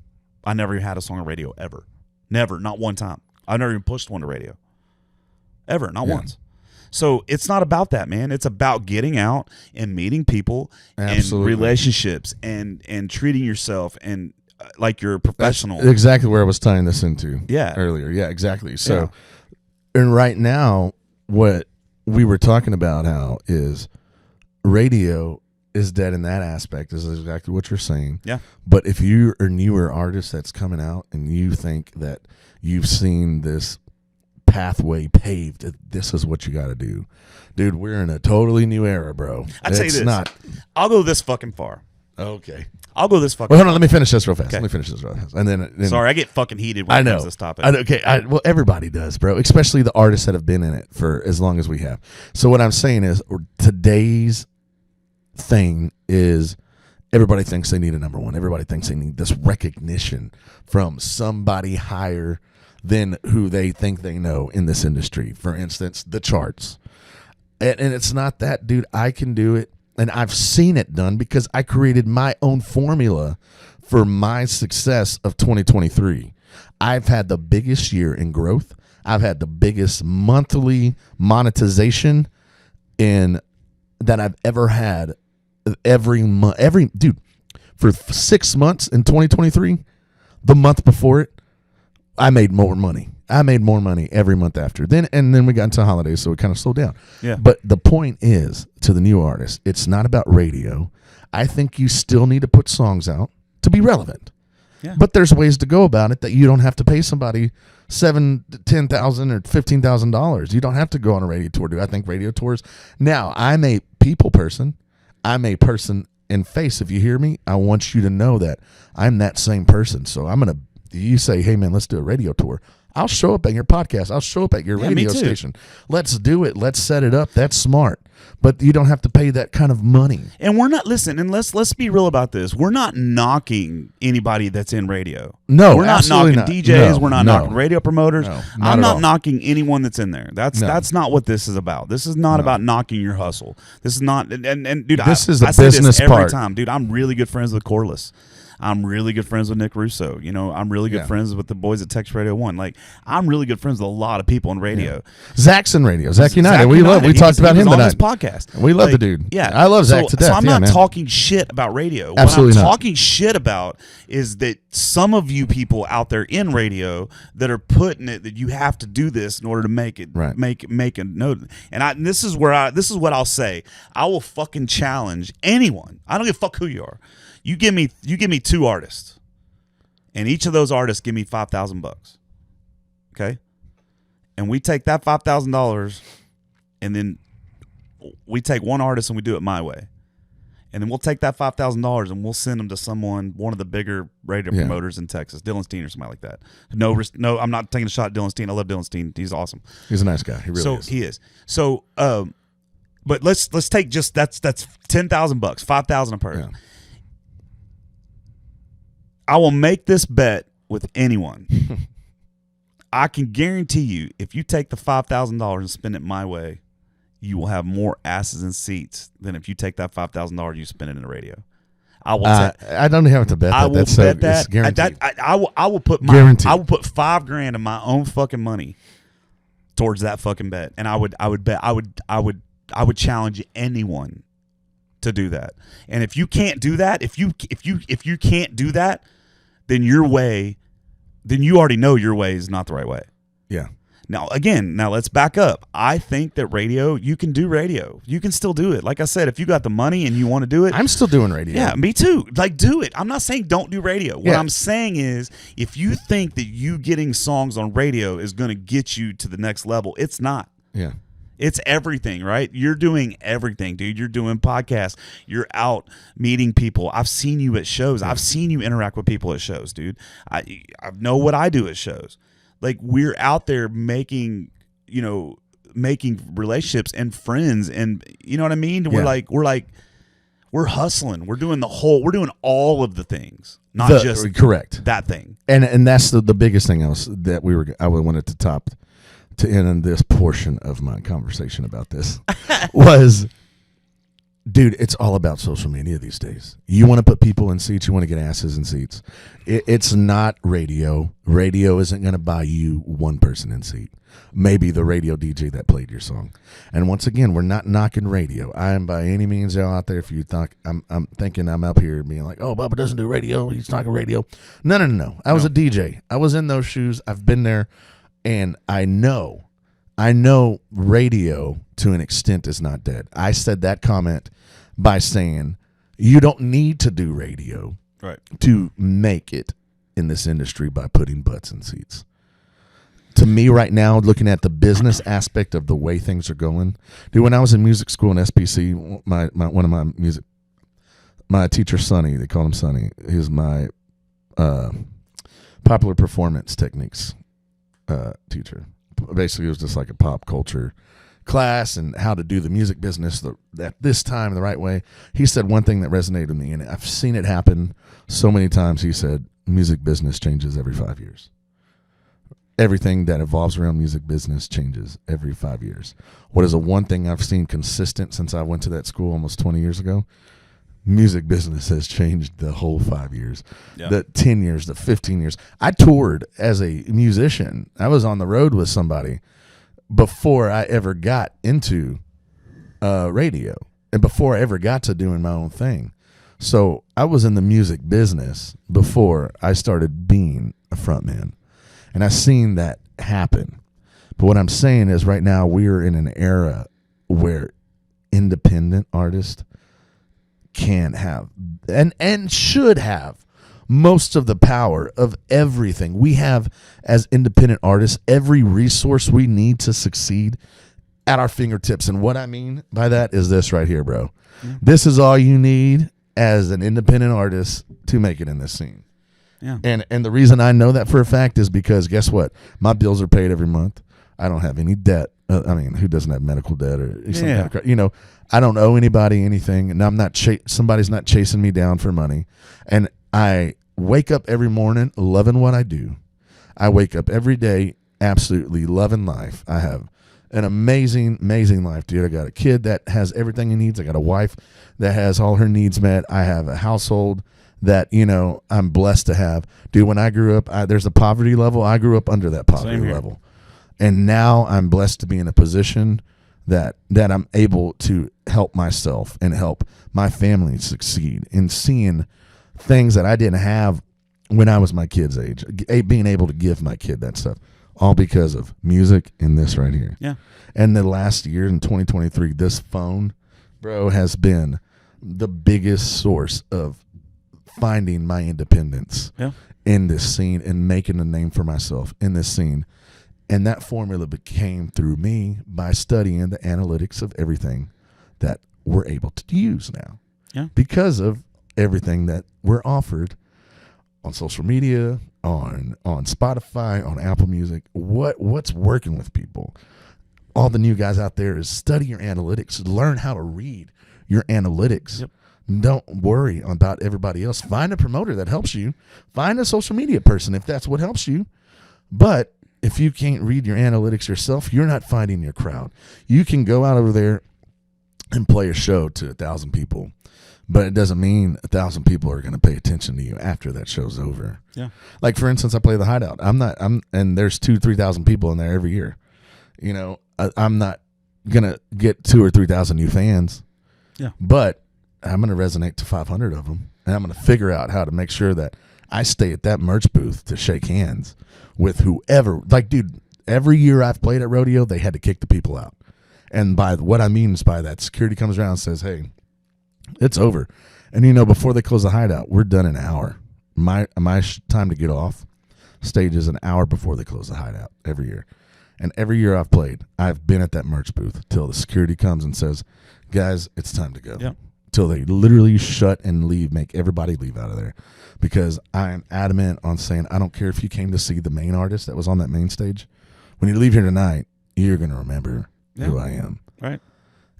I never even had a song on radio ever. Never, not one time. I never even pushed one to radio. Ever, not once. So it's not about that, man. It's about getting out and meeting people Absolutely. and relationships and treating yourself and like you're a professional. That's exactly where I was tying this into Yeah. earlier. Yeah, exactly. So, and right now, what we were talking about how is radio is dead in that aspect is exactly what you're saying. Yeah. But if you're a newer artist that's coming out and you think that you've seen this pathway paved, this is what you got to do, dude. We're in a totally new era, bro. I'd say this. I'll go this fucking far. Okay. I'll go this fucking Well, far. hold on. Let me finish this real fast. Okay. Let me finish this real fast. And then Sorry, I get fucking heated when I it know. comes to this topic. Okay. Well, everybody does, bro. Especially the artists that have been in it for as long as we have. So what I'm saying is today's thing is everybody thinks they need a number one. Everybody thinks they need this recognition from somebody higher than who they think they know in this industry. For instance, the charts. And it's not that, dude. I can do it. And I've seen it done because I created my own formula for my success of 2023. I've had the biggest year in growth. I've had the biggest monthly monetization in that I've ever had every month. Dude, for 6 months in 2023, the month before it, I made more money. I made more money every month after. Then we got into holidays, so it kind of slowed down. Yeah. But the point is, to the new artist, it's not about radio. I think you still need to put songs out to be relevant. Yeah. But there's ways to go about it that you don't have to pay somebody $7,000, $10,000 or $15,000. You don't have to go on a radio tour. Do I think radio tours? Now, I'm a people person. I'm a person in face. If you hear me, I want you to know that I'm that same person. So I'm gonna. You say, hey man, let's do a radio tour. I'll show up at your podcast. I'll show up at your radio station. Let's do it. Let's set it up. That's smart. But you don't have to pay that kind of money. And we're not and let's be real about this. We're not knocking anybody that's in radio. No, we're not absolutely knocking not. DJs. No, we're not no. knocking radio promoters. No, not I'm at not all. knocking anyone that's in there. That's not what this is about. This is not about knocking your hustle. This is not and dude, This is I the say business this every part. time, dude. I'm really good friends with Corliss. I'm really good friends with Nick Russo. You know, I'm really good friends with the boys at Tex Radio 1. Like, I'm really good friends with a lot of people in radio. Yeah. Zach's in radio. Zach United. Zach We United. talked about he him was on tonight. this podcast. We love the dude. Yeah, I love Zach to death. So I'm Yeah, not man. talking shit about radio. Absolutely what I'm not. talking shit about is that some of you people out there in radio that are putting it that you have to do this in order to make it make a note. And this is what I'll say. I will fucking challenge anyone. I don't give a fuck who you are. You give me 2 artists. And each of those artists give me $5,000. Okay? And we take that $5,000 and then we take one artist and we do it my way. And then we'll take that $5,000 and we'll send them to one of the bigger radio promoters in Texas, Dylan Steen or somebody like that. No, I'm not taking a shot at Dylan Steen. I love Dylan Steen. He's awesome. He's a nice guy. He really is. He is. So, but let's take just that's $10,000, $5,000 a person. Yeah. I will make this bet with anyone. I can guarantee you, if you take the $5,000 and spend it my way, you will have more asses in seats than if you take that $5,000 you spend it in the radio. I will. I don't have to bet that. I will That's bet that. It's guaranteed. I will put Guaranteed. I will put $5,000 of my own fucking money towards that fucking bet, and I would challenge anyone to do that. And if you can't do that, if you can't do that, then you already know your way is not the right way. Yeah. Now let's back up. I think that radio, you can do radio. You can still do it. Like I said, if you got the money and you want to do it. I'm still doing radio. Yeah, me too. Like, do it. I'm not saying don't do radio. What I'm saying is, if you think that you getting songs on radio is going to get you to the next level, it's not. Yeah. It's everything, right? You're doing everything, dude. You're doing podcasts. You're out meeting people. I've seen you at shows. I've seen you interact with people at shows, dude. I know what I do at shows. Like, we're out there making, making relationships and friends, and you know what I mean. We're hustling. We're doing all of the things, not just correct that thing. And that's the biggest thing I wanted to top to end in this portion of my conversation about this was, dude, it's all about social media these days. You want to put people in seats. You want to get asses in seats. It's not radio. Radio isn't going to buy you one person in seat. Maybe the radio DJ that played your song. And once again, we're not knocking radio. I am by any means out there. If you think I'm thinking I'm up here being like, oh, Bubba doesn't do radio, he's talking radio. No. I was a DJ. I was in those shoes. I've been there, and I know radio to an extent is not dead. I said that comment by saying you don't need to do radio to make it in this industry by putting butts in seats. To me right now, looking at the business aspect of the way things are going, dude, when I was in music school in SPC, one of my teacher, Sonny, they call him Sonny, he was my popular performance techniques teacher. Basically, it was just like a pop culture class and how to do the music business at this time the right way. He said one thing that resonated with me, and I've seen it happen so many times. He said, music business changes every 5 years. Everything that evolves around music business changes every 5 years. What is the one thing I've seen consistent since I went to that school almost 20 years ago? Music business has changed the whole 5 years, the 10 years, the 15 years. I toured as a musician. I was on the road with somebody before I ever got into radio and before I ever got to doing my own thing. So I was in the music business before I started being a frontman. And I've seen that happen. But what I'm saying is right now we're in an era where independent artists can have and should have most of the power of everything. We have, as independent artists, every resource we need to succeed at our fingertips. And what I mean by that is this right here, bro. Yeah. This is all you need as an independent artist to make it in this scene. Yeah. And the reason I know that for a fact is because guess what? My bills are paid every month. I don't have any debt. I mean, who doesn't have medical debt or some kind of, I don't owe anybody anything, and I'm not somebody's not chasing me down for money. And I wake up every morning loving what I do. I wake up every day absolutely loving life. I have an amazing, amazing life, dude. I got a kid that has everything he needs. I got a wife that has all her needs met. I have a household that, I'm blessed to have. Dude, when I grew up, there's a poverty level. I grew up under that poverty level. And now I'm blessed to be in a position that I'm able to help myself and help my family succeed in seeing things that I didn't have when I was my kid's age, being able to give my kid that stuff, all because of music and this right here. Yeah. And the last year in 2023, this phone, bro, has been the biggest source of finding my independence in this scene and making a name for myself in this scene. And that formula became through me by studying the analytics of everything that we're able to use now. Yeah. Because of everything that we're offered on social media, on Spotify, on Apple Music, what's working with people. All the new guys out there is study your analytics, learn how to read your analytics. Yep. Don't worry about everybody else. Find a promoter that helps you. Find a social media person if that's what helps you. But if you can't read your analytics yourself, you're not finding your crowd. You can go out over there and play a show to 1,000 people, but it doesn't mean 1,000 people are going to pay attention to you after that show's over. Yeah. Like, for instance, I play the Hideout. And there's 2,000-3,000 people in there every year. I'm not going to get 2,000 or 3,000 new fans. Yeah. But I'm going to resonate to 500 of them, and I'm going to figure out how to make sure that I stay at that merch booth to shake hands with whoever. Like, dude, every year I've played at rodeo, they had to kick the people out. And by what I mean is by that, security comes around and says, hey, it's over. And, before they close the Hideout, we're done in an hour. My time to get off stage is an hour before they close the Hideout every year. And every year I've played, I've been at that merch booth till the security comes and says, guys, it's time to go. Yep. Till they literally shut and leave, make everybody leave out of there. Because I'm adamant on saying, I don't care if you came to see the main artist that was on that main stage. When you leave here tonight, you're going to remember who I am. Right.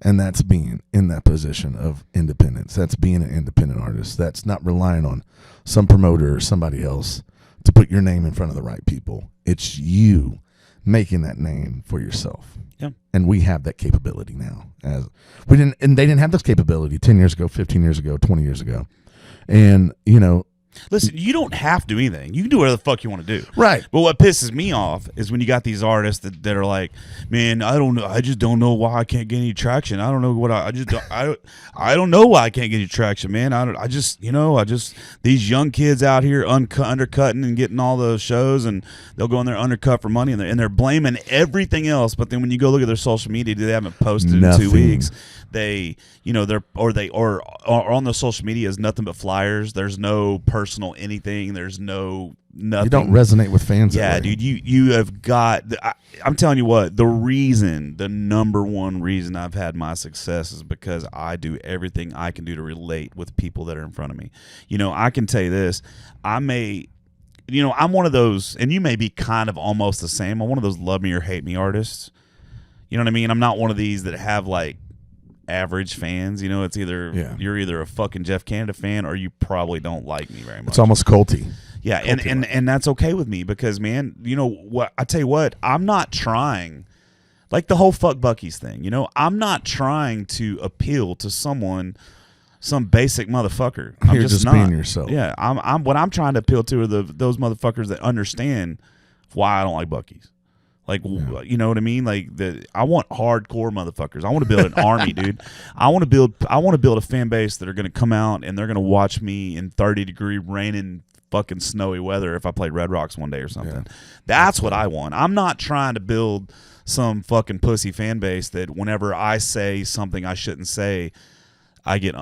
And that's being in that position of independence. That's being an independent artist. That's not relying on some promoter or somebody else to put your name in front of the right people. It's you making that name for yourself. Yeah. And we have that capability now. They didn't have this capability 10 years ago, 15 years ago, 20 years ago. And, listen, you don't have to do anything. You can do whatever the fuck you want to do. Right. But what pisses me off is when you got these artists that are like, man, I don't know. I just don't know why I can't get any traction. I don't know what I just don't, I don't know why I can't get any traction, man. I just these young kids out here undercutting and getting all those shows, and they'll go in there undercut for money, and they're blaming everything else. But then when you go look at their social media, they haven't posted in 2 weeks. They, they're on the social media is nothing but flyers. There's no personal anything. There's no nothing. You don't resonate with fans. Yeah, dude. You have got. I'm telling you what. The number one reason I've had my success is because I do everything I can do to relate with people that are in front of me. I can tell you this. I'm one of those, and you may be kind of almost the same. I'm one of those love me or hate me artists. You know what I mean? I'm not one of these that have like average fans. It's either you're either a fucking Jeff Canada fan or you probably don't like me very much. It's almost culty. Yeah, and that's okay with me because, man, what I tell you what, I'm not trying, like the whole fuck Bucky's thing. I'm not trying to appeal to some basic motherfucker. You're just not being yourself. Yeah, I'm what I'm trying to appeal to are those motherfuckers that understand why I don't like Bucky's. Like, you know what I mean? Like, I want hardcore motherfuckers. I want to build an army, dude. I want to build a fan base that are going to come out and they're going to watch me in 30-degree raining fucking snowy weather if I played Red Rocks one day or something. Yeah. That's what I want. I'm not trying to build some fucking pussy fan base that whenever I say something I shouldn't say, I get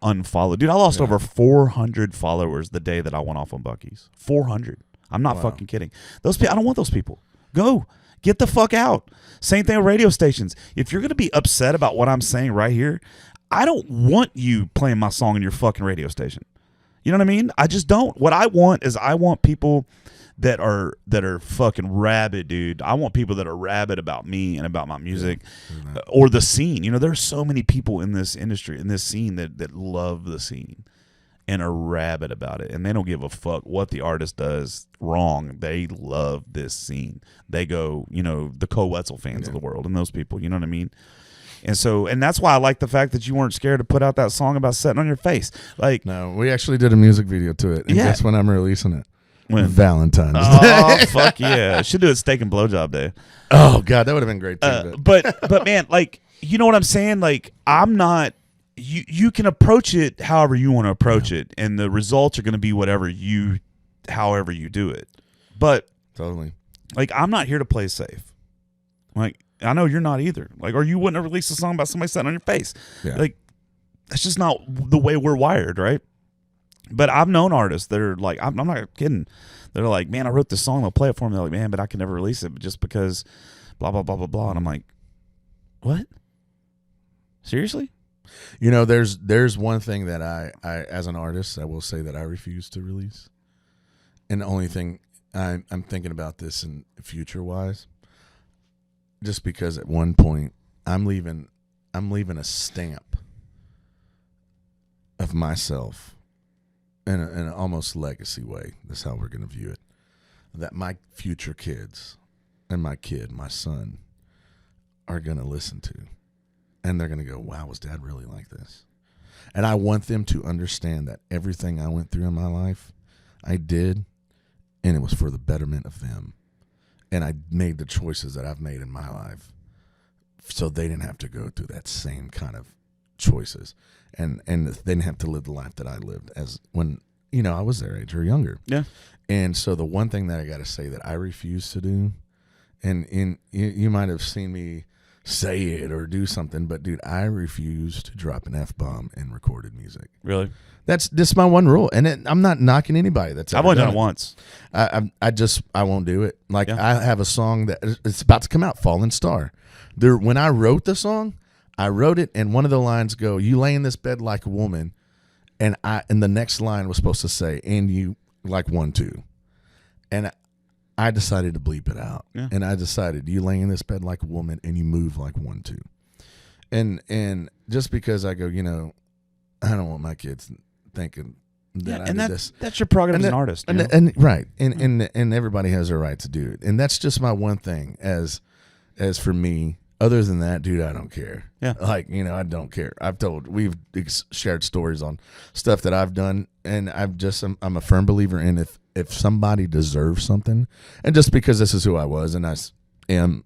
unfollowed. Dude, I lost over 400 followers the day that I went off on Bucky's. 400. I'm not fucking kidding. Those people, I don't want those people. Go. Get the fuck out. Same thing with radio stations. If you're going to be upset about what I'm saying right here, I don't want you playing my song in your fucking radio station. You know what I mean? I just don't. What I want is people that are fucking rabid, dude. I want people that are rabid about me and about my music or the scene. There's so many people in this industry, in this scene that love the scene and are rabid about it, and they don't give a fuck what the artist does wrong. They love this scene. They go, the Cole Wetzel fans of the world and those people, you know what I mean? And that's why I like the fact that you weren't scared to put out that song about sitting on your face. Like, no, we actually did a music video to it, and guess when I'm releasing it? When? Valentine's Day. Oh, fuck yeah. Should do it steak and blowjob day. Oh, God, that would have been great too. But man, like, you know what I'm saying? Like, I'm not... You can approach it however you want to approach it, and the results are going to be however you do it. But totally, like, I'm not here to play safe. Like, I know you're not either. Like, or you wouldn't have released a song about somebody sitting on your face. Yeah. Like, that's just not the way we're wired, right? But I've known artists that are like, I'm not kidding. They're like, man, I wrote this song. They'll play it for me. They're like, man, but I can never release it just because blah blah blah blah blah. And I'm like, what? Seriously? There's one thing that I as an artist, I will say that I refuse to release. And the only thing I'm thinking about this in future wise, just because at one point I'm leaving a stamp of myself in an almost legacy way. That's how we're going to view it. That my future kids and my son, are going to listen to. And they're going to go, wow, was Dad really like this? And I want them to understand that everything I went through in my life, I did, and it was for the betterment of them. And I made the choices that I've made in my life so they didn't have to go through that same kind of choices. And they didn't have to live the life that I lived as when, I was their age or younger. Yeah. And so the one thing that I got to say that I refuse to do, and you might have seen me say it or do something, but dude, I refuse to drop an F-bomb in recorded music. Really? That's just my one rule, and I'm not knocking anybody. I've only done it once. I won't do it. Like I have a song that it's about to come out, Fallen Star. When I wrote the song, I wrote it, and one of the lines go, "You lay in this bed like a woman," and the next line was supposed to say, "And you like one too," and I decided to bleep it out. Yeah. And I decided you lay in this bed like a woman and you move like one too. And just because I go, I don't want my kids thinking that I did this. That's your prerogative as an artist. And right. And everybody has a right to do it. And that's just my one thing as for me. Other than that, dude, I don't care. Yeah. Like, I don't care. We've shared stories on stuff that I've done, and I'm a firm believer in if somebody deserves something, and just because this is who I was and I am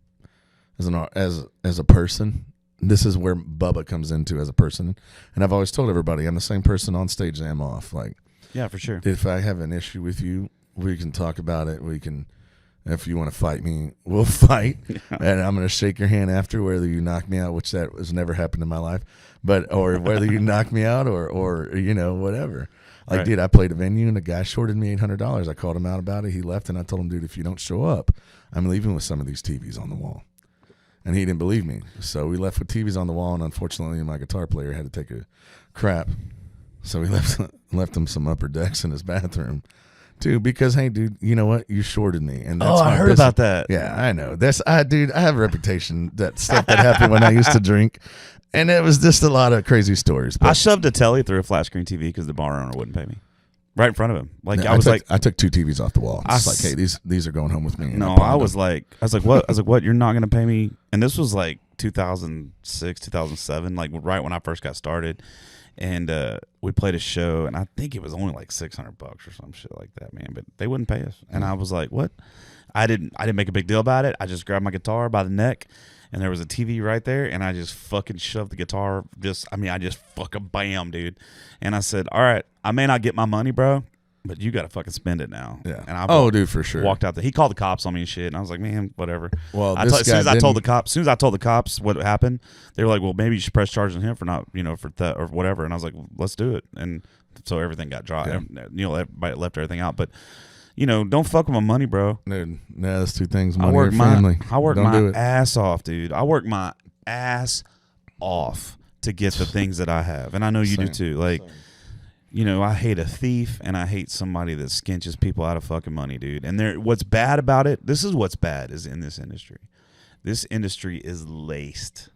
as a person, this is where Bubba comes into as a person. And I've always told everybody I'm the same person on stage as I am off. Like, yeah, for sure. If I have an issue with you, we can talk about it. If you want to fight me, we'll fight. And I'm going to shake your hand after, whether you knock me out, which that has never happened in my life, or whether you knock me out or whatever. Like, right. Dude, I played a venue and a guy shorted me $800. I called him out about it. He left, and I told him, dude, if you don't show up, I'm leaving with some of these TVs on the wall. And he didn't believe me. So we left with TVs on the wall, and unfortunately my guitar player had to take a crap. So we left him some upper decks in his bathroom. Too, because hey, dude, you know what? You shorted me, and that's I heard about that. Yeah, I know. Dude, I have a reputation that stuff that happened when I used to drink, and it was just a lot of crazy stories. I shoved a telly through a flat screen TV because the bar owner wouldn't pay me, right in front of him. Like I took 2 TVs off the wall. It's like, hey, these are going home with me. No, I was like, what? I was like, what? You're not gonna pay me? And this was like 2006, 2007, like right when I first got started. And we played a show, and I think it was only like $600 or some shit like that, man. But they wouldn't pay us, and I was like, "What?" I didn't make a big deal about it. I just grabbed my guitar by the neck, and there was a TV right there, and I just fucking shoved the guitar. I just fucking bam, dude. And I said, "All right, I may not get my money, bro, but you got to fucking spend it now." Yeah. And I dude, for sure. Walked out there. He called the cops on me and shit, and I was like, "Man, whatever." Well, as soon as I told the cops what happened, they were like, "Well, maybe you should press charges on him for not, for that or whatever." And I was like, well, "Let's do it." And so everything got dropped. Yeah. Everybody left everything out, but don't fuck with my money, bro. Dude, no, that's 2 things. Money or family. I work my ass off, dude. I work my ass off to get the things that I have, and I know you do too. Like. I hate a thief, and I hate somebody that skinches people out of fucking money, dude. And what's bad about it, this is what's bad, is in this industry. This industry is laced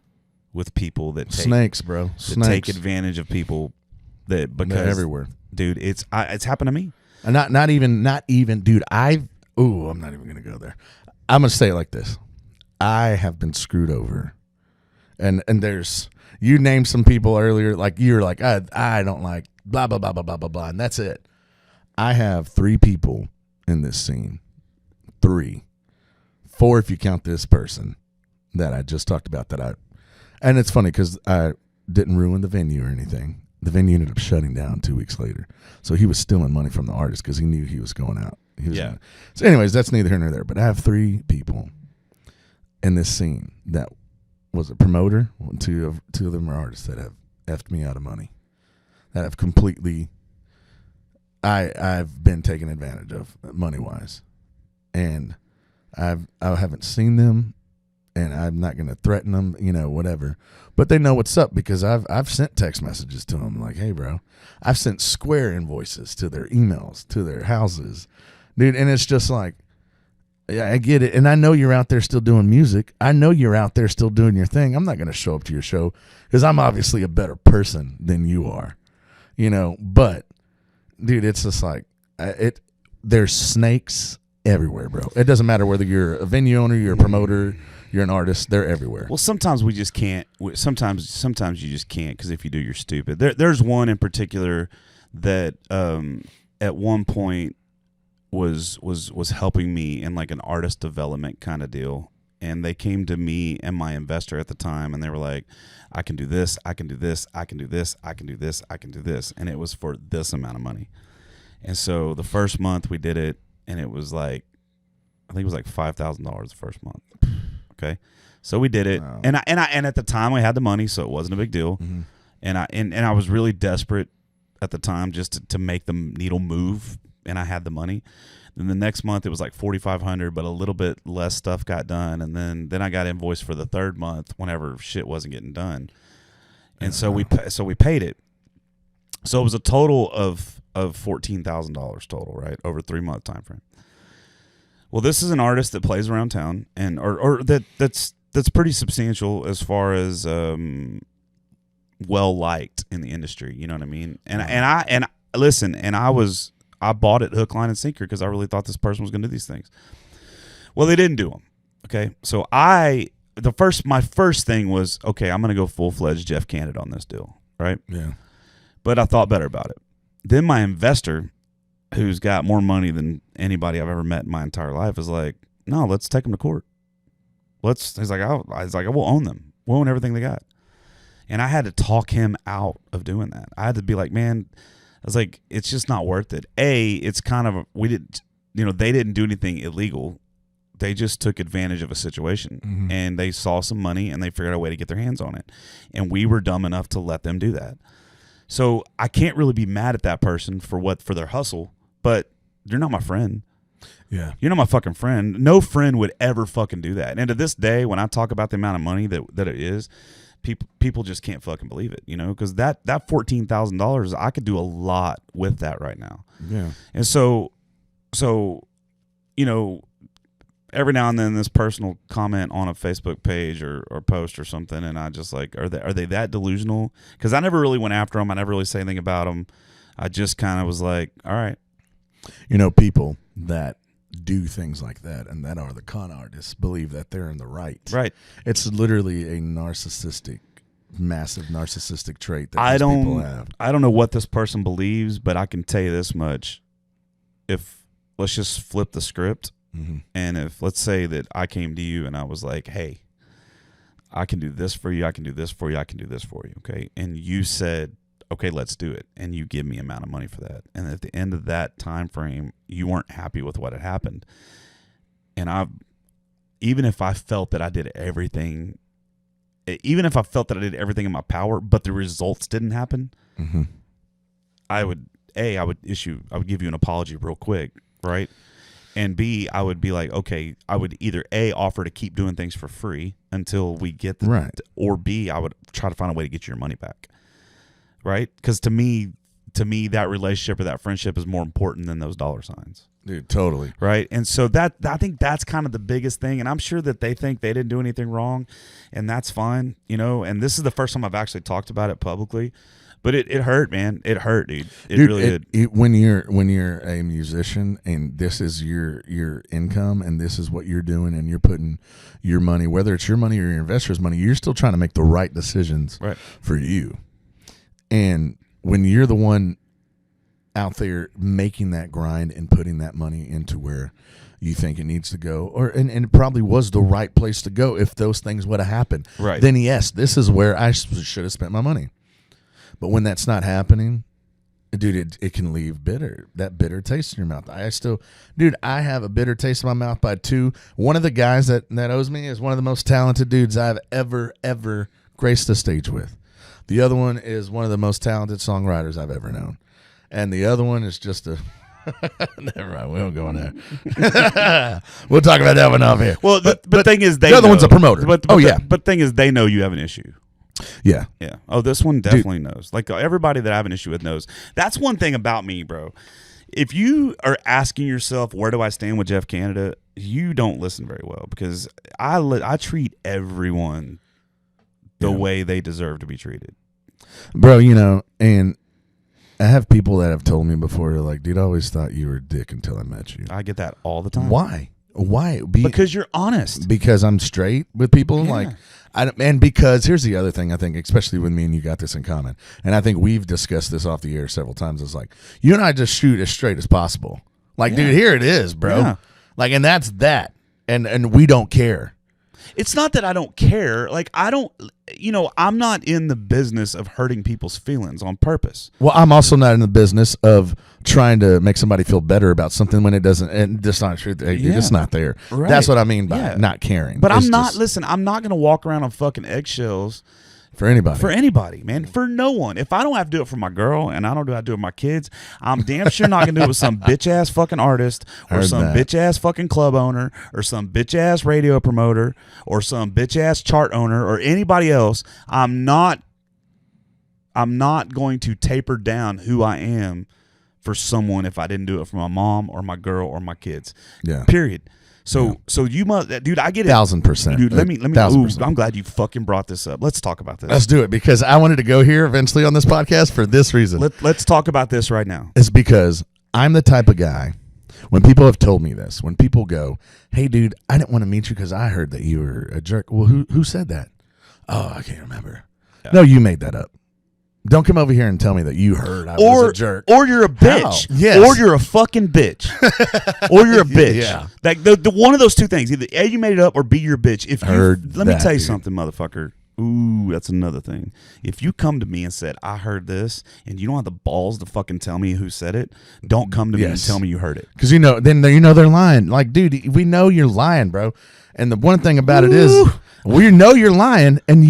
with people that take, snakes, bro. Snakes. Take advantage of people because they're everywhere, dude. It's happened to me. And not even, dude. I'm not even gonna go there. I'm gonna say it like this: I have been screwed over, and there's. You named some people earlier, like you were like, I don't like blah, blah, blah, blah, blah, blah, blah, and that's it. I have 3 people in this scene. 3. 4 if you count this person that I just talked about and it's funny because I didn't ruin the venue or anything. The venue ended up shutting down 2 weeks later. So he was stealing money from the artist because he knew he was going out. So anyways, that's neither here nor there. But I have 3 people in this scene that was a promoter. 2 of them are artists that have effed me out of money. That have completely, I've been taken advantage of money wise, and I haven't seen them, and I'm not going to threaten them, whatever. But they know what's up because I've sent text messages to them like, hey, bro. I've sent Square invoices to their emails, to their houses, dude. And it's just like, yeah, I get it. And I know you're out there still doing music. I know you're out there still doing your thing. I'm not going to show up to your show because I'm obviously a better person than you are, But, dude, it's just like, there's snakes everywhere, bro. It doesn't matter whether you're a venue owner, you're a promoter, you're an artist. They're everywhere. Well, sometimes we just can't. Sometimes you just can't because if you do, you're stupid. There's one in particular that at one point was helping me in like an artist development kind of deal, and they came to me and my investor at the time, and they were like, I can do this, I can do this, I can do this, I can do this, I can do this, and it was for this amount of money. And so the first month we did it, and it was like, I think it was like $5,000 the first month. Okay, so we did it, wow. and at the time we had the money, so it wasn't a big deal. Mm-hmm. And I was really desperate at the time just to make the needle move, and I had the money. Then the next month it was like $4,500, but a little bit less stuff got done, and then I got invoiced for the third month whenever shit wasn't getting done, and so we paid it. So it was a total of $14,000 total, right, over a 3-month time frame. Well, this is an artist that plays around town, and or that's pretty substantial as far as well liked in the industry. You know what I mean? And I listen, and I bought it hook, line, and sinker because I really thought this person was going to do these things. Well, they didn't do them. Okay, so my first thing was, okay, I'm going to go full-fledged Jeff Canada on this deal, right? Yeah. But I thought better about it. Then my investor, who's got more money than anybody I've ever met in my entire life, is like, no, let's take them to court. He's like, I will own them. We'll own everything they got. And I had to talk him out of doing that. I had to be like, man, I was like, it's just not worth it. It's kind of, they didn't do anything illegal. They just took advantage of a situation, and they saw some money, and they figured out a way to get their hands on it. And we were dumb enough to let them do that. So I can't really be mad at that person for their hustle, but you're not my friend. Yeah. You're not my fucking friend. No friend would ever fucking do that. And to this day, when I talk about the amount of money that it is, people just can't fucking believe it, because that $14,000, I could do a lot with that right now. Yeah. And so every now and then this person will comment on a Facebook page or post or something, and I just like, are they that delusional? Because I never really went after them. I never really say anything about them. I just kind of was like, all right. People that do things like that and that are the con artists believe that they're in the right. Right. It's literally a massive narcissistic trait that people have. I don't know what this person believes, but I can tell you this much. Let's just flip the script. Mm-hmm. And if, let's say that I came to you and I was like, hey, I can do this for you, I can do this for you, I can do this for you, okay? And you said, okay, let's do it. And you give me an amount of money for that. And at the end of that time frame, you weren't happy with what had happened. And even if I felt that I did everything in my power, but the results didn't happen, mm-hmm. I would give you an apology real quick, right? And B, I would be like, okay, I would either A, offer to keep doing things for free until we get right, or B, I would try to find a way to get your money back, right? Because to me, that relationship or that friendship is more important than those dollar signs. Dude, totally. Right? And so I think that's kind of the biggest thing, and I'm sure that they think they didn't do anything wrong, and that's fine, and this is the first time I've actually talked about it publicly. But it hurt, man. It hurt, dude. It really did. When you're a musician and this is your income and this is what you're doing and you're putting your money, whether it's your money or your investor's money, you're still trying to make the right decisions for you. And when you're the one out there making that grind and putting that money into where you think it needs to go, and it probably was the right place to go if those things would have happened, right? Then yes, this is where I should have spent my money. But when that's not happening, dude, it can leave that bitter taste in your mouth. I have a bitter taste in my mouth by two. One of the guys that owes me is one of the most talented dudes I've ever graced the stage with. The other one is one of the most talented songwriters I've ever known. And the other one is just a... Never mind, we won't go in there. We'll talk about that one off here. Well, but the thing is, the other one's a promoter. But the thing is, they know you have an issue. Yeah. Yeah. Oh, this one definitely knows. Like everybody that I have an issue with knows. That's one thing about me, bro. If you are asking yourself, where do I stand with Jeff Canada? You don't listen very well because I treat everyone the way they deserve to be treated. Bro, and I have people that have told me before, they're like, dude, I always thought you were a dick until I met you. I get that all the time. Why? Because you're honest. Because I'm straight with people. Yeah. And because here's the other thing, I think, especially with me and you got this in common, and I think we've discussed this off the air several times. It's like you and I just shoot as straight as possible. Like, dude, here it is, bro. Yeah. Like, and that's that, and we don't care. It's not that I don't care. Like, I'm not in the business of hurting people's feelings on purpose. Well, I'm also not in the business of trying to make somebody feel better about something when it doesn't, and just not true. It's not there. Right. That's what I mean by not caring. But I'm not going to walk around on fucking eggshells for anybody. For anybody, man. For no one. If I don't have to do it for my girl and I don't have to do it with my kids, I'm damn sure not going to do it with some bitch-ass fucking artist or some bitch-ass fucking club owner or some bitch-ass radio promoter or some bitch-ass chart owner or anybody else. I'm not going to taper down who I am for someone if I didn't do it for my mom or my girl or my kids. Yeah. Period. So you must, dude. I get it. 1,000%. Dude, let me. 1,000%. I'm glad you fucking brought this up. Let's talk about this. Let's do it, because I wanted to go here eventually on this podcast for this reason. Let's talk about this right now. It's because I'm the type of guy, when people have told me this, when people go, hey, dude, I didn't want to meet you because I heard that you were a jerk. Well, who said that? Oh, I can't remember. Yeah. No, you made that up. Don't come over here and tell me that you heard I was a jerk. Or you're a bitch. Yes. Or you're a fucking bitch. Or you're a bitch. Yeah. Like the one of those two things. Either A, you made it up, or B, you're a bitch. If let me tell you something, motherfucker. Ooh, that's another thing. If you come to me and said, I heard this, and you don't have the balls to fucking tell me who said it, don't come to me and tell me you heard it. Because then they're lying. Like, dude, we know you're lying, bro. And the one thing about it is, we know you're lying, and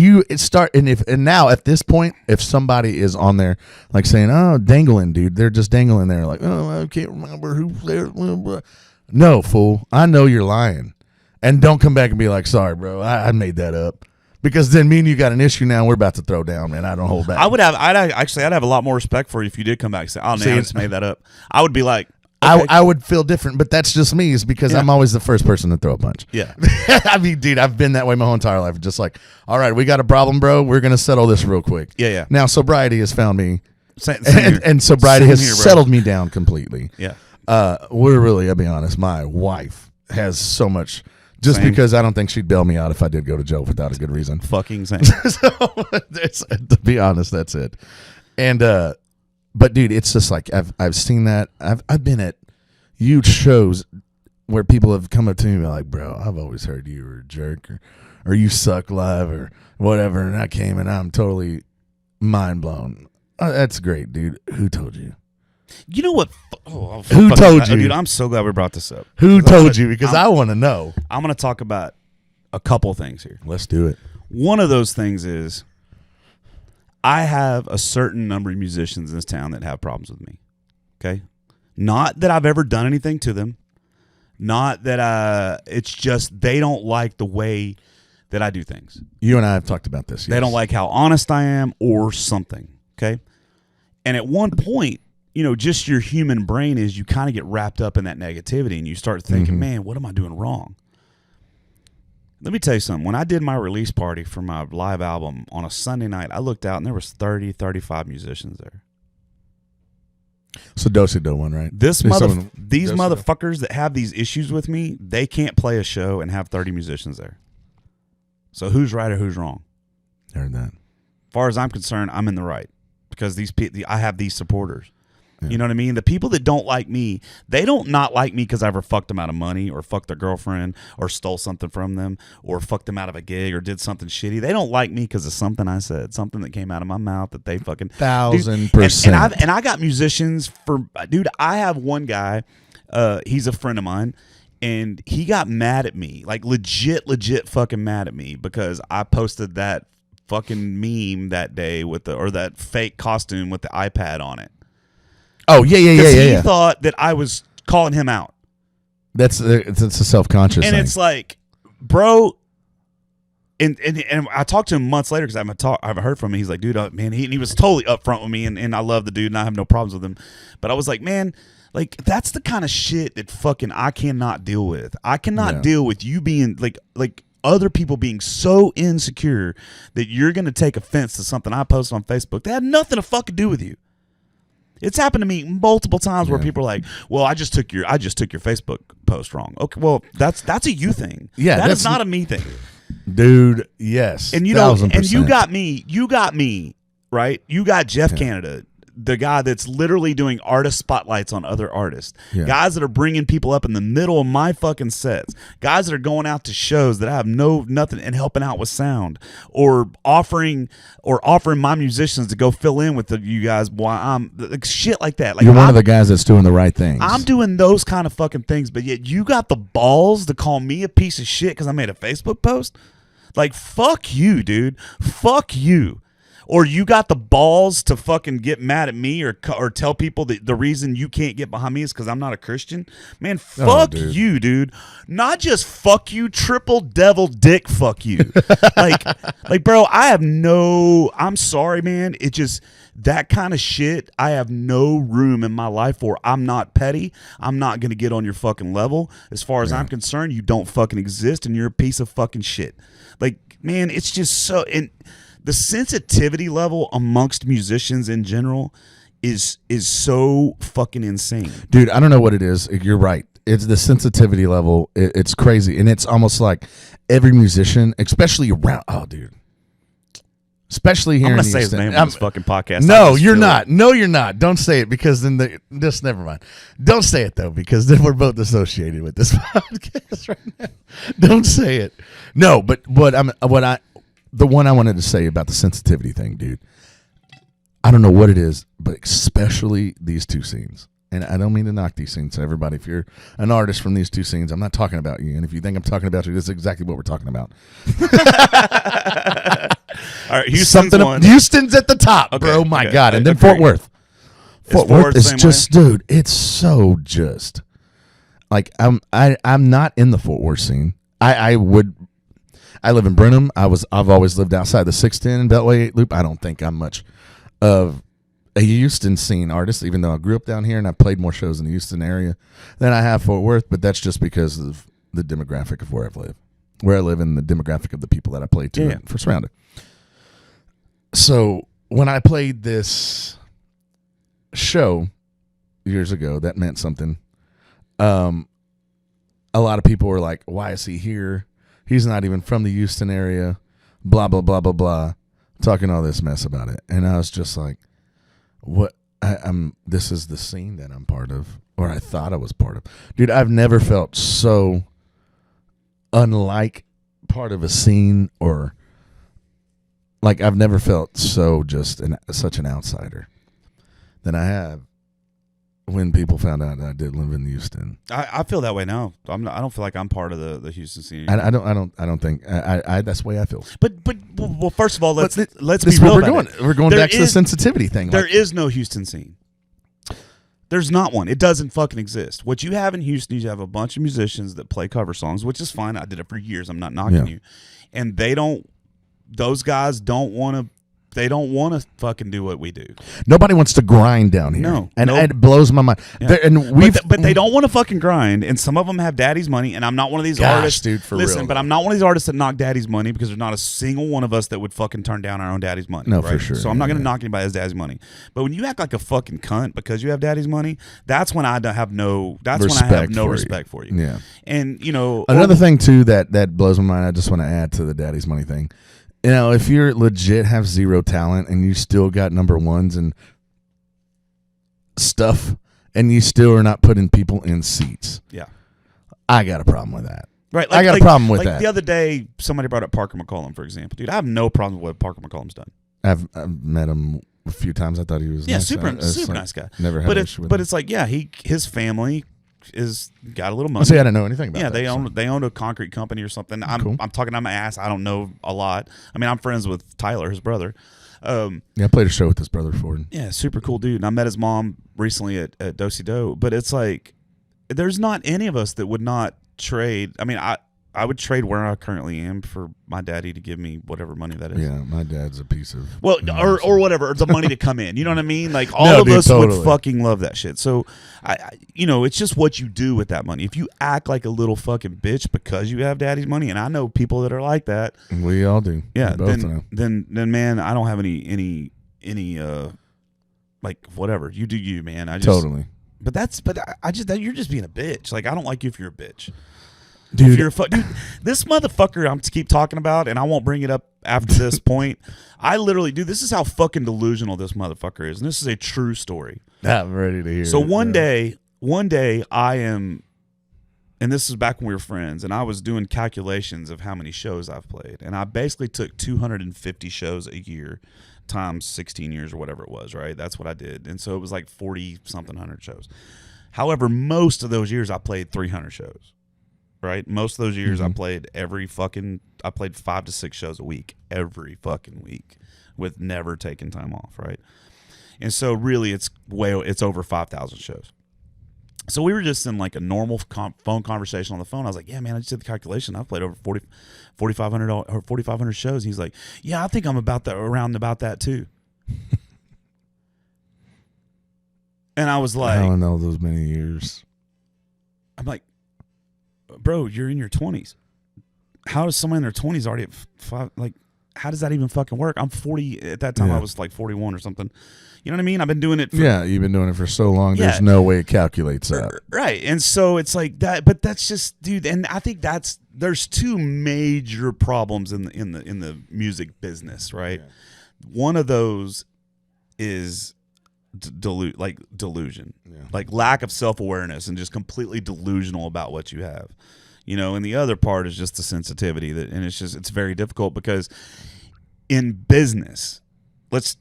now at this point, if somebody is on there like saying, oh, dangling, dude, they're just dangling there like, oh, I can't remember who said it. No, fool, I know you're lying. And don't come back and be like, sorry, bro, I made that up. Because then me and you got an issue now, and we're about to throw down, man. I don't hold back. I'd have a lot more respect for you if you did come back and say, oh, man, I just made that up. I would be like, okay. I would feel different, but that's just me. Is because I'm always the first person to throw a punch. Yeah. I mean, dude, I've been that way my whole entire life. Just like, all right, we got a problem, bro. We're going to settle this real quick. Yeah. Now, sobriety has found me, Same and sobriety has settled me down completely. Yeah. We're really, I'll be honest, my wife has so much, just because I don't think she'd bail me out if I did go to jail without a good reason. Fucking same. So, to be honest, that's it. And, but dude, it's just like, I've seen that. I've been at huge shows where people have come up to me and be like, bro, I've always heard you were a jerk, or you suck live, or whatever. And I came and I'm totally mind blown. That's great, dude. Who told you? You know what? Who told you? Dude, I'm so glad we brought this up. Who told you? Because I want to know. I'm going to talk about a couple things here. Let's do it. One of those things is I have a certain number of musicians in this town that have problems with me. Okay? Not that I've ever done anything to them. Not that it's just they don't like the way that I do things. You and I have talked about this. Yes. They don't like how honest I am or something. Okay? And at one point, just your human brain is you kind of get wrapped up in that negativity and you start thinking, man, what am I doing wrong? Let me tell you something. When I did my release party for my live album on a Sunday night, I looked out and there was 30, 35 musicians there. So Do-Si-Do one, right? These motherfuckers that have these issues with me, they can't play a show and have 30 musicians there. So who's right or who's wrong? Heard that. As far as I'm concerned, I'm in the right because I have these supporters. Yeah. You know what I mean? The people that don't like me, they don't not like me because I ever fucked them out of money or fucked their girlfriend or stole something from them or fucked them out of a gig or did something shitty. They don't like me because of something I said, something that came out of my mouth that they fucking 1,000%. And I got musicians dude, I have one guy, he's a friend of mine, and he got mad at me, like legit fucking mad at me because I posted that fucking meme that day or that fake costume with the iPad on it. Oh, yeah. He thought that I was calling him out. It's a self-conscious thing. And it's like, bro, and I talked to him months later because I haven't heard from him. He's like, dude, man, he was totally upfront with me, and I love the dude, and I have no problems with him. But I was like, man, like, that's the kind of shit that fucking I cannot deal with. I cannot deal with you being, like other people being so insecure that you're going to take offense to something I post on Facebook that had nothing to fucking do with you. It's happened to me multiple times where people are like, "Well, I just took your Facebook post wrong." Okay, well, that's a you thing. Yeah, that is not a me thing, dude. Yes, and you got me, right? You got Jeff Canada, the guy that's literally doing artist spotlights on other artists, guys that are bringing people up in the middle of my fucking sets, guys that are going out to shows that I have nothing and helping out with sound or offering my musicians to go fill in with you guys while I'm like shit like that. Like, you're one of the guys that's doing the right things. I'm doing those kind of fucking things, but yet you got the balls to call me a piece of shit because I made a Facebook post. Like, fuck you, dude. Fuck you. or you got the balls to fucking get mad at me or tell people that the reason you can't get behind me is because I'm not a Christian, man, fuck you, dude. Not just fuck you, triple devil dick fuck you. like, bro, I'm sorry, man. It just, that kind of shit, I have no room in my life for. I'm not petty. I'm not going to get on your fucking level. As far as I'm concerned, you don't fucking exist and you're a piece of fucking shit. Like, man, it's just so, and the sensitivity level amongst musicians in general is so fucking insane. Dude, I don't know what it is. You're right. It's the sensitivity level. It's crazy. And it's almost like every musician, especially around, especially here I'm in going to say his Houston. name on this fucking podcast. No, you're not. No, you're not. Don't say it because then just never mind. Don't say it though because then we're both associated with this podcast right now. Don't say it. No, but the one I wanted to say about the sensitivity thing, dude. I don't know what it is, but especially these two scenes. And I don't mean to knock these scenes. Everybody, if you're an artist from these two scenes, I'm not talking about you. And if you think I'm talking about you, this is exactly what we're talking about. All right, Houston's at the top, bro. My God. And then Fort Worth. Fort Worth is just, dude, it's so just. Like, I'm not in the Fort Worth scene. I live in Brenham. I've always lived outside the 610 Beltway 8 Loop. I don't think I'm much of a Houston scene artist, even though I grew up down here and I played more shows in the Houston area than I have Fort Worth. But that's just because of the demographic of where I live and the demographic of the people that I play to for surrounded. So when I played this show years ago, that meant something. A lot of people were like, why is he here? He's not even from the Houston area, blah, blah, blah, blah, blah, talking all this mess about it. And I was just like, what? This is the scene that I'm part of, or I thought I was part of. Dude, I've never felt so unlike part of a scene, or like I've never felt so just such an outsider than I have when people found out that I did live in Houston. I feel that way now. I don't feel like I'm part of the Houston scene. I don't think that's the way I feel. But well, first of all, let's be real. We're going back to the sensitivity thing. There is no Houston scene. There's not one. It doesn't fucking exist. What you have in Houston is you have a bunch of musicians that play cover songs, which is fine. I did it for years. I'm not knocking you. And those guys don't want to. They don't want to fucking do what we do. Nobody wants to grind down here. No. And it blows my mind. Yeah. But they don't want to fucking grind, and some of them have daddy's money, and I'm not one of these artists. Dude, for listen, real. But I'm not one of these artists that knock daddy's money because there's not a single one of us that would fucking turn down our own daddy's money. No, right? for sure. So I'm not going to knock anybody as daddy's money. But when you act like a fucking cunt because you have daddy's money, that's when I have no respect for you. Yeah. And, another thing, too, that blows my mind, I just want to add to the daddy's money thing. If you're legit have zero talent and you still got number ones and stuff and you still are not putting people in seats. Yeah. I got a problem with that. Right. I got a problem with that. The other day, somebody brought up Parker McCollum, for example. Dude, I have no problem with what Parker McCollum's done. I've met him a few times. I thought he was nice. super nice guy. Never had an issue with him. But it's like, his family is got a little money. See, I didn't know anything about that. They own a concrete company or something. I'm talking out my ass. I don't know a lot. I mean, I'm friends with Tyler, his brother. I played a show with his brother before. Yeah, super cool dude. And I met his mom recently at Do-Si Do. But it's like, there's not any of us that would not trade. I mean, I would trade where I currently am for my daddy to give me whatever money that is. Yeah, my dad's a piece of... Well, or whatever, the money to come in. You know what I mean? Like, all of us would fucking love that shit. So, it's just what you do with that money. If you act like a little fucking bitch because you have daddy's money, and I know people that are like that. We all do. Yeah, then man, I don't have any like, whatever. You do you, man. I just... Totally. But you're just being a bitch. Like, I don't like you if you're a bitch. Dude, Dude, this motherfucker I'm to keep talking about, and I won't bring it up after this point. I literally, dude, this is how fucking delusional this motherfucker is, and this is a true story. I'm ready to hear. So one day I am, and this is back when we were friends, and I was doing calculations of how many shows I've played, and I basically took 250 shows a year times 16 years or whatever it was, right? That's what I did, and so it was like 40-something hundred shows. However, most of those years I played 300 shows. Right, most of those years I played 5 to 6 shows a week, every fucking week, with never taking time off, right? And so really it's over 5,000 shows. So we were just in like a normal phone conversation on the phone. I was like, yeah, man, I just did the calculation. I've played over 4,500 shows. He's like, yeah, I think I'm around about that too. And I was like, I don't know those many years. I'm like, bro, you're in your 20s. How does someone in their 20s already at like, how does that even fucking work? I'm 40. At that time, I was like 41 or something. You know what I mean? I've been doing it for... Yeah, you've been doing it for so long. There's no way it calculates that. Right. And so it's like that, but that's just, dude, and I think there's two major problems in the music business, right? Yeah. One of those is delusion. Yeah. Like lack of self-awareness and just completely delusional about what you have. You know, and the other part is just the sensitivity and it's very difficult because in business, let's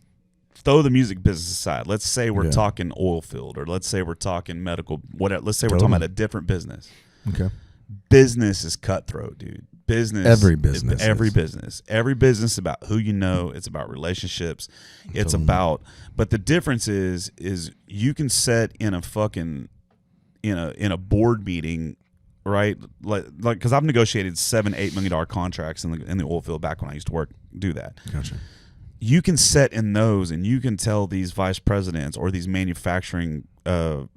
throw the music business aside. Let's say we're talking oil field, or let's say we're talking medical, whatever. Let's say we're talking about a different business. Okay. Business is cutthroat, dude. Every business about who you know. It's about relationships. It's about, but the difference is you can set in a fucking in a board meeting. Right, like because I've negotiated $7-8 million contracts in the oil field back when I used to do that. Gotcha. You can set in those, and you can tell these vice presidents or these manufacturing, the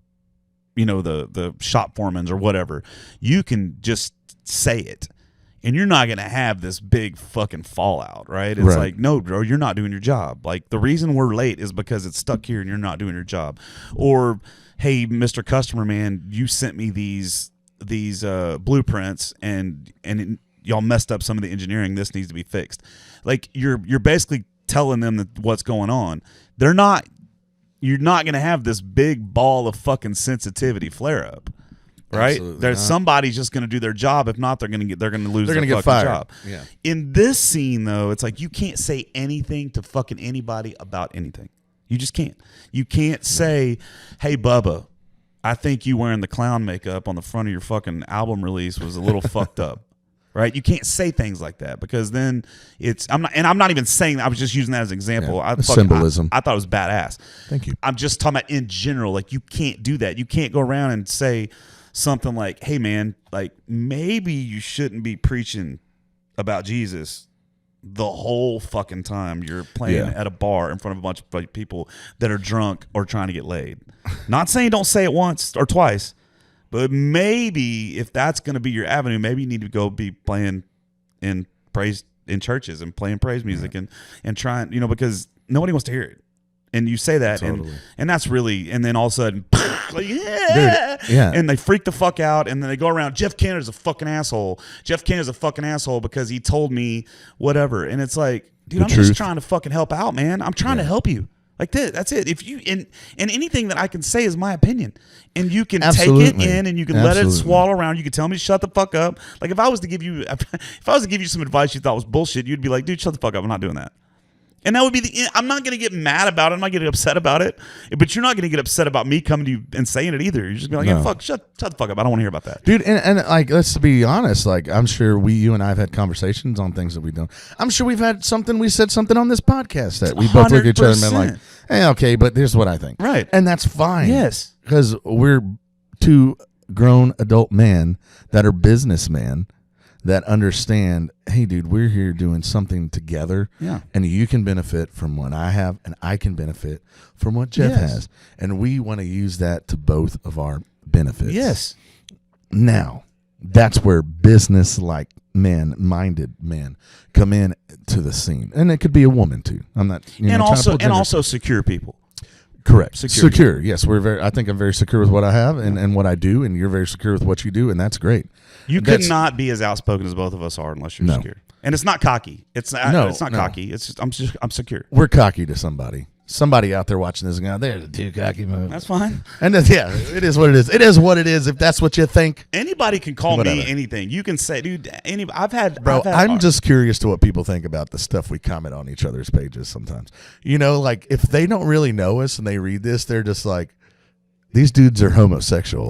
shop foremans or whatever. You can just say it, and you're not gonna have this big fucking fallout, right? It's like, no, bro, you're not doing your job. Like the reason we're late is because it's stuck here, and you're not doing your job. Or, hey, Mr. Customer, man, you sent me these blueprints and y'all messed up some of the engineering. This needs to be fixed. Like you're basically telling them that what's going on. You're not going to have this big ball of fucking sensitivity flare up, right? There's somebody's just going to do their job. If not, they're going to lose their fucking fired. Job. Yeah. In this scene though, it's like you can't say anything to fucking anybody about anything. You just can't. You can't say, "Hey, Bubba, I think you wearing the clown makeup on the front of your fucking album release was a little fucked up," right? You can't say things like that because then I'm not even saying that. I was just using that as an example. Yeah, symbolism. I thought it was badass. Thank you. I'm just talking about in general. Like you can't do that. You can't go around and say something like, "Hey man, like maybe you shouldn't be preaching about Jesus the whole fucking time you're playing at a bar in front of a bunch of people that are drunk or trying to get laid." Not saying don't say it once or twice, but maybe if that's going to be your avenue, maybe you need to go be playing in praise in churches and playing praise music and trying, because nobody wants to hear it. And you say that, and that's really, and then all of a sudden, like, and they freak the fuck out, and then they go around, Jeff Kennedy's a fucking asshole. Jeff Kennedy's a fucking asshole because he told me whatever. And it's like, dude, I'm just trying to fucking help out, man. I'm trying to help you. Like that's it. If you and anything that I can say is my opinion, and you can take it in, and you can let it swallow around. You can tell me to shut the fuck up. Like if I was to give you some advice you thought was bullshit, you'd be like, dude, shut the fuck up. I'm not doing that. And that would be I'm not going to get mad about it. I'm not getting upset about it. But you're not going to get upset about me coming to you and saying it either. You're just going to be like, shut the fuck up. I don't want to hear about that. Dude, and like, let's be honest. Like, I'm sure you and I have had conversations on things that we don't. I'm sure we said something on this podcast that we both look at each other and been like, hey, okay, but here's what I think. Right. And that's fine. Yes. Because we're two grown adult men that are businessmen that understand, hey, dude, we're here doing something together. Yeah. And you can benefit from what I have, and I can benefit from what Jeff has. And we want to use that to both of our benefits. Yes. Now, that's where business-like minded men come in to the scene. And it could be a woman, too. I'm not... also secure people. Correct. Secure. Yes, I think I'm very secure with what I have and what I do, and you're very secure with what you do, and that's great. You could not be as outspoken as both of us are unless you're secure. And it's not cocky. It's not cocky. It's just I'm secure. We're cocky to somebody. Somebody out there watching this going, there's a too cocky move. That's fine. And it is what it is. It is what it is if that's what you think. Anybody can call me anything. You can say, dude, I'm just curious to what people think about the stuff we comment on each other's pages sometimes. Like if they don't really know us and they read this, they're just like, these dudes are homosexual.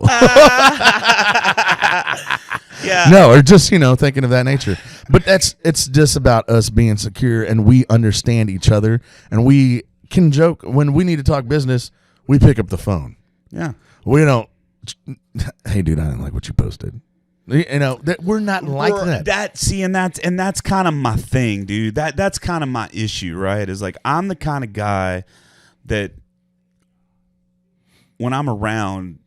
Yeah. No, or just, thinking of that nature. But it's just about us being secure, and we understand each other, and we can joke. When we need to talk business, we pick up the phone. Yeah. We don't, hey, dude, I didn't like what you posted. That we're not like that. And that's kind of my thing, dude. That's kind of my issue, right? Is like, I'm the kind of guy that when I'm around,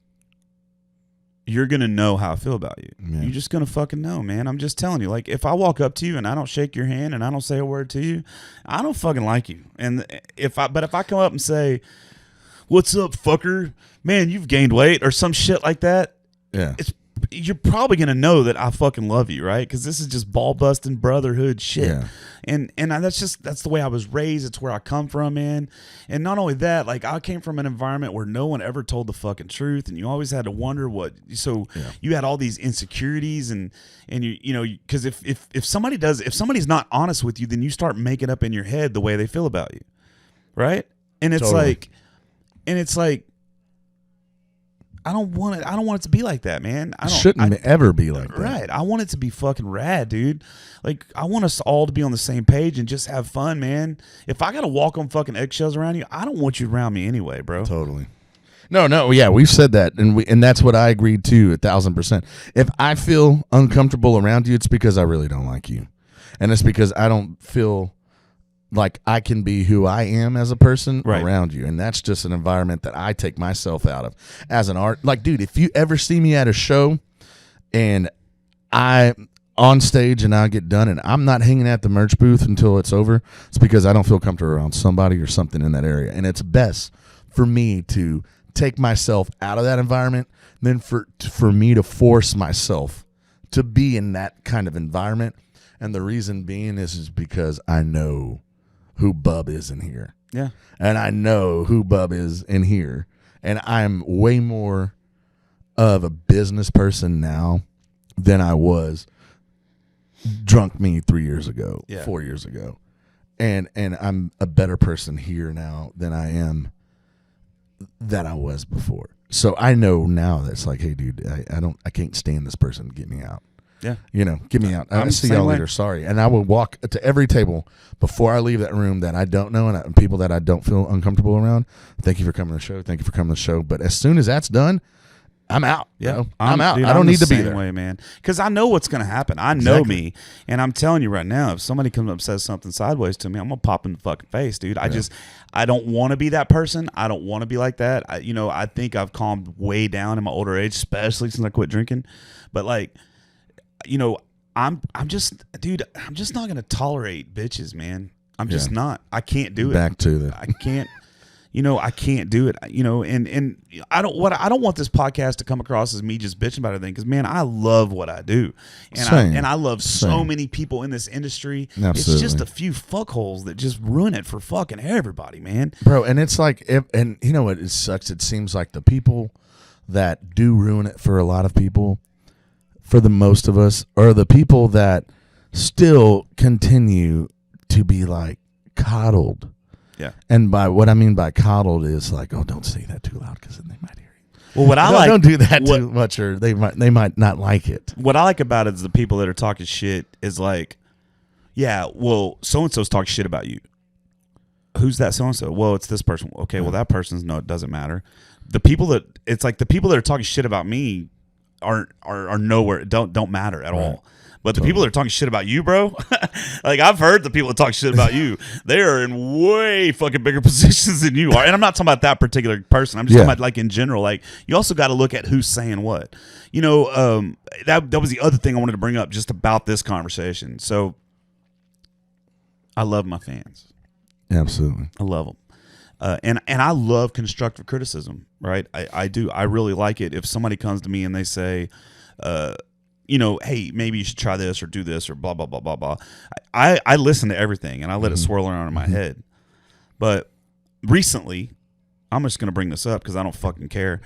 you're going to know how I feel about you. Yeah. You're just going to fucking know, man. I'm just telling you. Like, if I walk up to you and I don't shake your hand and I don't say a word to you, I don't fucking like you. And if I come up and say, "What's up, fucker? Man, you've gained weight," or some shit like that, yeah, you're probably going to know that I fucking love you, right? Because this is just ball-busting brotherhood shit. Yeah. And that's the way I was raised. It's where I come from, man. And not only that, like, I came from an environment where no one ever told the fucking truth, and you always had to wonder you had all these insecurities, and because if somebody's not honest with you, then you start making up in your head the way they feel about you, right? And it's like, I don't want it to be like that, man. Shouldn't ever be like that. Right. I want it to be fucking rad, dude. Like, I want us all to be on the same page and just have fun, man. If I got to walk on fucking eggshells around you, I don't want you around me anyway, bro. Totally. No, yeah, we've said that, and that's what I agreed to 1,000%. If I feel uncomfortable around you, it's because I really don't like you. And it's because I don't feel like I can be who I am as a person around you. And that's just an environment that I take myself out of as an art. Like, dude, if you ever see me at a show and I on stage and I get done and I'm not hanging at the merch booth until it's over, it's because I don't feel comfortable around somebody or something in that area. And it's best for me to take myself out of that environment than for me to force myself to be in that kind of environment. And the reason being is because I know who Bub is in here. Yeah. And I know who Bub is in here. And I'm way more of a business person now than I was drunk me 3 years ago, 4 years ago. And I'm a better person here now than I am that I was before. So I know now that's like, hey, dude, I can't stand this person. Get me out. Yeah. Get me out. I'll see y'all later. Sorry. And I will walk to every table before I leave that room that I don't know and people that I don't feel uncomfortable around. Thank you for coming to the show. Thank you for coming to the show. But as soon as that's done, I'm out. Yeah. I'm out. Dude, I don't need to be there. Way, man. Because I know what's going to happen. I know me. And I'm telling you right now, if somebody comes up and says something sideways to me, I'm going to pop in the fucking face, dude. I don't want to be that person. I don't want to be like that. I think I've calmed way down in my older age, especially since I quit drinking. But like, I'm just not gonna tolerate bitches, man. I'm just not. I can't do it. Back to that. I can't. I can't do it. And I don't want this podcast to come across as me just bitching about everything, because man, I love what I do, and I love so many people in this industry. Absolutely. It's just a few fuckholes that just ruin it for fucking everybody, man. Bro, and it's like, and you know what? It sucks. It seems like the people that do ruin it for a lot of people, for the most of us, are the people that still continue to be like coddled. Yeah. And by what I mean by coddled is like, oh, don't say that too loud because then they might hear you. Well, what I like, don't do that too much, or they might not like it. What I like about it is the people that are talking shit is like, yeah, well, so and so's talking shit about you. Who's that so and so? Well, it's this person. Okay, well, that person's it doesn't matter. The people that are talking shit about me are nowhere, don't matter at all. But the people that are talking shit about you, bro, like I've heard the people that talk shit about you, they are in way fucking bigger positions than you are. And I'm not talking about that particular person. I'm just talking about like in general. Like, you also got to look at who's saying what. That was the other thing I wanted to bring up just about this conversation. So I love my fans. Absolutely. I love them. And I love constructive criticism, right? I do. I really like it. If somebody comes to me and they say, hey, maybe you should try this or do this or blah, blah, blah, blah, blah. I listen to everything and I let it swirl around in my head. But recently, I'm just going to bring this up because I don't fucking care.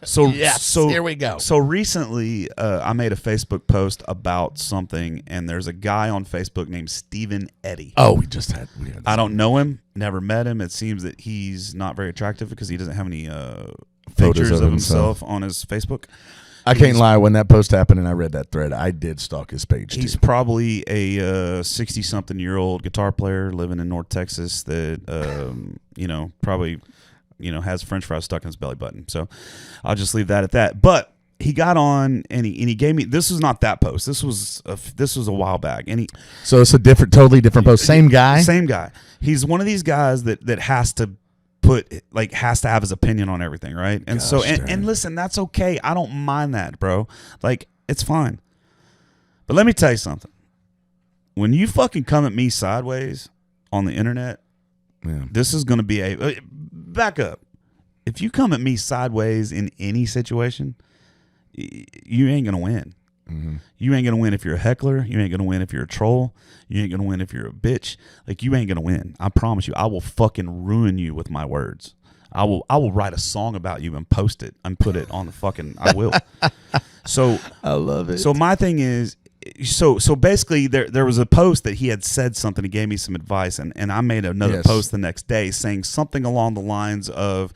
So here we go. So recently, I made a Facebook post about something, and there's a guy on Facebook named Stephen Eddy. Oh, we had I don't know him, never met him. It seems that he's not very attractive because he doesn't have any pictures of himself on his Facebook. I can't lie. When that post happened and I read that thread, I did stalk his page. He's too. probably a 60-something-year-old guitar player living in North Texas that, probably, has French fries stuck in his belly button. So I'll just leave that at that. But he got on and he gave me. This was not that post. This was a while back. And so it's a totally different post. Same guy. Same guy. He's one of these guys that has to have his opinion on everything, right? And Gosh, and listen, that's okay. I don't mind that, bro. Like, it's fine. But let me tell you something. When you fucking come at me sideways on the internet, this is going to be back up. If you come at me sideways in any situation, you ain't going to win. Mm-hmm. You ain't going to win if you're a heckler. You ain't going to win if you're a troll. You ain't going to win if you're a bitch. Like, you ain't going to win. I promise you. I will fucking ruin you with my words. I will write a song about you and post it and put it on the fucking, I will. So I love it. So my thing is, so basically there was a post that he had said something. He gave me some advice, and I made another post the next day saying something along the lines of,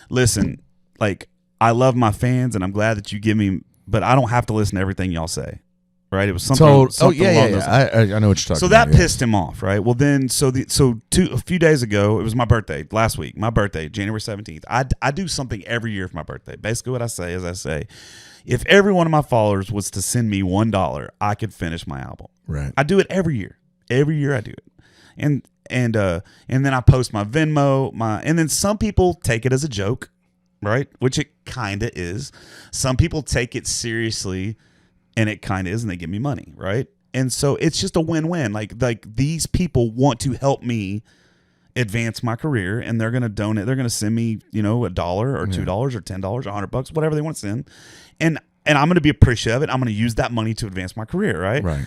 listen, like, I love my fans and I'm glad that you give me, but I don't have to listen to everything y'all say, right? It was something. along those lines. I know what you're talking about. So that pissed him off, right? Well, then, a few days ago, it was my birthday last week. My birthday, January 17th. I do something every year for my birthday. Basically, what I say is, if every one of my followers was to send me $1, I could finish my album. Right. I do it every year. Every year I do it, and then I post my Venmo, and then some people take it as a joke. Right, which it kind of is. Some people take it seriously, and it kind of is, and they give me money, right? And so it's just a win-win. Like these people want to help me advance my career, and they're going to donate. They're going to send me, $1 or $2 or $10 or $100, whatever they want to send, and I'm going to be appreciative of it. I'm going to use that money to advance my career, right? Right.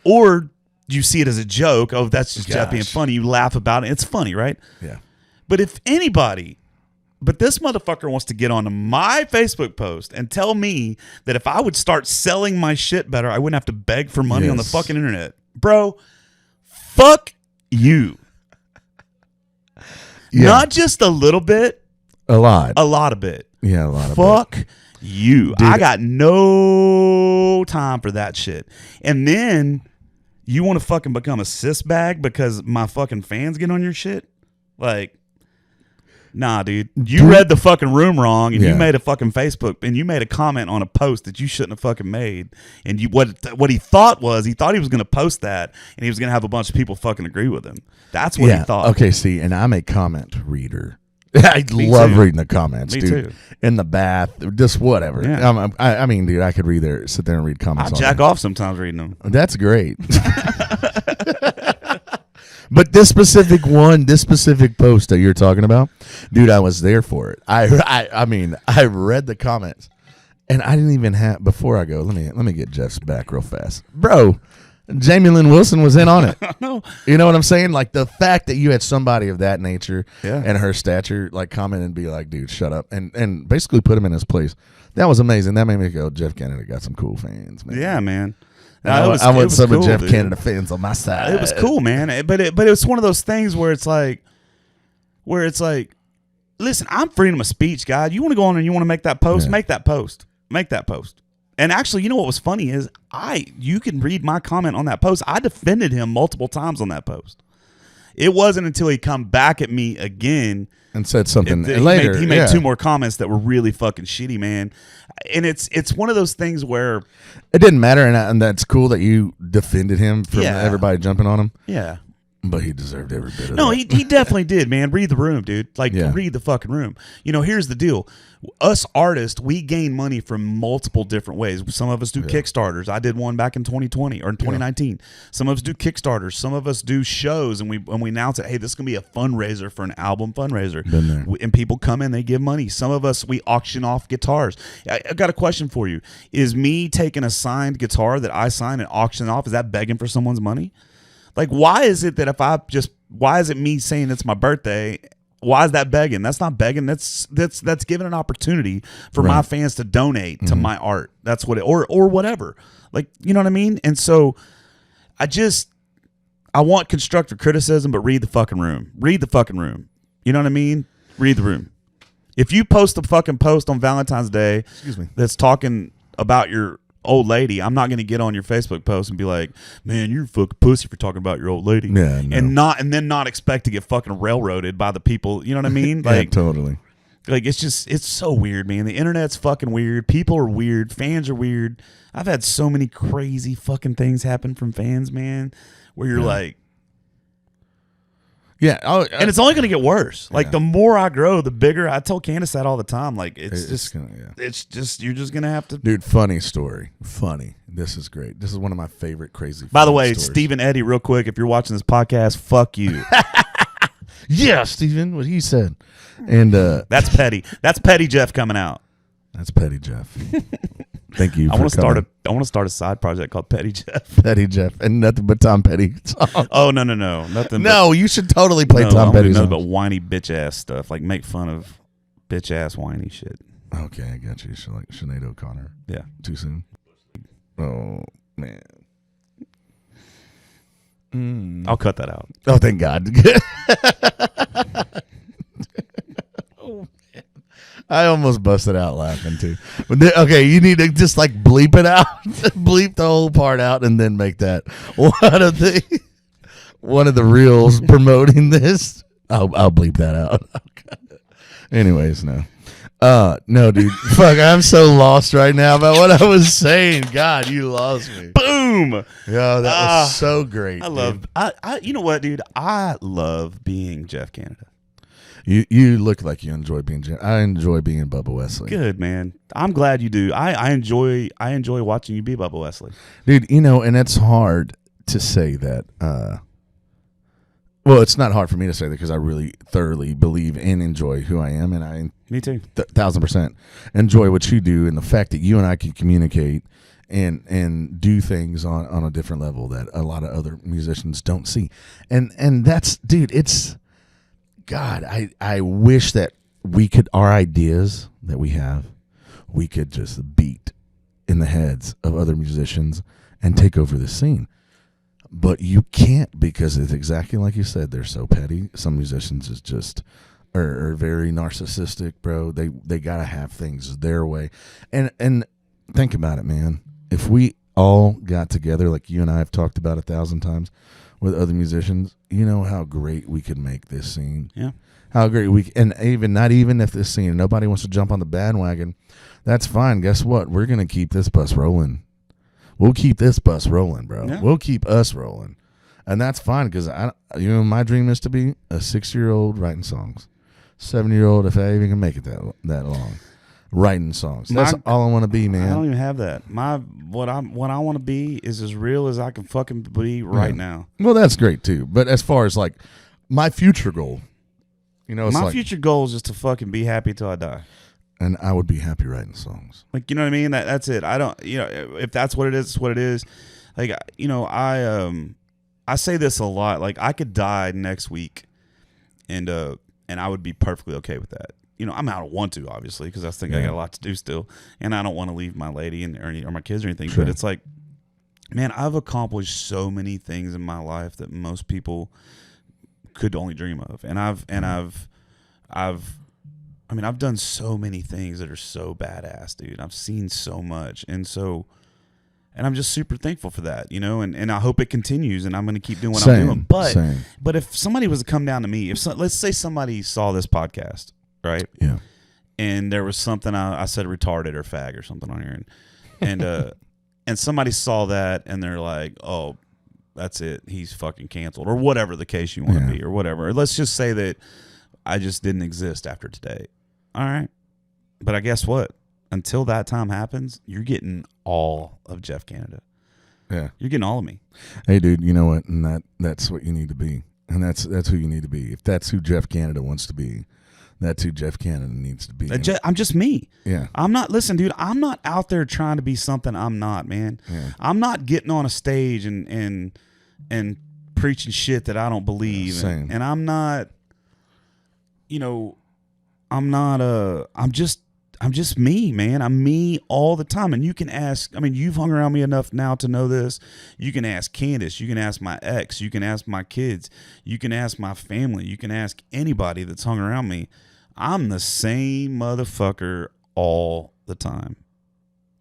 Or you see it as a joke. Oh, that's just Jeff being funny. You laugh about it. It's funny, right? Yeah. But if anybody. But this motherfucker wants to get onto my Facebook post and tell me that if I would start selling my shit better, I wouldn't have to beg for money on the fucking internet. Bro, fuck you. Yeah. Not just a little bit. A lot. A lot of bit. Yeah, a lot of fuck bit. You. Dude, I got no time for that shit. And then you want to fucking become a cis bag because my fucking fans get on your shit? Like... Nah, dude. You read the fucking room wrong, and you made a fucking Facebook, and you made a comment on a post that you shouldn't have fucking made. And what he thought he was going to post that, and he was going to have a bunch of people fucking agree with him. That's what he thought. Okay, see, and I'm a comment reader. I love reading the comments, dude. Too. In the bath, just whatever. Yeah. I mean, dude, I could sit there and read comments. I jack off sometimes reading them. That's great. But this specific post that you're talking about, dude, I was there for it. I mean, I read the comments, and I didn't even have. Before I go, let me get Jeff's back real fast, bro. Jamie Lynn Wilson was in on it. No. You know what I'm saying? Like the fact that you had somebody of that nature and her stature, like comment and be like, dude, shut up, and basically put him in his place. That was amazing. That made me go, Jeff Kennedy got some cool fans, man. Yeah, man. I want some of Jeff Canada fans on my side. It was cool, man. But it was one of those things where it's like, listen, I'm freedom of speech, guy. You want to go on and you want to make that post? Make that post. Make that post. And actually, you know what was funny is you can read my comment on that post. I defended him multiple times on that post. It wasn't until he come back at me again and said something later. He made two more comments that were really fucking shitty, man. And it's one of those things where it didn't matter, and that's cool that you defended him from everybody jumping on him. Yeah. But he deserved every bit of that. No, he definitely did, man. Read the room, dude. Read the fucking room. Here's the deal. Us artists, we gain money from multiple different ways. Some of us do Kickstarters. I did one back in 2020 or in 2019. Some of us do Kickstarters. Some of us do shows, and we announce it. Hey, this is going to be a fundraiser for an album fundraiser. Been there. And people come in, they give money. Some of us, we auction off guitars. I got a question for you. Is me taking a signed guitar that I sign and auction off, is that begging for someone's money? Like, why is it that why is it me saying it's my birthday? Why is that begging? That's not begging. That's giving an opportunity for my fans to donate to my art. That's what or whatever. Like, you know what I mean? And so I want constructive criticism, but read the fucking room. Read the fucking room. You know what I mean? Read the room. If you post a fucking post on Valentine's Day Excuse me. that's talking about your old lady, I'm not going to get on your Facebook post and be like, man, you're a fucking pussy for talking about your old lady. Yeah, no. And then not expect to get fucking railroaded by the people. You know what I mean? Like, totally. Like, it's so weird, man. The internet's fucking weird. People are weird. Fans are weird. I've had so many crazy fucking things happen from fans, man, where you're like, yeah. And it's only going to get worse. Like, the more I grow, the bigger. I tell Candace that all the time. Like, it's just, you're just going to have to. Dude, funny story. Funny. This is great. This is one of my favorite crazy By the way, stories. Stephen Eddy, real quick, if you're watching this podcast, fuck you. Yeah, Stephen, what he said. And that's petty. That's petty Jeff coming out. That's Petty Jeff. Thank you. I want to start a side project called Petty Jeff. Petty Jeff and nothing but Tom Petty songs. Oh no, nothing. No, you should totally play Tom Petty songs. Nothing but whiny bitch ass stuff. Like make fun of bitch ass whiny shit. Okay, I got you. So like Sinead O'Connor. Yeah. Too soon. Oh man. I'll cut that out. Oh, thank God. Oh man, I almost busted out laughing too. But okay, you need to just like bleep it out, bleep the whole part out, and then make that one of the reels promoting this. I'll bleep that out. Anyways, no. No, dude. Fuck, I'm so lost right now about what I was saying. God, you lost me. Boom. Yeah, that was so great. I you know what, dude? I love being Jeff Canada. You look like you enjoy being Jeff. I enjoy being Bubba Wesley. Good, man. I'm glad you do. I enjoy watching you be Bubba Wesley. Dude, and it's hard to say that. Well, it's not hard for me to say that because I really thoroughly believe and enjoy who I am, and I Me too. 1,000% enjoy what you do, and the fact that you and I can communicate and do things on a different level that a lot of other musicians don't see, and that's, dude, it's God. I wish that our ideas that we could just beat in the heads of other musicians and take over the scene. But you can't, because it's exactly like you said. They're so petty. Some musicians is just are very narcissistic, bro. They gotta have things their way. And think about it, man. If we all got together, like you and I have talked about 1,000 times, with other musicians, you know how great we could make this scene. Yeah. How great and not even if this scene, nobody wants to jump on the bandwagon, that's fine. Guess what? We're gonna keep this bus rolling. We'll keep this bus rolling, bro. Yeah. We'll keep us rolling. And that's fine, because my dream is to be a 6-year-old writing songs. 7-year-old, if I even can make it that long, writing songs. That's all I want to be, man. I don't even have that. What I want to be is as real as I can fucking be right now. Well, that's great too. But as far as like my future goal, my future goal is just to fucking be happy till I die. And I would be happy writing songs. Like, you know what I mean? That's it. I don't, if that's what it is, it's what it is. Like, I say this a lot. Like, I could die next week, and I would be perfectly okay with that. I mean, I don't want to, obviously, because I think I got a lot to do still, and I don't want to leave my lady or my kids or anything. Sure. But it's like, man, I've accomplished so many things in my life that most people could only dream of, and I've done so many things that are so badass, dude. I've seen so much. And I'm just super thankful for that, and I hope it continues, and I'm going to keep doing what I'm doing. But if somebody was to come down to me, let's say somebody saw this podcast, right? Yeah. And there was something I said retarded or fag or something on here. And somebody saw that and they're like, oh, that's it. He's fucking canceled, or whatever the case you want to be, or whatever. Or let's just say that I just didn't exist after today. All right. But I guess what? Until that time happens, you're getting all of Jeff Canada. Yeah. You're getting all of me. Hey, dude, you know what? And that's what you need to be. And that's who you need to be. If that's who Jeff Canada wants to be, that's who Jeff Canada needs to be. I'm just me. Yeah. Listen, dude, I'm not out there trying to be something I'm not, man. Yeah. I'm not getting on a stage and preaching shit that I don't believe. Same. And I'm not, I'm just me, man. I'm me all the time. And you can ask, you've hung around me enough now to know this. You can ask Candace. You can ask my ex. You can ask my kids. You can ask my family. You can ask anybody that's hung around me. I'm the same motherfucker all the time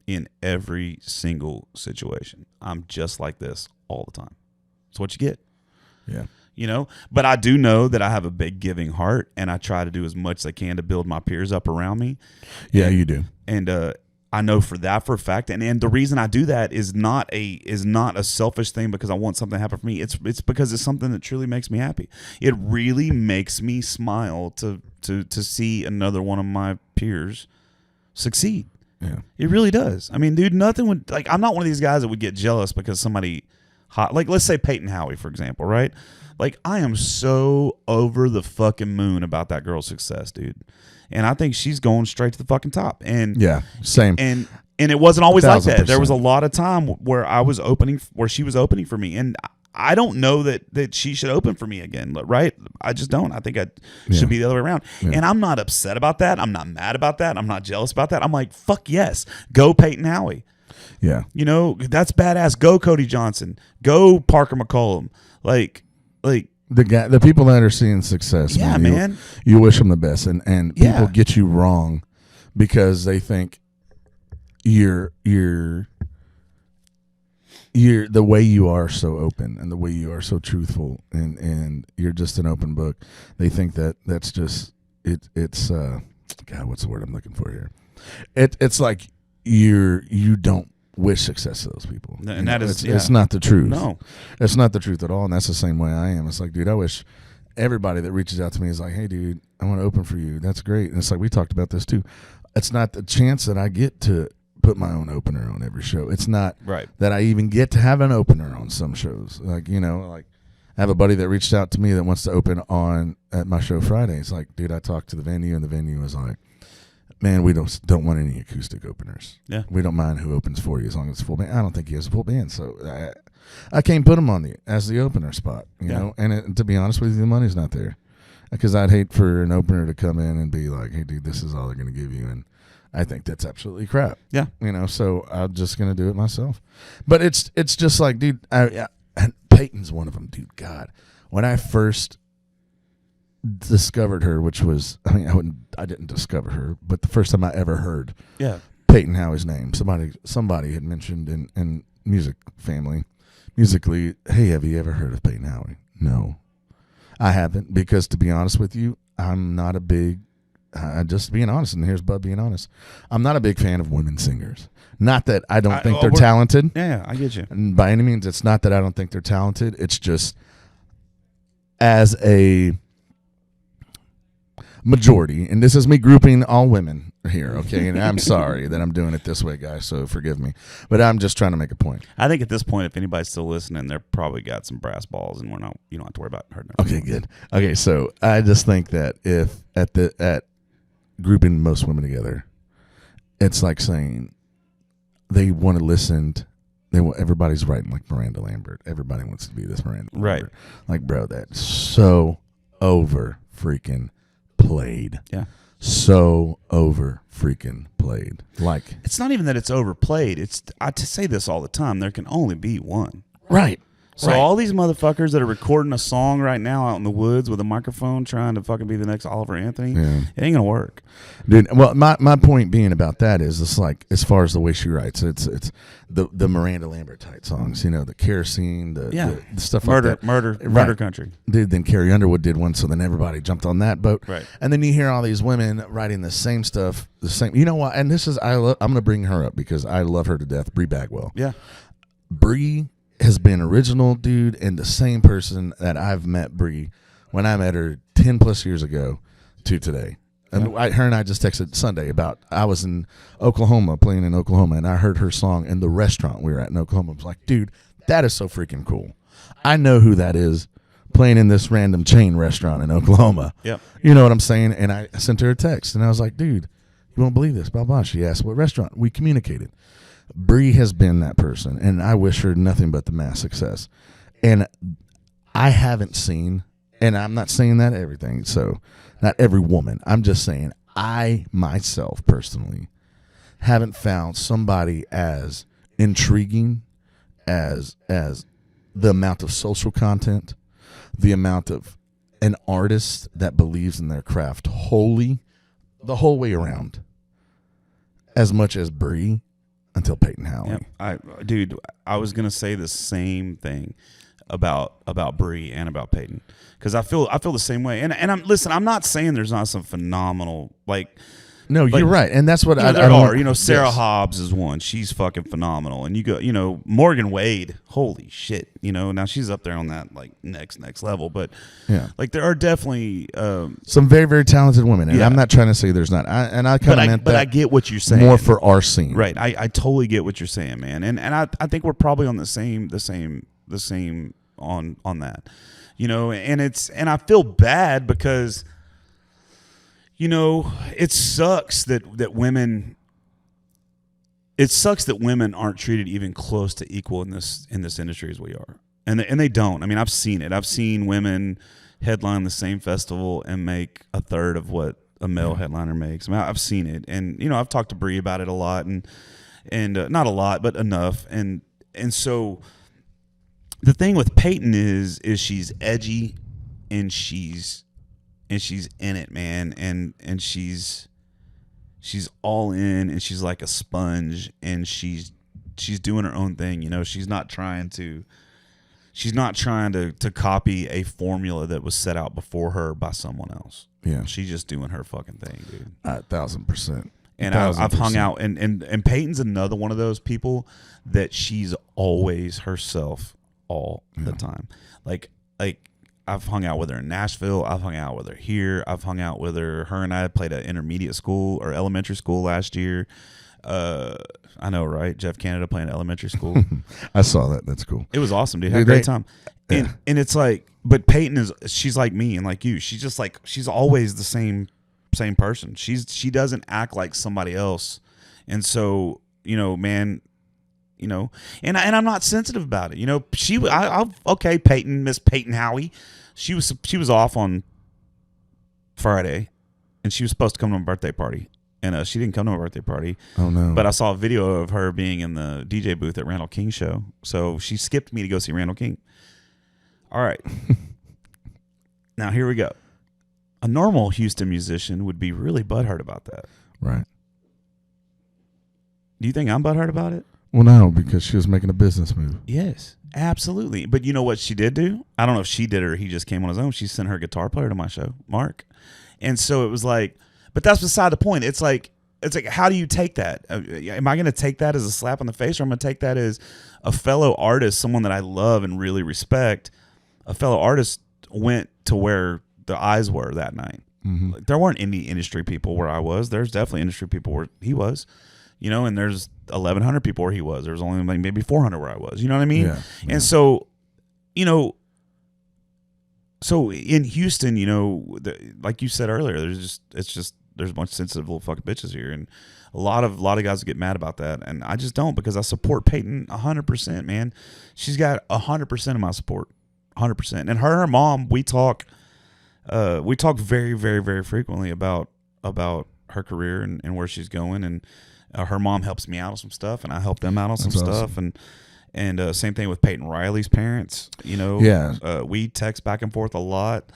in every single situation. I'm just like this all the time. It's what you get. Yeah. You know, but I do know that I have a big giving heart, and I try to do as much as I can to build my peers up around me. Yeah, you do. And I know for a fact, and the reason I do that is not a selfish thing because I want something to happen for me. It's because it's something that truly makes me happy. It really makes me smile to see another one of my peers succeed. Yeah, it really does. I mean, dude, nothing would like. I'm not one of these guys that would get jealous because somebody hot, like let's say Peyton Howie, for example, right? Like, I am so over the fucking moon about that girl's success, dude. And I think she's going straight to the fucking top. And yeah, same. And it wasn't always like that. 1000%. There was a lot of time where she was opening for me. And I don't know that she should open for me again, right? I just don't. I think I should be the other way around. Yeah. And I'm not upset about that. I'm not mad about that. I'm not jealous about that. I'm like, fuck yes. Go Peyton Howie. Yeah. You know, that's badass. Go Cody Johnson. Go Parker McCollum. Like the people that are seeing success, yeah, man. You wish them the best, and people get you wrong because they think you're the way you are so open and the way you are so truthful and you're just an open book. They think that's just it's God, what's the word I'm looking for here? It's like you don't wish success to those people. And that is it's not the truth. No. It's not the truth at all. And that's the same way I am. It's like, dude, I wish everybody that reaches out to me is like, hey, dude, I want to open for you. That's great. And it's like, we talked about this too. It's not the chance that I get to put my own opener on every show. It's not right that I even get to have an opener on some shows. Like, you know, like I have a buddy that reached out to me that wants to open on at my show Friday. It's like, dude, I talked to the venue and the venue was like, man, we don't want any acoustic openers. Yeah, we don't mind who opens for you as long as it's full band. I don't think he has a full band, so I can't put him on as the opener spot. You know, and to be honest with you, the money's not there because I'd hate for an opener to come in and be like, "Hey, dude, this is all they're going to give you," and I think that's absolutely crap. Yeah, you know, so I'm just going to do it myself. But it's just like, dude, and Peyton's one of them, dude. God, when I first discovered her, which was, I mean, I didn't discover her, but the first time I ever heard Peyton Howie's name, somebody had mentioned in music family, musically, hey, have you ever heard of Peyton Howie? No, I haven't, because to be honest with you, I'm not a big, just being honest, and here's Bud being honest, I'm not a big fan of women singers. Not that I don't think they're talented. Yeah, I get you. And by any means, it's not that I don't think they're talented. It's just as a majority, and this is me grouping all women here, okay? And I'm sorry that I'm doing it this way, guys, so forgive me. But I'm just trying to make a point. I think at this point, if anybody's still listening, they're probably got some brass balls, and you don't have to worry about hurting them. Okay, good. Okay, so I just think that if at grouping most women together, it's like saying they want to listen. Everybody's writing like Miranda Lambert. Everybody wants to be this Miranda Lambert. Right. Like, bro, that's so over freaking played. Yeah. So over freaking played. Like, it's not even that it's overplayed. I say this all the time. There can only be one. Right. So all these motherfuckers that are recording a song right now out in the woods with a microphone trying to fucking be the next Oliver Anthony, it ain't gonna work, dude. Well, my point being about that is, it's like, as far as the way she writes, it's the Miranda Lambert type songs, you know, the Kerosene, the stuff like that. Murder Country. Dude, then Carrie Underwood did one, so then everybody jumped on that boat. Right. And then you hear all these women writing the same stuff, the same. You know what? And this is I'm gonna bring her up because I love her to death, Bree Bagwell. Yeah. Bree has been original, dude, and the same person that I've met Bree when I met her 10 plus years ago to today. And her and I just texted Sunday about, I was in Oklahoma, playing in Oklahoma, and I heard her song in the restaurant we were at in Oklahoma. I was like, dude, that is so freaking cool. I know who that is playing in this random chain restaurant in Oklahoma. Yep. You know what I'm saying? And I sent her a text, and I was like, dude, you won't believe this, blah, blah. She asked what restaurant. We communicated. Bree has been that person, and I wish her nothing but the mass success. And I haven't seen, and I'm not saying that everything, so not every woman. I'm just saying I myself personally haven't found somebody as intriguing as the amount of social content, the amount of an artist that believes in their craft wholly the whole way around, as much as Brie until Peyton Howie. Dude, I was gonna say the same thing about Brie and about Peyton, because I feel the same way. And I'm not saying there's not some phenomenal No, you're right, and that's what there are. Sarah Hobbs is one. She's fucking phenomenal. And you go, Morgan Wade. Holy shit. Now she's up there on that next level. But there are definitely some very, very talented women. And I'm not trying to say there's not. I kind of meant that. But I get what you're saying. More for our scene, right? I totally get what you're saying, man. And I think we're probably on the same on that. And I feel bad because. It sucks that women. It sucks that women aren't treated even close to equal in this industry as we are, and they don't. I mean, I've seen it. I've seen women headline the same festival and make a third of what a male headliner makes. I mean, I've seen it, and I've talked to Brie about it a lot, and not a lot, but enough, and so the thing with Peyton is she's edgy, and she's in it, man, and she's all in, and she's like a sponge, and she's doing her own thing. She's not trying to copy a formula that was set out before her by someone else. Yeah, she's just doing her fucking thing, dude. 1,000%. And I've hung out, and Peyton's another one of those people that she's always herself all the time. Like I've hung out with her in Nashville. I've hung out with her here. I've hung out with her. Her and I played at intermediate school or elementary school last year. I know, right? Jeff Canada playing elementary school. I saw that. That's cool. It was awesome, dude. Had a great time. And it's like, but Peyton she's like me and like you. She's just she's always the same person. She doesn't act like somebody else. And so, man, and I'm not sensitive about it. Okay, Peyton, Miss Peyton Howie, she was off on Friday, and she was supposed to come to my birthday party, and she didn't come to my birthday party. Oh no! But I saw a video of her being in the DJ booth at Randall King's show, so she skipped me to go see Randall King. All right, now here we go. A normal Houston musician would be really butthurt about that, right? Do you think I'm butthurt about it? Well, no, because she was making a business move. Yes, absolutely. But you know what she did do? I don't know if she did it or he just came on his own. She sent her guitar player to my show, Mark. And so it was but that's beside the point. It's like, how do you take that? Am I going to take that as a slap on the face, or am I going to take that as a fellow artist, someone that I love and really respect? A fellow artist went to where the eyes were that night. Mm-hmm. There weren't any industry people where I was. There's definitely industry people where he was. And there's 1,100 people where he was. There was only maybe 400 where I was. You know what I mean? Yeah. And so, so in Houston, like you said earlier, there's a bunch of sensitive little fucking bitches here, and a lot of guys get mad about that, and I just don't, because I support Peyton 100%, man. She's got 100% of my support, 100%. And her mom, we talk very, very, very frequently about her career and where she's going, and. Her mom helps me out on some stuff, and I help them out on some stuff, and same thing with Peyton Riley's parents. We text back and forth a lot.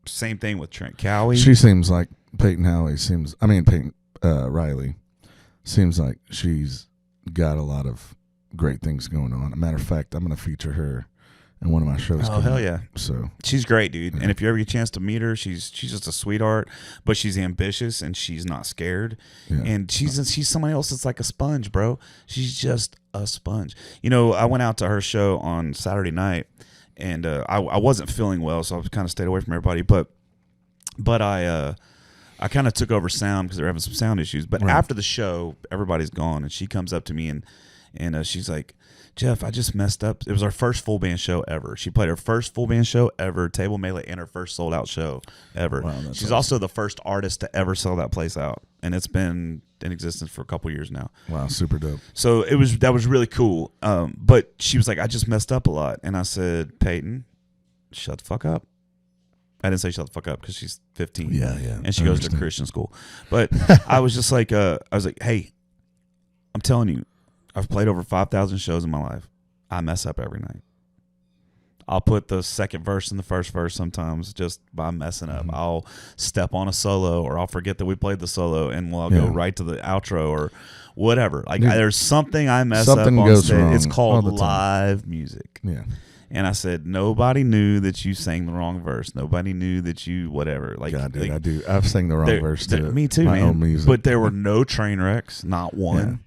Same thing with Trent Cowie. She seems like Peyton Riley seems like she's got a lot of great things going on. As a matter of fact, I'm going to feature her in one of my shows. Oh, hell yeah. So she's great, dude. Yeah. And if you ever get a chance to meet her, she's just a sweetheart, but she's ambitious and she's not scared. Yeah. And she's somebody else that's like a sponge, bro. She's just a sponge. I went out to her show on Saturday night, and I wasn't feeling well, so I kind of stayed away from everybody, but I kind of took over sound because they were having some sound issues. But after the show, everybody's gone, and she comes up to me and she's like, Jeff, I just messed up. It was our first full band show ever. She played her first full band show ever, Table Melee, and her first sold out show ever. Wow, she's awesome. Also the first artist to ever sell that place out, and it's been in existence for a couple years now. Wow, super dope. So that was really cool. But she was like, I just messed up a lot, and I said, Peyton, shut the fuck up. I didn't say shut the fuck up because she's 15. Yeah. And she goes to Christian school. But I was just like, hey, I'm telling you, I've played over 5,000 shows in my life. I mess up every night. I'll put the second verse in the first verse sometimes just by messing up. I'll step on a solo, or I'll forget that we played the solo, and I'll go right to the outro or whatever. Like there's something I mess up on goes stage. wrong it's called all the time. live music. Yeah. And I said, nobody knew that you sang the wrong verse. Nobody knew that you whatever. Like, God, dude, like, I do. I've sang the wrong verse too. Me too, my man. own music. But there were no train wrecks, not one.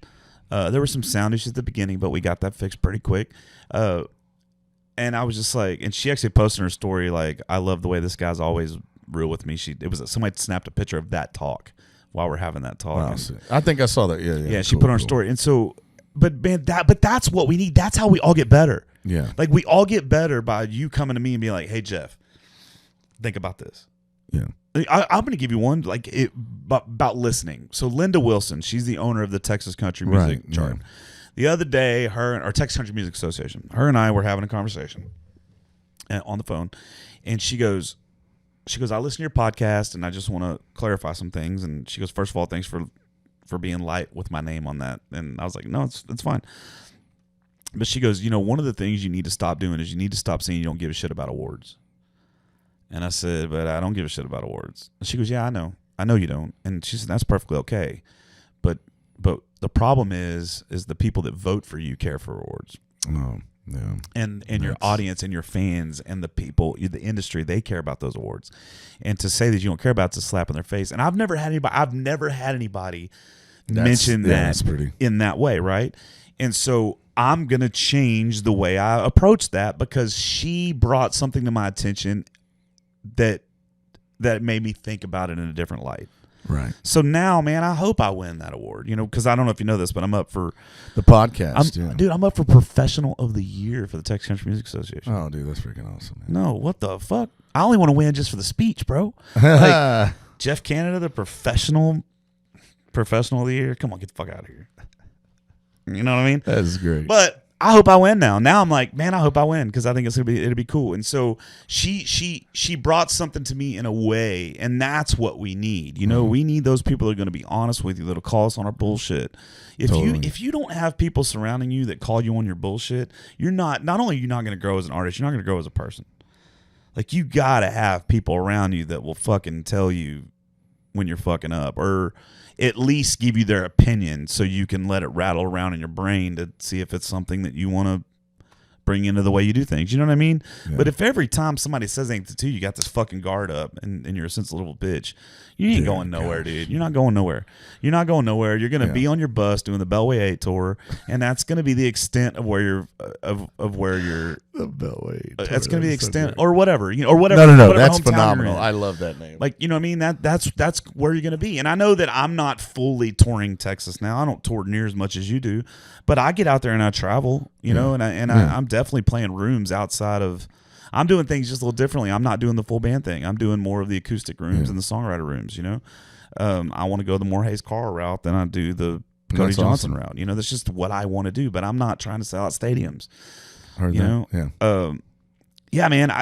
There were some sound issues at the beginning, but we got that fixed pretty quick. And I was just like, and she actually posted in her story, like, I love the way this guy's always real with me. It was somebody snapped a picture of that talk while we're having that talk. Wow, I think I saw that. Yeah. She put on her story, and so, but man, that's what we need. That's how we all get better. Yeah. Like, we all get better by you coming to me and being like, hey, Jeff, think about this. Yeah. I'm going to give you one, like, about listening. So Linda Wilson, she's the owner of the Texas Country Music Chart. Yeah. The other day, our Texas Country Music Association, her and I were having a conversation on the phone, and she goes, I listen to your podcast, and I just want to clarify some things. And she goes, first of all, thanks for being light with my name on that. And I was like, no, it's fine. But she goes, one of the things you need to stop doing is you need to stop saying you don't give a shit about awards. And I said, but I don't give a shit about awards. And she goes, yeah, I know. I know you don't. And she said, that's perfectly okay. But the problem is the people that vote for you care for awards. Oh, yeah. And your audience and your fans and the people, the industry, they care about those awards. And to say that you don't care about it's a slap in their face. And I've never had anybody mention that in that way, right? And so I'm going to change the way I approach that, because she brought something to my attention that made me think about it in a different light. Right. So now, man, I hope I win that award, because I don't know if you know this, but I'm up for the podcast. Dude, I'm up for Professional of the Year for the Texas Country Music Association. Oh, dude, that's freaking awesome, man. No, what the fuck? I only want to win just for the speech, bro. Like, Jeff Canada, the Professional of the Year. Come on, get the fuck out of here. You know what I mean? That is great. But I hope I win now. Now I'm like, man, I hope I win, because I think it'll be cool. And so she brought something to me in a way, and that's what we need. We need those people that are going to be honest with you, that'll call us on our bullshit. If you don't have people surrounding you that call you on your bullshit, not only are you not going to grow as an artist, you're not going to grow as a person. Like, you got to have people around you that will fucking tell you when you're fucking up, or at least give you their opinion so you can let it rattle around in your brain to see if it's something that you want to bring into the way you do things. You know what I mean? Yeah. But if every time somebody says anything to you, you got this fucking guard up and you're a sensitive little bitch, you ain't going nowhere, dude. You're not going nowhere. You're not going nowhere. You're going to be on your bus doing the Beltway 8 tour, and that's going to be the extent of where you're of where you're the Beltway. That's going to be the extent, or whatever, or whatever. No, whatever that's phenomenal. I love that name. Like, you know what I mean? That's where you're going to be. And I know that I'm not fully touring Texas now. I don't tour near as much as you do, but I get out there and I travel, and I'm definitely playing rooms outside of. I'm doing things just a little differently. I'm not doing the full band thing. I'm doing more of the acoustic rooms and the songwriter rooms. I want to go the Morhays Carr route than I do the Cody Johnson route. That's just what I want to do. But I'm not trying to sell out stadiums. Heard that. Yeah. Yeah, man.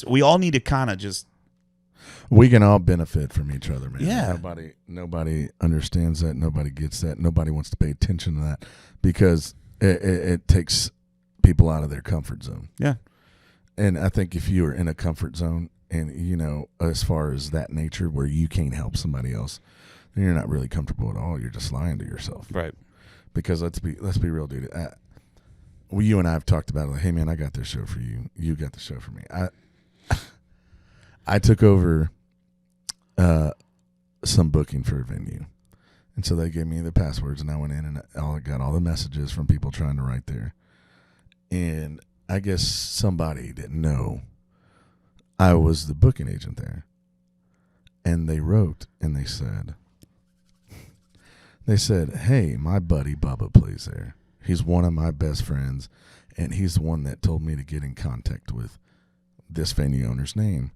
We all need to kind of just. We can all benefit from each other, man. Yeah. Nobody understands that. Nobody gets that. Nobody wants to pay attention to that, because it takes people out of their comfort zone. Yeah. And I think if you are in a comfort zone and, as far as that nature where you can't help somebody else, then you're not really comfortable at all. You're just lying to yourself. Right. Because let's be real, dude. You and I have talked about it. Like, hey, man, I got this show for you. You got the show for me. I took over some booking for a venue. And so they gave me the passwords, and I went in and I got all the messages from people trying to write there. And I guess somebody didn't know I was the booking agent there. And they wrote and they said, hey, my buddy Bubba plays there. He's one of my best friends, and he's the one that told me to get in contact with this venue owner's name.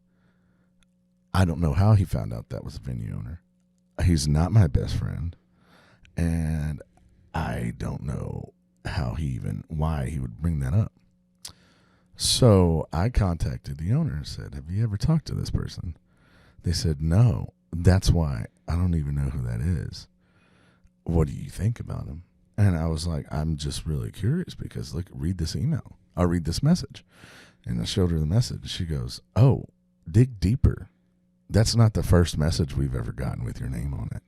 I don't know how he found out that was the venue owner. He's not my best friend, and I don't know why he would bring that up. So I contacted the owner and said, have you ever talked to this person? They said, no. That's why I don't even know who that is. What do you think about him? And I was like, I'm just really curious because, look, read this email. I'll read this message. And I showed her the message. She goes, "Oh, dig deeper. That's not the first message we've ever gotten with your name on it."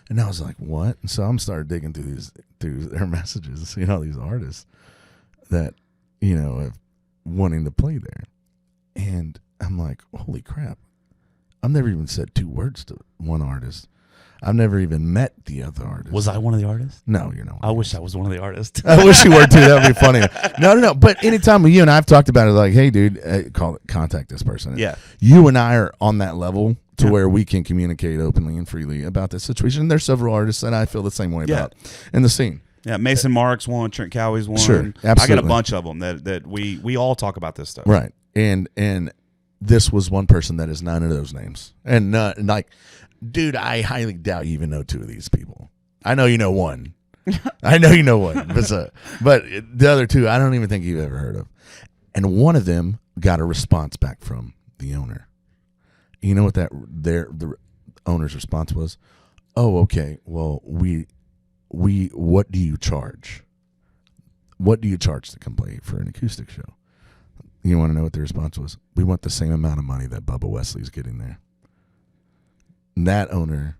And I was like, "What?" And so I'm started digging through their messages, these artists that, have wanting to play there. And I'm like, holy crap. I've never even said 2 words to one artist. I've never even met the other artist. Was I one of the artists? No, you're not. I wish I was one of the artists. I wish you were too. That would be funny. No. But anytime you and I have talked about it, like, hey, dude, contact this person. Yeah. You and I are on that level to where we can communicate openly and freely about this situation. There's several artists that I feel the same way about in the scene. Yeah, Mason Marks one, Trent Cowie's one. Sure, absolutely. I got a bunch of them that we all talk about this stuff. Right. And this was one person that is none of those names. And like, dude, I highly doubt you even know 2 of these people. I know you know one. I know you know one. But the other 2, I don't even think you've ever heard of. And one of them got a response back from the owner. You know what the owner's response was? "Oh, okay. Well, we what do you charge? What do you charge to come play for an acoustic show?" You want to know what the response was? "We want the same amount of money that Bubba Wesley's getting there." And that owner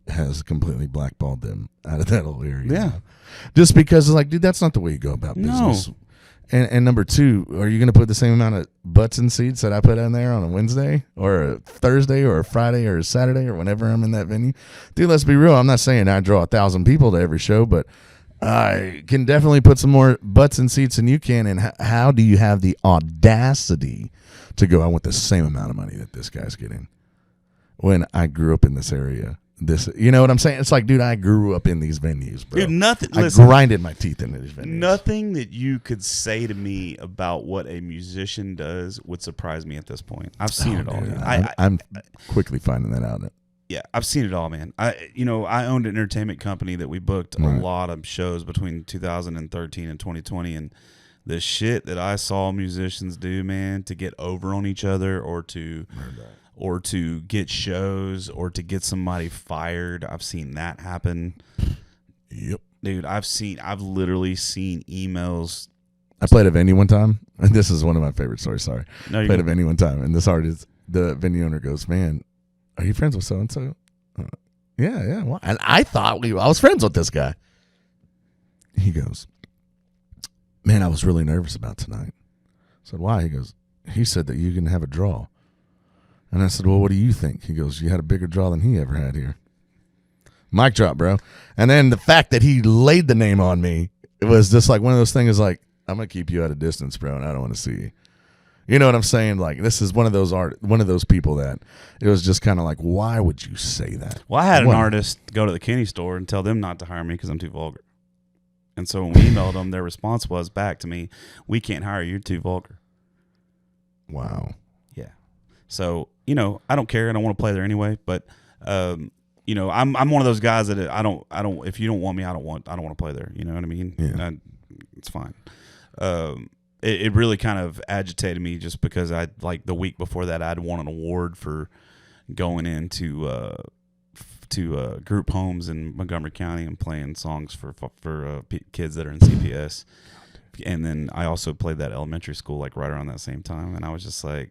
has completely blackballed them out of that whole area. Yeah. Just because it's like, dude, that's not the way you go about business. No. And number 2, are you going to put the same amount of butts and seats that I put in there on a Wednesday or a Thursday or a Friday or a Saturday or whenever I'm in that venue? Dude, let's be real. I'm not saying I draw 1,000 people to every show, but I can definitely put some more butts and seats than you can. And how do you have the audacity to go, "I want the same amount of money that this guy's getting," when I grew up in this area? You know what I'm saying? It's like, dude, I grew up in these venues, bro. Dude, nothing. I Listen, grinded my teeth into these venues. nothing that you could say to me about what a musician does would surprise me at this point. I've seen it all. Dude, Man. I'm quickly finding that out. Yeah, I've seen it all, man. I owned an entertainment company that we booked a lot of shows between 2013 and 2020, and the shit that I saw musicians do, man, to get over on each other or to get shows or to get somebody fired. I've seen that happen. Yep. Dude, I've literally seen emails. I played a venue one time, and this is one of my favorite stories. Sorry. No, Played a venue one time, and the venue owner goes, "Man, are you friends with so-and-so?" Yeah. Well, and I thought I was friends with this guy. He goes, "Man, I was really nervous about tonight." I said, "Why?" He goes, "He said that you can have a draw." And I said, "Well, what do you think?" He goes, "You had a bigger draw than he ever had here." Mic drop, bro. And then the fact that he laid the name on me, it was just like one of those things like, "I'm going to keep you at a distance, bro, and I don't want to see you." You know what I'm saying? Like, this is one of those people that it was just kind of like, why would you say that? Well, I had an artist go to the Kenny store and tell them not to hire me because I'm too vulgar. And so when we emailed them, their response was back to me, "We can't hire you. You're too vulgar." Wow. Yeah. So, I don't care. I don't want to play there anyway. But, I'm one of those guys that I don't. If you don't want me, I don't want to play there. You know what I mean? Yeah. It's fine. It really kind of agitated me just because the week before that I'd won an award for going into group homes in Montgomery County and playing songs for kids that are in CPS. And then I also played that elementary school like right around that same time, and I was just like,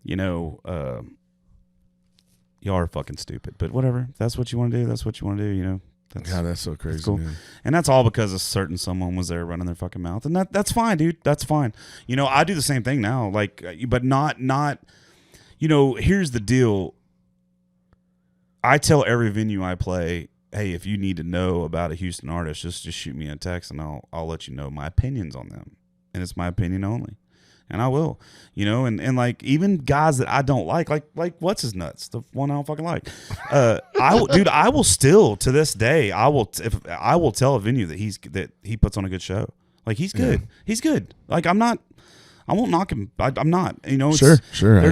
y'all are fucking stupid, but whatever. If that's what you want to do. That's what you want to do. That's so crazy. That's cool. Man. And that's all because a certain someone was there running their fucking mouth, and that's fine, dude. That's fine. I do the same thing now, but not. Here's the deal. I tell every venue I play, hey, if you need to know about a Houston artist, just shoot me a text, and I'll let you know my opinions on them, and it's my opinion only. And I will, and like even guys that I don't like what's his nuts, the one I don't fucking like. I will still to this day, I will tell a venue that he puts on a good show. Like he's good, he's good. Like I won't knock him. I'm not, Sure.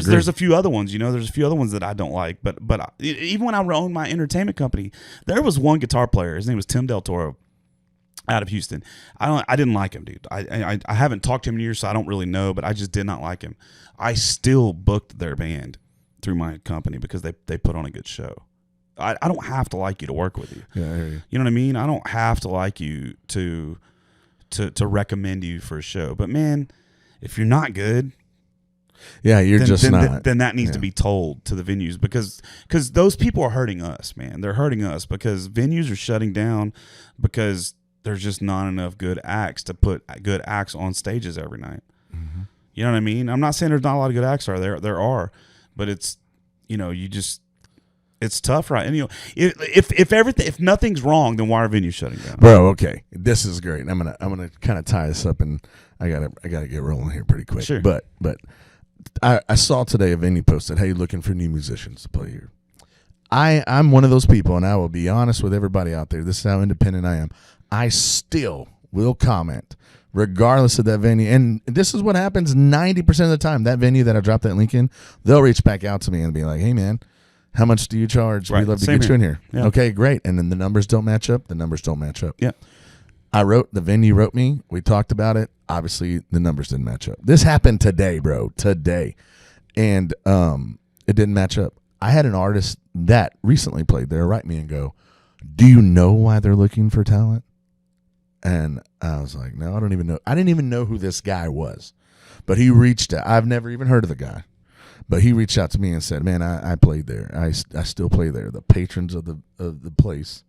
There's a few other ones, there's a few other ones that I don't like, but even when I owned my entertainment company, there was one guitar player. His name was Tim Del Toro. Out of Houston. I didn't like him, dude. I haven't talked to him in years, so I don't really know, but I just did not like him. I still booked their band through my company because they put on a good show. I don't have to like you to work with you. Yeah, I hear you. You know what I mean? I don't have to like you to recommend you for a show. But man, if you're not good, yeah, you're then, just then, not. then that needs yeah. to be told to the venues because those people are hurting us, man. They're hurting us because venues are shutting down because there's just not enough good acts to put good acts on stages every night. Mm-hmm. You know what I mean? I'm not saying there's not a lot of good acts there are, but it's, it's tough, right? And if nothing's wrong, then why are venues shutting down? Bro, okay, this is great. I'm gonna kind of tie this up, and I gotta get rolling here pretty quick. Sure. But I saw today a venue posted, "Hey, looking for new musicians to play here." I'm one of those people, and I will be honest with everybody out there. This is how independent I am. I still will comment, regardless of that venue. And this is what happens 90% of the time. That venue that I dropped that link in, they'll reach back out to me and be like, "Hey, man, how much do you charge? Right. We'd love to Same get you in here. here." Yeah. Okay, great. And then the numbers don't match up. Yeah. The venue wrote me. We talked about it. Obviously, the numbers didn't match up. This happened today, bro. Today. And it didn't match up. I had an artist that recently played there write me and go, "Do you know why they're looking for talent?" And I was like, "No, I don't even know." I didn't even know who this guy was. But he reached out. I've never even heard of the guy. But he reached out to me and said, "Man, I played there. I still play there. The patrons of the place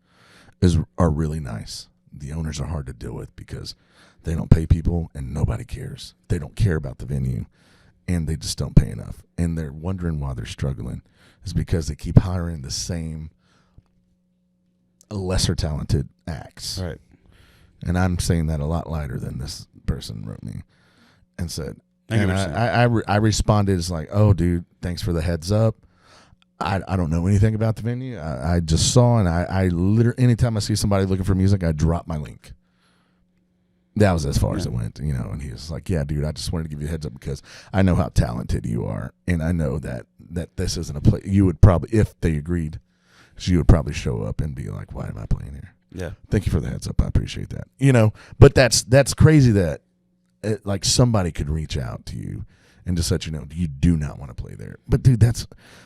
are really nice. The owners are hard to deal with because they don't pay people and nobody cares. They don't care about the venue, and they just don't pay enough. And they're wondering why they're struggling. Is because they keep hiring the same lesser talented acts." Right. And I'm saying that a lot lighter than this person wrote me and said. I get And what you're saying. I responded as like, "Oh, dude, thanks for the heads up. I don't know anything about the venue. I just saw, and I literally, anytime I see somebody looking for music, I drop my link." That was as far as it went, and he was like, "Yeah, dude, I just wanted to give you a heads up because I know how talented you are, and I know that this isn't a play. You would probably, if they agreed, you would probably show up and be like, 'Why am I playing here?'" Yeah. Thank you for the heads up. I appreciate that. But that's crazy that like somebody could reach out to you and just let you know you do not want to play there. But dude,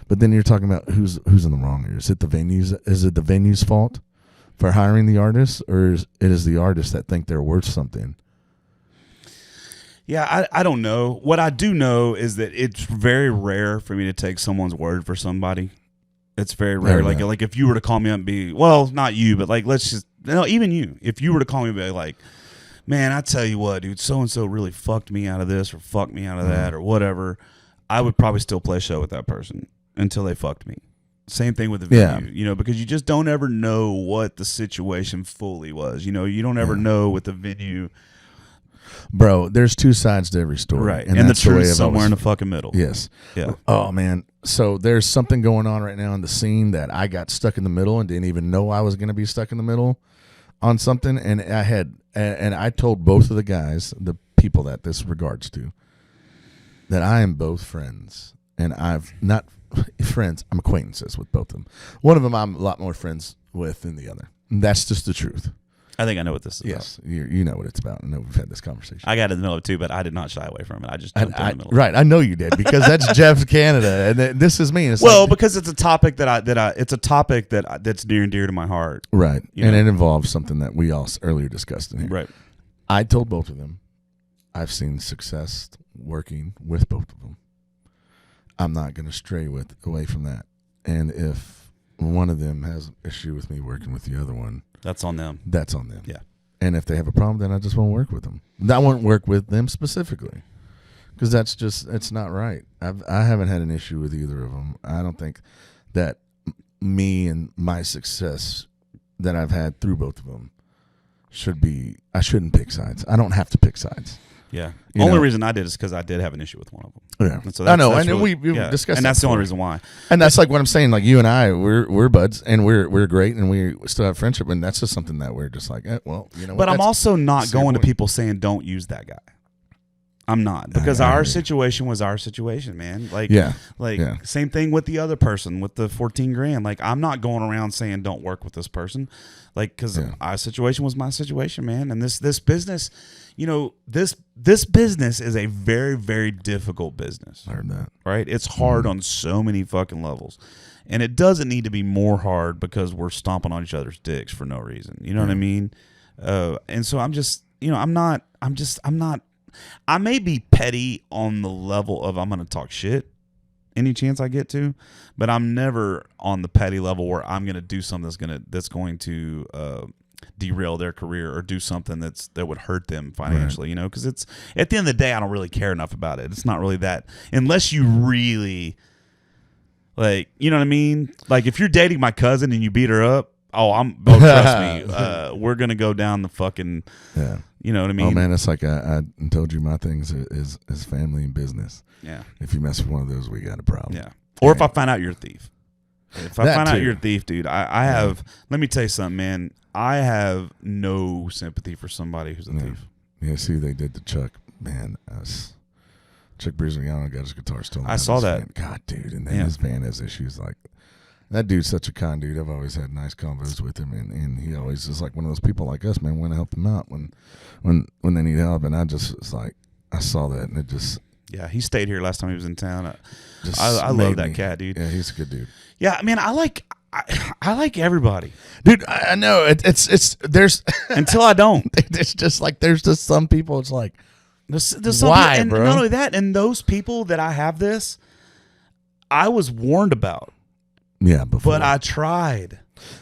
but then you're talking about who's in the wrong here. Is it the venue's fault for hiring the artists, or is it the artists that think they're worth something? Yeah, I don't know. What I do know is that it's very rare for me to take someone's word for somebody. It's very rare. Like if you were to call me up and be, well, not you, but like even you. If you were to call me and be like, "Man, I tell you what, dude, so and so really fucked me out of this or fucked me out of that or whatever," I would probably still play a show with that person until they fucked me. Same thing with the venue, because you just don't ever know what the situation fully was. You don't ever know with the venue. Bro, there's two sides to every story. Right. And the truth's somewhere in the fucking middle. Yes. Yeah. Oh, man. So there's something going on right now in the scene that I got stuck in the middle and didn't even know I was going to be stuck in the middle on something. And I told both of the guys, the people that this regards to, that I am both friends. And I've not friends, I'm acquaintances with both of them. One of them I'm a lot more friends with than the other. And that's just the truth. I think I know what this is Yes, you know what it's about. I know we've had this conversation. I got in the middle of it too, but I did not shy away from it. I just jumped in the middle. Right, I know you did because that's Jeff's Canada, and this is me. It's because it's a topic that's near and dear to my heart. Right, and it involves something that we all earlier discussed in here. Right. I told both of them, I've seen success working with both of them. I'm not going to stray away from that. And if one of them has an issue with me working with the other one, that's on them. That's on them. Yeah. And if they have a problem, then I just won't work with them. I won't work with them specifically because it's not right. I haven't had an issue with either of them. I don't think that me and my success that I've had through both of them I shouldn't pick sides. I don't have to pick sides. Yeah. The only reason I did is because I did have an issue with one of them. Yeah. And so I know. that's And really, we've discussed and that that's the before. only reason why. And that's like what I'm saying. Like you and I, we're buds and we're great and we still have friendship. And that's just something that we're just like, well, you know what? But I'm also not going to people saying don't use that guy. I'm not, because our situation was our situation, man. Same thing with the other person with the 14 grand. Like, I'm not going around saying don't work with this person, because our situation was my situation, man. And this business, this business is a very, very difficult business. I heard that. Right? It's hard on so many fucking levels, and it doesn't need to be more hard because we're stomping on each other's dicks for no reason. You know what I mean? And so I'm just, I'm not I may be petty on the level of I'm going to talk shit any chance I get to, but I'm never on the petty level where I'm going to do something that's going to derail their career or do something that would hurt them financially, because it's at the end of the day, I don't really care enough about it. It's not really that, unless you really like, you know what I mean? Like if you're dating my cousin and you beat her up, trust me, we're going to go down the fucking, you know what I mean? Oh man, it's like I told you my things is family and business. Yeah. If you mess with one of those, we got a problem. Yeah. Or if I find out you're a thief. If I find out you're a thief, dude, I have, let me tell you something, man. I have no sympathy for somebody who's a thief. Yeah, see, they did to Chuck. Man, Chuck Briziano got his guitar stolen. I saw that. Van. God, dude. And then his van has issues. Like, that dude's such a kind dude. I've always had nice convos with him. And he always is like one of those people like us, man, want to help them out when they need help. And I just, it's like, I saw that and it just. Yeah, he stayed here last time he was in town. I love that cat, dude. Yeah, he's a good dude. Yeah, I mean, I like everybody, dude. I know it's there's until I don't. There's just some people. It's like there's some why, people, and bro? not only that, and those people that I have this, I was warned about. Yeah, before. But I tried.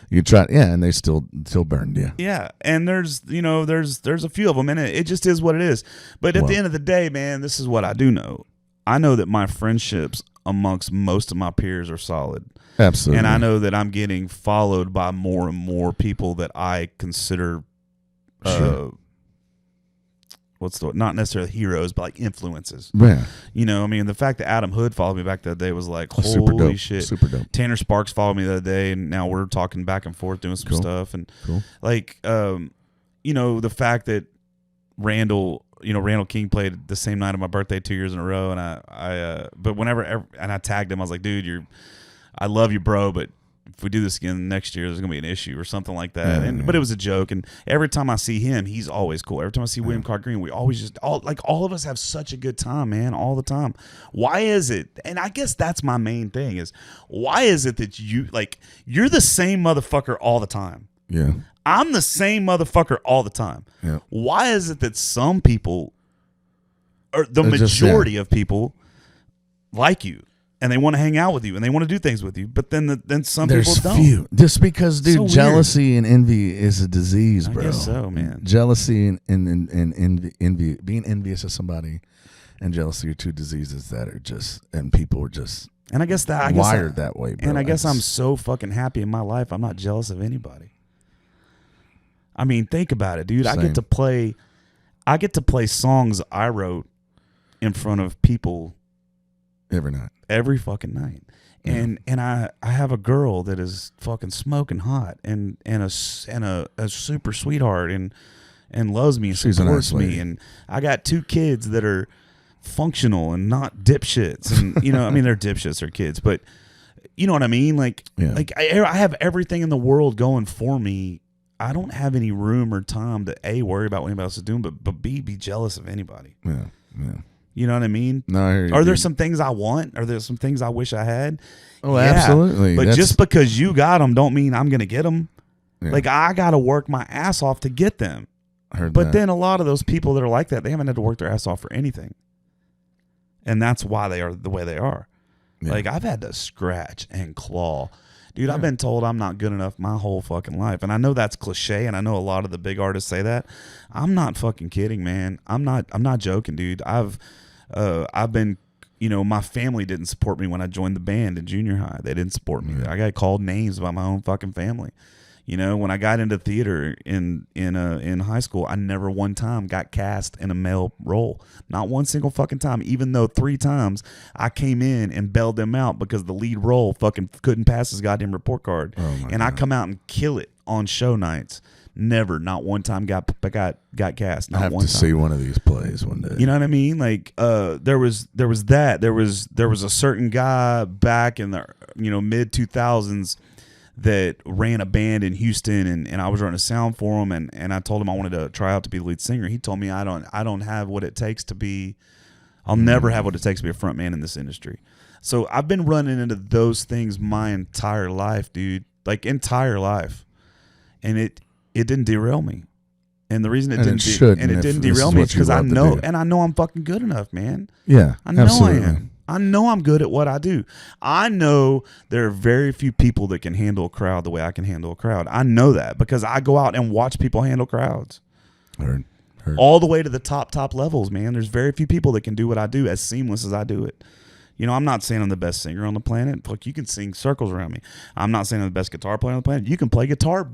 You tried, yeah, and they still burned you. Yeah, and there's a few of them, and it just is what it is. But at the end of the day, man, this is what I do know. I know that my friendships amongst most of my peers are solid. Absolutely. And I know that I'm getting followed by more and more people that I consider, not necessarily heroes, but like influences. Yeah. You know, I mean, the fact that Adam Hood followed me back that day was like, super holy dope. shit. Super dope. Tanner Sparks followed me the other day, and now we're talking back and forth doing some stuff. And like, the fact that Randall King played the same night of my birthday 2 years in a row, and but whenever I tagged him, I was like, dude, I love you, bro, but if we do this again next year, there's gonna be an issue or something like that. But it was a joke, and every time I see him, he's always cool. Every time I see William Carr Green, we always all of us have such a good time, man, all the time. Why is it? And I guess that's my main thing is, why is it that you're the same motherfucker all the time? Yeah. I'm the same motherfucker all the time. Yeah. Why is it that some people, or the majority of people, like you, and they want to hang out with you, and they want to do things with you, but then some people don't. Few. Just because, dude, So jealousy and envy is a disease, bro. I guess so, man. Jealousy and envy, being envious of somebody, and jealousy are two diseases that are just, and people are just. And I guess wired that way, bro. And I guess I'm so fucking happy in my life. I'm not jealous of anybody. I mean, think about it, dude. Same. I get to play songs I wrote in front of people every fucking night. And I have a girl that is fucking smoking hot and a super sweetheart and loves me and supports me. And I got 2 kids that are functional and not dipshits. And I mean, they're dipshits, they're kids, but you know what I mean? Like I have everything in the world going for me. I don't have any room or time to A, worry about what anybody else is doing, but B, be jealous of anybody. Yeah. You know what I mean? No, I hear you. Are there some things I want? Are there some things I wish I had? Oh, yeah, absolutely. But just because you got them don't mean I'm going to get them. Yeah. Like, I got to work my ass off to get them. But then a lot of those people that are like that, they haven't had to work their ass off for anything. And that's why they are the way they are. Yeah. Like, I've had to scratch and claw. Dude, I've been told I'm not good enough my whole fucking life. And I know that's cliche, and I know a lot of the big artists say that. I'm not fucking kidding, man. I'm not joking, dude. I've been, my family didn't support me when I joined the band in junior high. They didn't support me. I got called names by my own fucking family. When I got into theater in high school, I never one time got cast in a male role. Not one single fucking time, even though 3 times I came in and bailed them out because the lead role fucking couldn't pass his goddamn report card. And I come out and kill it on show nights. Never, not one time got cast. Not I have one to time. see one of these plays one day. You know what I mean? Like, there was that. There was a certain guy back in the mid 2000s that ran a band in Houston, and I was running sound for him, and I told him I wanted to try out to be the lead singer. He told me I don't have what it takes to be. I'll never have what it takes to be a front man in this industry. So I've been running into those things my entire life, dude. Like, entire life, and it didn't derail me. And the reason it And didn't it shouldn't and it if didn't this is derail me is what you because I love to know, do. and I know I'm fucking good enough, man. Yeah, I know absolutely. I am. I know I'm good at what I do. I know there are very few people that can handle a crowd the way I can handle a crowd. I know that because I go out and watch people handle crowds. Heard. All the way to the top levels, man. There's very few people that can do what I do as seamless as I do it. You know, I'm not saying I'm the best singer on the planet. Look, you can sing circles around me. I'm not saying I'm the best guitar player on the planet. You can play guitar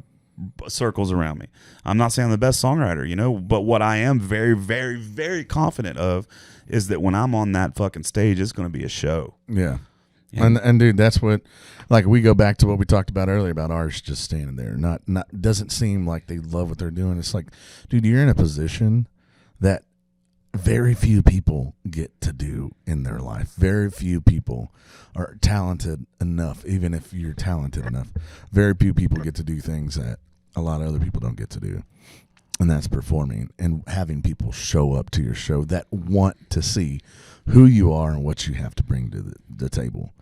circles around me. I'm not saying I'm the best songwriter, you know, but what I am very, very, very confident of is that when I'm on that fucking stage, it's going to be a show. Yeah. And dude, that's what, like, we go back to what we talked about earlier about artists just standing there. Not doesn't seem like they love what they're doing. It's like, dude, you're in a position that very few people get to do in their life. Very few people are talented enough, even if you're talented enough. Very few people get to do things that a lot of other people don't get to do. And that's performing and having people show up to your show that want to see who you are and what you have to bring to the table.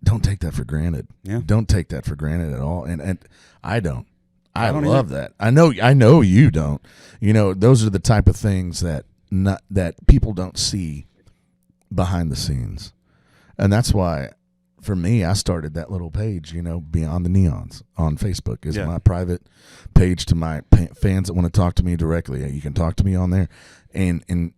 Don't take that for granted. Yeah. Don't take that for granted at all. And I don't. I don't love that. I know you don't. You know, those are the type of things that people don't see behind the scenes. And that's why, for me, I started that little page, you know, Beyond the Neons on Facebook is my private page to my fans that want to talk to me directly. You can talk to me on there and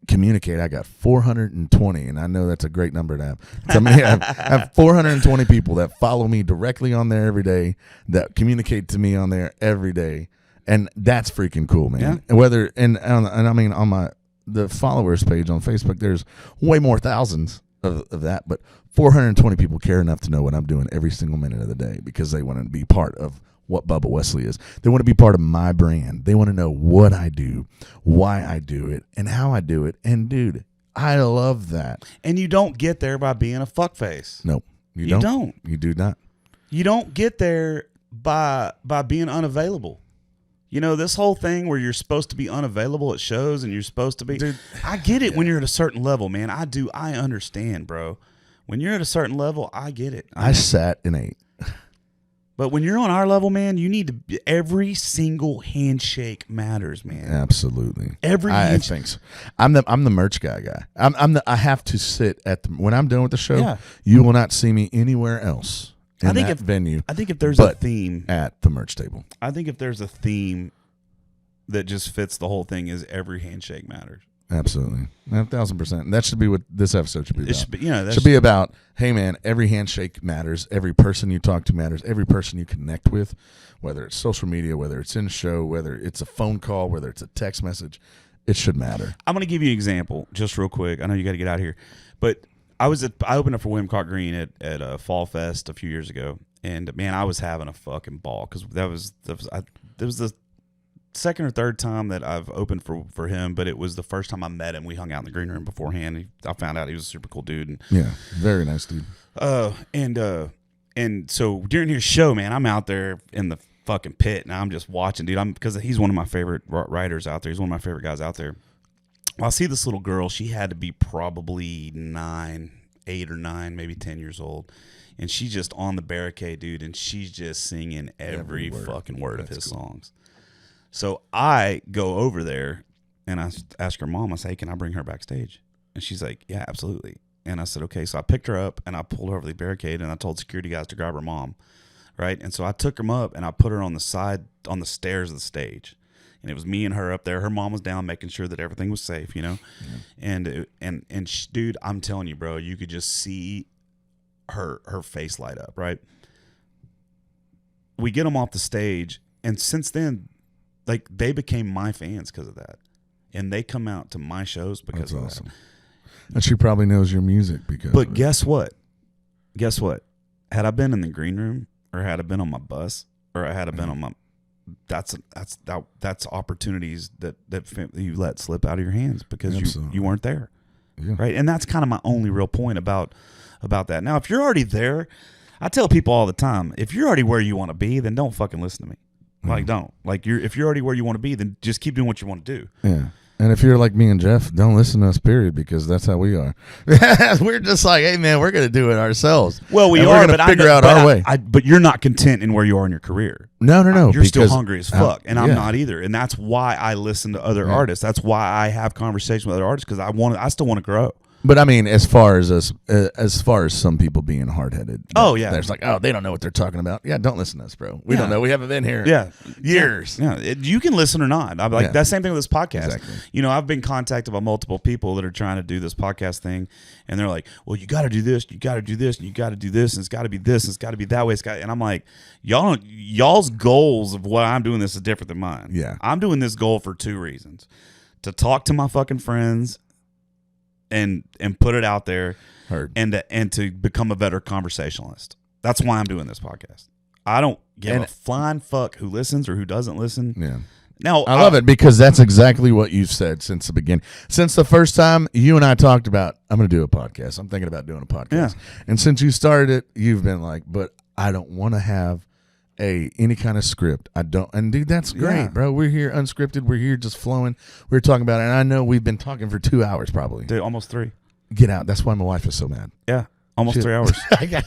communicate. I got 420, and I know that's a great number to have. So I have 420 people that follow me directly on there every day, that communicate to me on there every day. And that's freaking cool, man. Yeah. And whether and I mean on the followers page on Facebook, there's way more thousands of that, but 420 people care enough to know what I'm doing every single minute of the day because they want to be part of what Bubba Wesley is. They want to be part of my brand. They want to know what I do, why I do it, and how I do it. And dude, I love that. And you don't get there by being a fuckface. No, You don't. You do not. You don't get there by being unavailable. You know, this whole thing where you're supposed to be unavailable at shows and you're supposed to be. Dude, I get it when you're at a certain level, man. I do. I understand, bro. When you're at a certain level, I get it. I sat and ate. But when you're on our level, man, you need to. Every single handshake matters, man. Absolutely. I think so. I'm the merch guy. I have to sit at when I'm done with the show. Yeah. You will not see me anywhere else in that venue. I think if there's a theme at the merch table. I think if there's a theme that just fits the whole thing, is every handshake matters. Absolutely, 1,000%. That should be what this episode should be about. It should be about, hey man, every handshake matters. Every person you talk to matters. Every person you connect with, whether it's social media, whether it's in a show, whether it's a phone call, whether it's a text message, it should matter. I'm going to give you an example, just real quick. I know you got to get out of here, but I opened up for William Cock Green at Fall Fest a few years ago, and man, I was having a fucking ball because that was the second or third time that I've opened for him, but it was the first time I met him. We hung out in the green room beforehand. I found out he was a super cool dude. And, yeah, very nice dude. And so during his show, man, I'm out there in the fucking pit, and I'm just watching, dude. Because he's one of my favorite writers out there. He's one of my favorite guys out there. Well, I see this little girl. She had to be probably 8 or 9, maybe 10 years old. And she's just on the barricade, dude, and she's just singing every fucking word of his songs. So I go over there and I ask her mom, I say, hey, can I bring her backstage? And she's like, yeah, absolutely. And I said, okay. So I picked her up and I pulled her over the barricade and I told security guys to grab her mom. Right. And so I took her up and I put her on the stairs of the stage. And it was me and her up there. Her mom was down making sure that everything was safe, you know? Yeah. And she, dude, I'm telling you, bro, you could just see her face light up, right? We get them off the stage. And since then, like, they became my fans because of that. And they come out to my shows because of that. And she probably knows your music because But guess what? Guess what? Had I been in the green room, or had I been on my bus, or I had been on my that's opportunities that you let slip out of your hands because you weren't there. Yeah. Right? And that's kind of my only real point about that. Now, if you're already there, I tell people all the time, if you're already where you want to be, then don't fucking listen to me. Like, don't. Like, if you're already where you want to be, then just keep doing what you want to do. Yeah. And if you're like me and Jeff, don't listen to us, period, because that's how we are. We're just like, hey, man, we're going to do it ourselves. Well, we and are, we're going but to figure out our way. But you're not content in where you are in your career. No. You're still hungry as fuck, and I'm yeah. not either. And that's why I listen to other artists. That's why I have conversations with other artists, because I still want to grow. But I mean, as far as some people being hard-headed. Oh, yeah. There's like, they don't know what they're talking about. Yeah, don't listen to us, bro. We don't know. We haven't been here years. Yeah, you can listen or not. I'm like, that same thing with this podcast. Exactly. You know, I've been contacted by multiple people that are trying to do this podcast thing, and they're like, well, you got to do this, you got to do this, and you got to do this, and it's got to be this, and it's got to be that way. And I'm like, y'all's goals of what I'm doing this is different than mine. Yeah. I'm doing this goal for 2 reasons. To talk to my fucking friends and put it out there. Heard. And to become a better conversationalist. That's why I'm doing this podcast. I don't give a flying fuck who listens or who doesn't listen. Yeah. Now, I love it because that's exactly what you've said since the beginning. Since the first time you and I talked about, I'm going to do a podcast. I'm thinking about doing a podcast. Yeah. And since you started it, you've been like, but I don't want to have any kind of script. I don't. And dude, that's great, bro. We're here unscripted. We're here just flowing. We're talking about it. And I know we've been talking for 2 hours probably. Dude, almost 3. Get out. That's why my wife is so mad. Yeah. Almost 3 hours. You got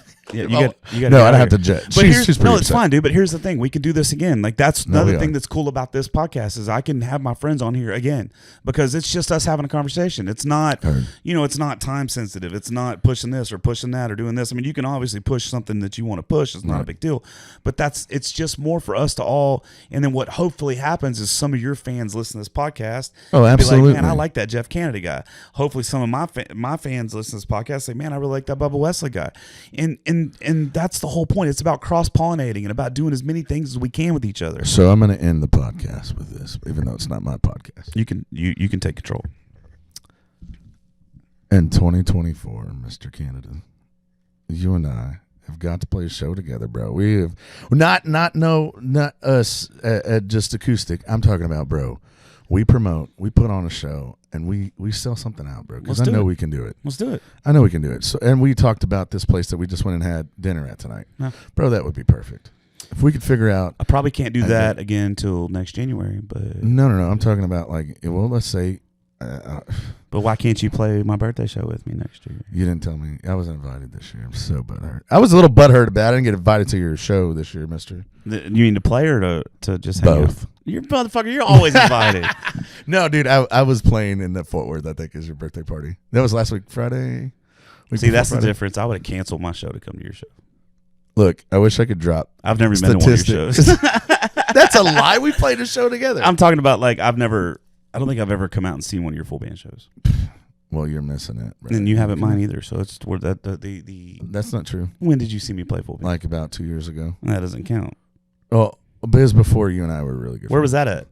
no, I don't have to judge. But she's pretty no, it's upset. fine, dude. But here's the thing: we could do this again. Like that's another thing that's cool about this podcast is I can have my friends on here again because it's just us having a conversation. It's not, it's not time sensitive. It's not pushing this or pushing that or doing this. I mean, you can obviously push something that you want to push. It's not a big deal, but it's just more for us to all. And then what hopefully happens is some of your fans listen to this podcast. Oh, absolutely. Be like, man, I like that Jeff Kennedy guy. Hopefully, some of my fans listen to this podcast. Say, man, I really like that Bubba Wesley guy. And that's the whole point. It's about cross-pollinating and about doing as many things as we can with each other. So I'm going to end the podcast with this, even though it's not my podcast. You can take control. In 2024, Mr. Canada, you and I have got to play a show together, bro. We have not us just acoustic. I'm talking about, bro. We promote, we put on a show, and we sell something out, bro. Because I know we can do it. Let's do it. I know we can do it. So, and we talked about this place that we just went and had dinner at tonight. No. Bro, that would be perfect. If we could figure out. I probably can't do that again until next January, but. No. I'm talking about let's say. But why can't you play my birthday show with me next year? You didn't tell me. I wasn't invited this year. I'm so butthurt. I was a little butthurt about it. I didn't get invited to your show this year, mister. You mean to play or to just hang both? Out? You're motherfucker. You're always invited. No, dude. I was playing in the Fort Worth, I think, is your birthday party. That was last week, Friday. See, that's the difference. I would have canceled my show to come to your show. Look, I wish I could drop. I've never been to one of your shows. That's a lie. We played a show together. I'm talking about I don't think I've ever come out and seen one of your full band shows. Well, you're missing it. Right? And you haven't mine either, so it's where the. That's not true. When did you see me play full band? Like about 2 years ago. That doesn't count. Oh, but it was before you and I were really good. Where was that at?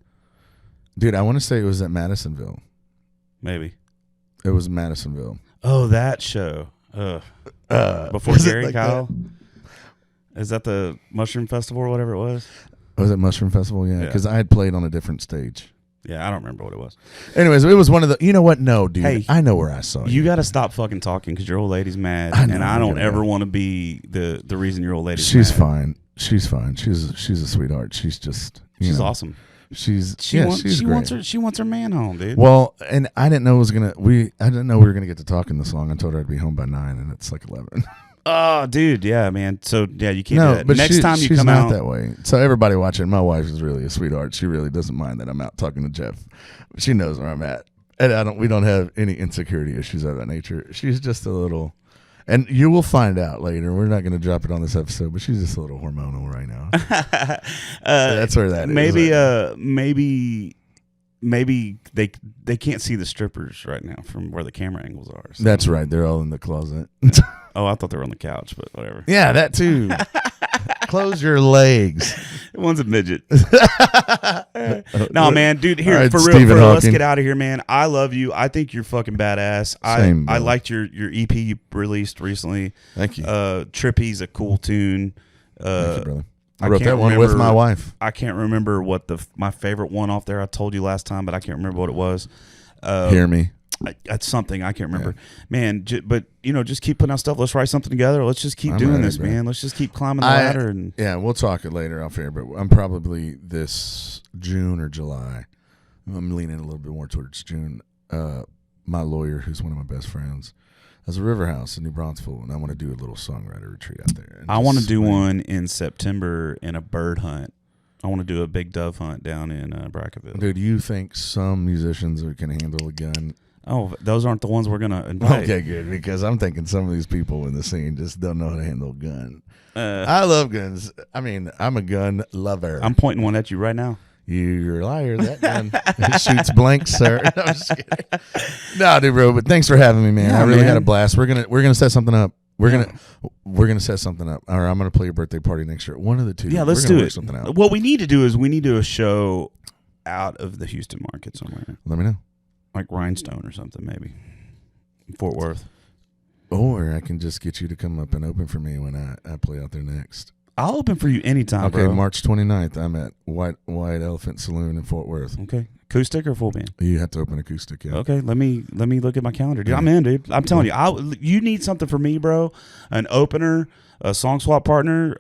Dude, I want to say it was at Madisonville. Maybe. It was Madisonville. Oh, that show. Before Gary Kyle. Is that the Mushroom Festival or whatever it was? Was it Mushroom Festival? Yeah, because I had played on a different stage. Yeah, I don't remember what it was. Anyways, it was one of the. You know what? No, dude. Hey, I know where I saw you. You got to stop fucking talking because your old lady's mad, and I don't ever want to be the reason your old lady's mad. She's fine. She's fine. She's a sweetheart. She's just. She's awesome. She's great. She wants her man home, dude. Well, and I didn't know we were gonna get to talking this long. I told her I'd be home by 9, and it's like 11. Oh, dude, yeah, man. So yeah, you can't do that. But next time you she's come not out that way. So everybody watching, my wife is really a sweetheart. She really doesn't mind that I'm out talking to Jeff. She knows where I'm at, and we don't have any insecurity issues of that nature. She's just a little, and you will find out later. We're not going to drop it on this episode, but she's just a little hormonal right now. That's where that is. Maybe they can't see the strippers right now from where the camera angles are. So. That's right. They're all in the closet. Oh, I thought they were on the couch, but whatever. Yeah, that too. Close your legs. One's a midget. No, man, dude. Here, right, for real, let's get out of here, man. I love you. I think you're fucking badass. I liked your EP you released recently. Thank you. Trippy's a cool tune. Thank you, brother. I wrote that one with my wife. I can't remember what my favorite one off there. I told you last time, but I can't remember what it was. Hear me. That's something I can't remember, man. But just keep putting out stuff. Let's write something together. Let's just keep doing this, man. Let's just keep climbing the ladder. And yeah, we'll talk it later off air. But I'm probably this June or July. I'm leaning a little bit more towards June. My lawyer, who's one of my best friends, has a river house in New Braunfels, and I want to do a little songwriter retreat out there. I want to do one in September in a bird hunt. I want to do a big dove hunt down in Brackenville. Dude, you think some musicians can handle a gun? Oh, those aren't the ones we're going to invite. Okay, good, because I'm thinking some of these people in the scene just don't know how to handle a gun. I love guns. I mean, I'm a gun lover. I'm pointing one at you right now. You're a liar. That gun shoots blanks, sir. No, I'm just kidding. No, dude, bro. But thanks for having me, man. Yeah, I really man. had a blast. We're gonna set something up. We're gonna set something up. Or I'm gonna play your birthday party next year. One of the two. Yeah, let's We're do gonna work it. Something out. What we need to do is we need to do a show out of the Houston market somewhere, Let me know. like Rhinestone or something, maybe Fort Worth. Or I can just get you to come up and open for me when I play out there next. I'll open for you anytime, Okay, bro. March 29th. I'm at White Elephant Saloon in Fort Worth. Okay, acoustic or full band? You have to open acoustic. Yeah. Okay, let me look at my calendar, dude. I'm in, dude. I'm telling you, you need something for me, bro. An opener, a song swap partner.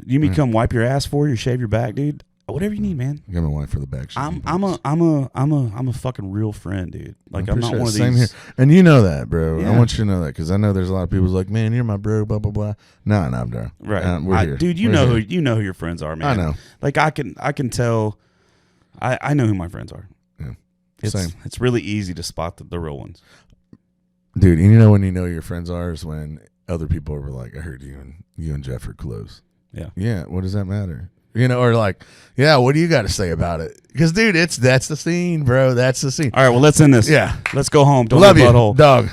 You need to come wipe your ass for you, shave your back, dude. Whatever you need, man. I got my wife for the back. I'm a fucking real friend, dude. Like I'm not one of these. Same here, and you know that, bro. Yeah. I want you to know that because I know there's a lot of people who's like, man, you're my bro, blah blah blah. No, bro. Right, we're here, dude. We're here. You know who your friends are, man. I know. Like I can tell. I know who my friends are. Yeah. Same. It's really easy to spot the real ones. Dude. And you know when you know your friends are is when other people were like, I heard you and Jeff are close. Yeah. Yeah. What does that matter? You know, or like, yeah, what do you got to say about it? Because, dude, that's the scene, bro. That's the scene. All right, well, let's end this. Yeah. Let's go home. Don't Love be a you, butthole. dog.